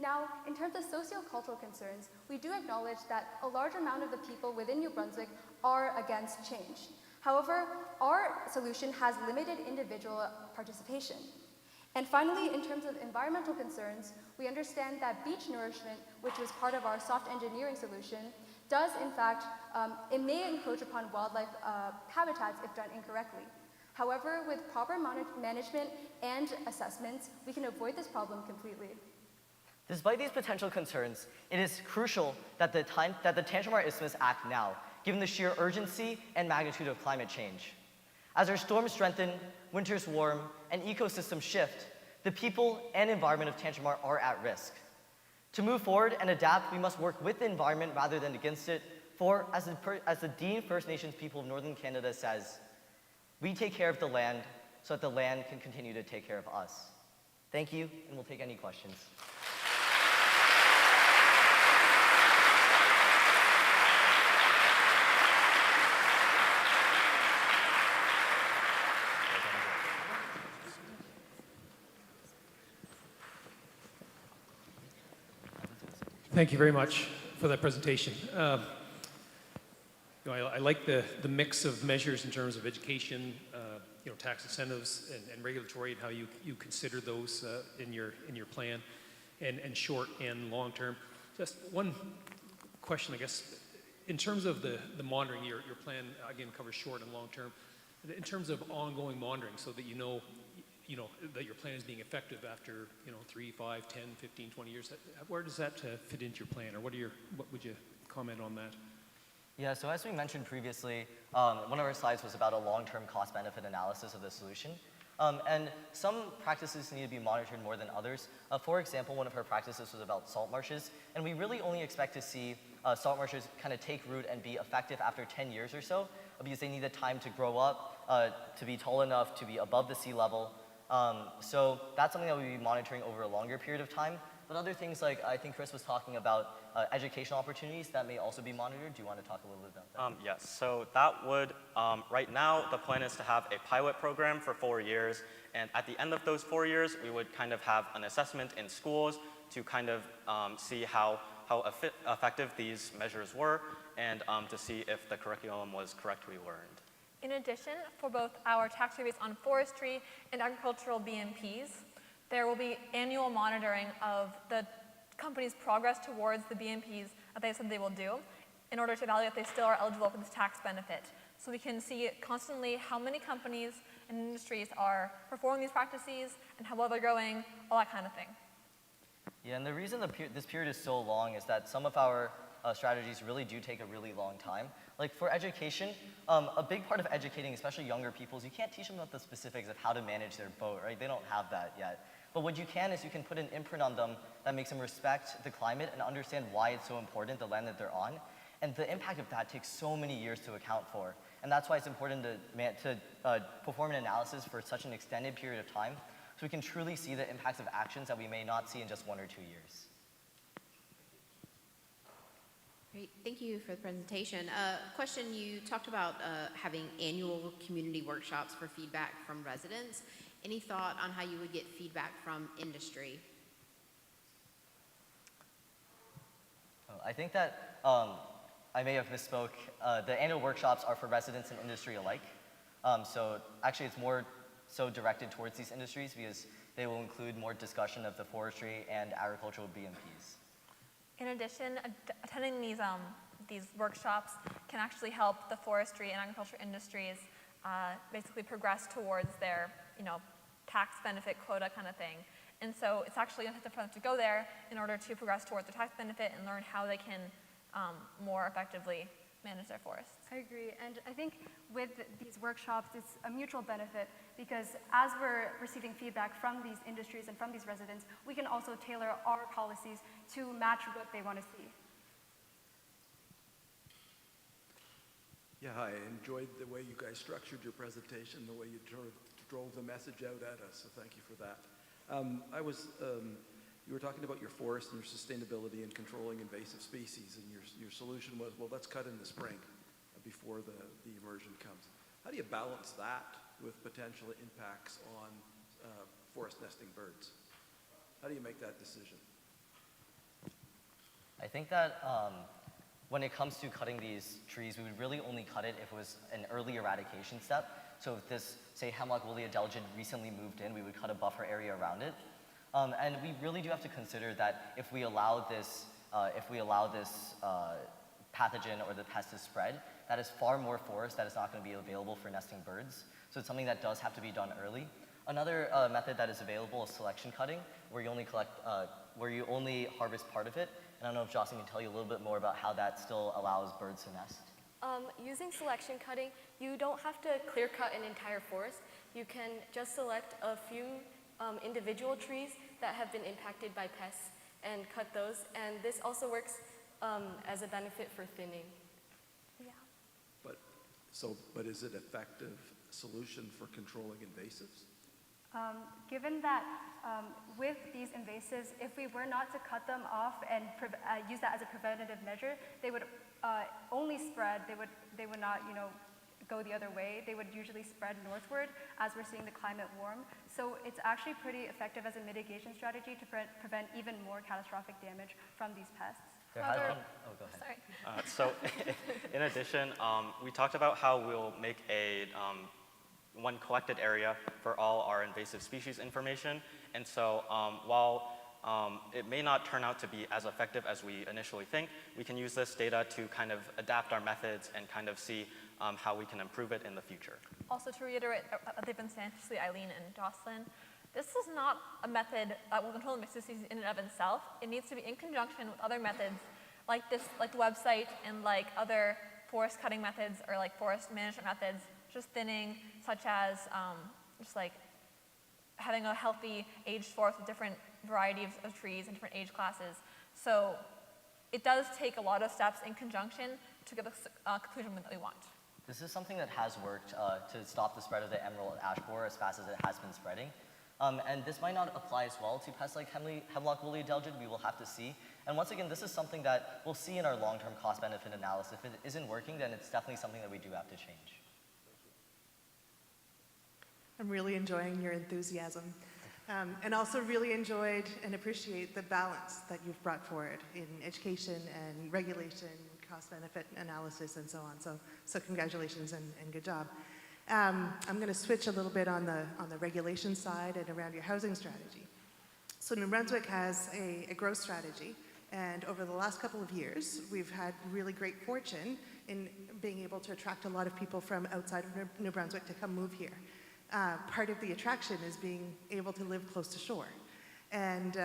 Now, in terms of sociocultural concerns, we do acknowledge that a large amount of the people within New Brunswick are against change. However, our solution has limited individual participation. And finally, in terms of environmental concerns, we understand that beach nourishment, which was part of our soft engineering solution, does in fact, it may encroach upon wildlife habitats if done incorrectly. However, with proper management and assessments, we can avoid this problem completely. Despite these potential concerns, it is crucial that the Tantramar Isthmus act now, given the sheer urgency and magnitude of climate change. As our storms strengthen, winters warm, and ecosystems shift, the people and environment of Tantramar are at risk. To move forward and adapt, we must work with the environment rather than against it, for as the Dean First Nations people of Northern Canada says, we take care of the land so that the land can continue to take care of us. Thank you, and we'll take any questions. Thank you very much for that presentation. I like the mix of measures in terms of education, tax incentives and regulatory, and how you consider those in your plan, and short and long term. Just one question, I guess, in terms of the monitoring, your plan again covers short and long term. In terms of ongoing monitoring, so that you know that your plan is being effective after 3, 5, 10, 15, 20 years. Where does that fit into your plan, or what would you comment on that? Yeah, so as we mentioned previously, one of our slides was about a long-term cost-benefit analysis of the solution. And some practices need to be monitored more than others. For example, one of our practices was about salt marshes, and we really only expect to see salt marshes kind of take root and be effective after 10 years or so, because they need the time to grow up, to be tall enough to be above the sea level. So that's something that we'll be monitoring over a longer period of time. But other things like, I think Chris was talking about educational opportunities that may also be monitored. Do you want to talk a little bit about that? Yes, so that would, right now the plan is to have a pilot program for 4 years, and at the end of those 4 years, we would kind of have an assessment in schools to kind of see how effective these measures were, and to see if the curriculum was correctly learned. In addition, for both our tax rebates on forestry and agricultural BMPs, there will be annual monitoring of the company's progress towards the BMPs that they said they will do in order to evaluate if they still are eligible for this tax benefit. So we can see constantly how many companies and industries are performing these practices and how well they're going, all that kind of thing. Yeah, and the reason this period is so long is that some of our strategies really do take a really long time. Like for education, a big part of educating, especially younger people, is you can't teach them about the specifics of how to manage their boat, right? They don't have that yet. But what you can is you can put an imprint on them that makes them respect the climate and understand why it's so important, the land that they're on. And the impact of that takes so many years to account for. And that's why it's important to perform an analysis for such an extended period of time, so we can truly see the impacts of actions that we may not see in just 1 or 2 years. Great, thank you for the presentation. Question, you talked about having annual community workshops for feedback from residents. Any thought on how you would get feedback from industry? I think that I may have misspoke. The annual workshops are for residents and industry alike. So actually it's more so directed towards these industries because they will include more discussion of the forestry and agricultural BMPs. In addition, attending these these workshops can actually help the forestry and agriculture industries basically progress towards their, tax benefit quota kind of thing. And so it's actually incentive for them to go there in order to progress towards their tax benefit and learn how they can more effectively manage their forests. I agree, and I think with these workshops, it's a mutual benefit because as we're receiving feedback from these industries and from these residents, we can also tailor our policies to match what they want to see. Yeah, hi. I enjoyed the way you guys structured your presentation, the way you drove the message out at us, so thank you for that. You were talking about your forest and your sustainability and controlling invasive species, and your solution was, well, let's cut in the spring before the emergent comes. How do you balance that with potential impacts on forest nesting birds? How do you make that decision? I think that when it comes to cutting these trees, we would really only cut it if it was an early eradication step. So if this, say, hemlock woolly adelgid recently moved in, we would cut a buffer area around it. And we really do have to consider that if we allow this pathogen or the pest to spread, that is far more forest that is not going to be available for nesting birds. So it's something that does have to be done early. Another method that is available is selection cutting, where you only harvest part of it. And I don't know if Jocelyn can tell you a little bit more about how that still allows birds to nest. Using selection cutting, you don't have to clear cut an entire forest. You can just select a few individual trees that have been impacted by pests and cut those. And this also works as a benefit for thinning. Yeah. But is it an effective solution for controlling invasives? Given that with these invasives, if we were not to cut them off and use that as a preventative measure, they would only spread. They would not, go the other way. They would usually spread northward as we're seeing the climate warm. So it's actually pretty effective as a mitigation strategy to prevent even more catastrophic damage from these pests. Go ahead. Sorry. So in addition, we talked about how we'll make a one collected area for all our invasive species information. And so while it may not turn out to be as effective as we initially think, we can use this data to kind of adapt our methods and kind of see how we can improve it in the future. Also to reiterate what they've been saying, especially Eileen and Jocelyn, this is not a method that will control invasive species in and of itself. It needs to be in conjunction with other methods like this, like the website and like other forest cutting methods or like forest management methods, just thinning, such as just like having a healthy aged forest with different varieties of trees and different age classes. So it does take a lot of steps in conjunction to get the conclusion that we want. This is something that has worked to stop the spread of the emerald ash borer as fast as it has been spreading. And this might not apply as well to pests like hemlock woolly adelgid. We will have to see. And once again, this is something that we'll see in our long-term cost-benefit analysis. If it isn't working, then it's definitely something that we do have to change. I'm really enjoying your enthusiasm. And also really enjoyed and appreciate the balance that you've brought forward in education and regulation, cost-benefit analysis, and so on. So congratulations and good job. I'm going to switch a little bit on the regulation side and around your housing strategy. So New Brunswick has a growth strategy, and over the last couple of years, we've had really great fortune in being able to attract a lot of people from outside of New Brunswick to come move here. Part of the attraction is being able to live close to shore. And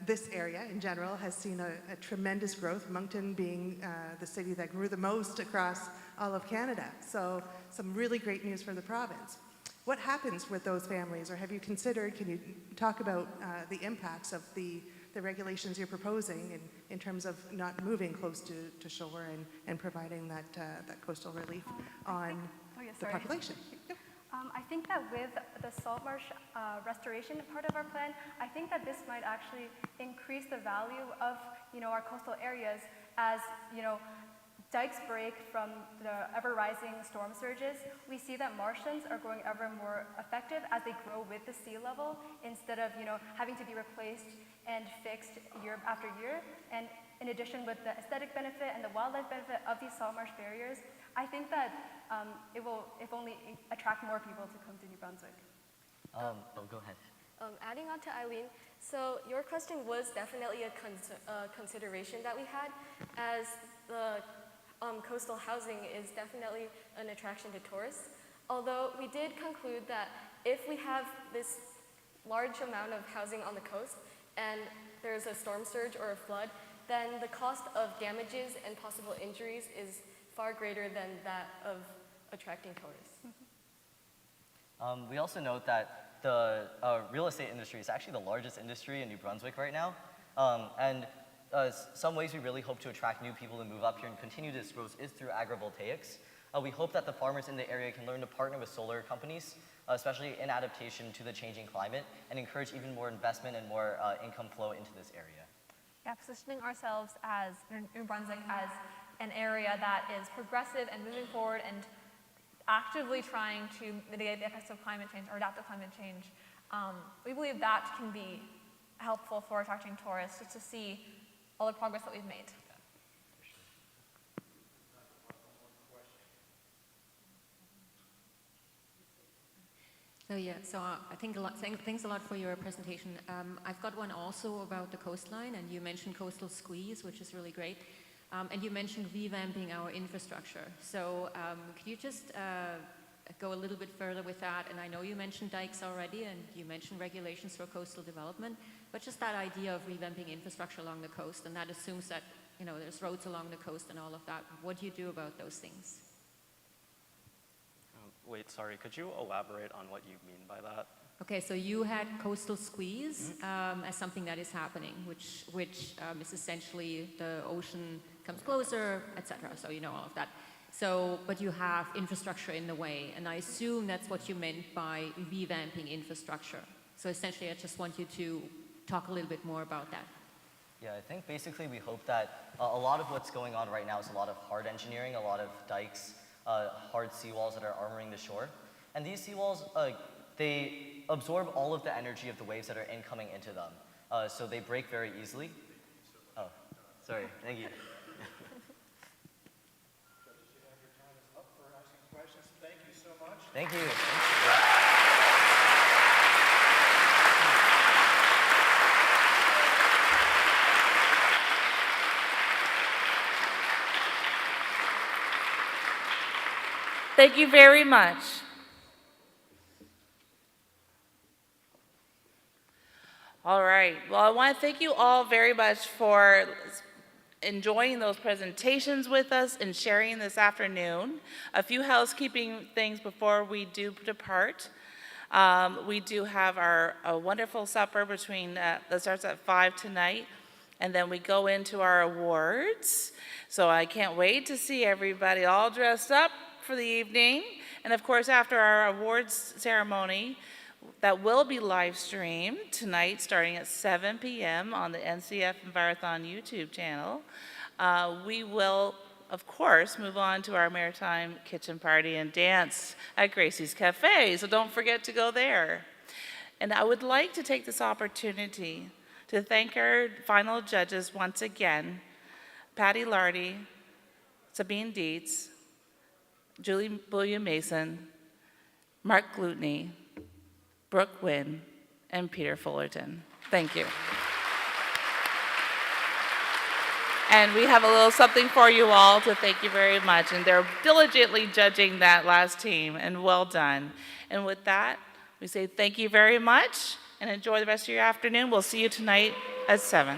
this area in general has seen a tremendous growth, Moncton being the city that grew the most across all of Canada. So some really great news for the province. What happens with those families, or have you considered, can you talk about the impacts of the regulations you're proposing in terms of not moving close to shore and providing that coastal relief on the population? Yep. I think that with the salt marsh restoration part of our plan, I think that this might actually increase the value of, our coastal areas as, dikes break from the ever-rising storm surges. We see that marshlands are growing ever more effective as they grow with the sea level instead of, having to be replaced and fixed year after year. And in addition, with the aesthetic benefit and the wildlife benefit of these salt marsh barriers, I think that it will, if only, attract more people to come to New Brunswick. Go ahead. Adding on to Eileen, so your question was definitely a consideration that we had, as the coastal housing is definitely an attraction to tourists. Although we did conclude that if we have this large amount of housing on the coast and there's a storm surge or a flood, then the cost of damages and possible injuries is far greater than that of attracting tourists. We also note that the real estate industry is actually the largest industry in New Brunswick right now. Some ways we really hope to attract new people to move up here and continue this growth is through agrivoltaics. We hope that the farmers in the area can learn to partner with solar companies, especially in adaptation to the changing climate, and encourage even more investment and more income flow into this area. Yeah, positioning ourselves as New Brunswick as an area that is progressive and moving forward and actively trying to mitigate the effects of climate change or adapt to climate change. We believe that can be helpful for attracting tourists just to see all the progress that we've made. So I think thanks a lot for your presentation. I've got one also about the coastline, and you mentioned coastal squeeze, which is really great. And you mentioned revamping our infrastructure. So could you just go a little bit further with that? And I know you mentioned dikes already, and you mentioned regulations for coastal development, but just that idea of revamping infrastructure along the coast, and that assumes that there's roads along the coast and all of that. What do you do about those things? Wait, sorry, could you elaborate on what you mean by that? Okay, so you had coastal squeeze as something that is happening, which is essentially the ocean comes closer, etc. So you know all of that. So, but you have infrastructure in the way, and I assume that's what you meant by revamping infrastructure. So essentially, I just want you to talk a little bit more about that. Yeah, I think basically we hope that a lot of what's going on right now is a lot of hard engineering, a lot of dikes, hard seawalls that are armoring the shore. And these seawalls, they absorb all of the energy of the waves that are incoming into them. So they break very easily. Oh, sorry, thank you. Thank you so much. Thank you. Thank you very much. All right. Well, I want to thank you all very much for enjoying those presentations with us and sharing this afternoon. A few housekeeping things before we do depart. We do have a wonderful supper that starts at 5 tonight, and then we go into our awards. So I can't wait to see everybody all dressed up for the evening. And of course, after our awards ceremony, that will be live streamed tonight starting at 7 p.m. on the NCF-Envirothon YouTube channel. We will, of course, move on to our maritime kitchen party and dance at Gracie's Cafe, so don't forget to go there. And I would like to take this opportunity to thank our final judges once again, Patty Lardy, Sabine Dietz, Julie Bullion-Mason, Mark Glutney, Brooke Wynn, and Peter Fullerton. Thank you. And we have a little something for you all to thank you very much. And they're diligently judging that last team, and well done. And with that, we say thank you very much, and enjoy the rest of your afternoon. We'll see you tonight at 7.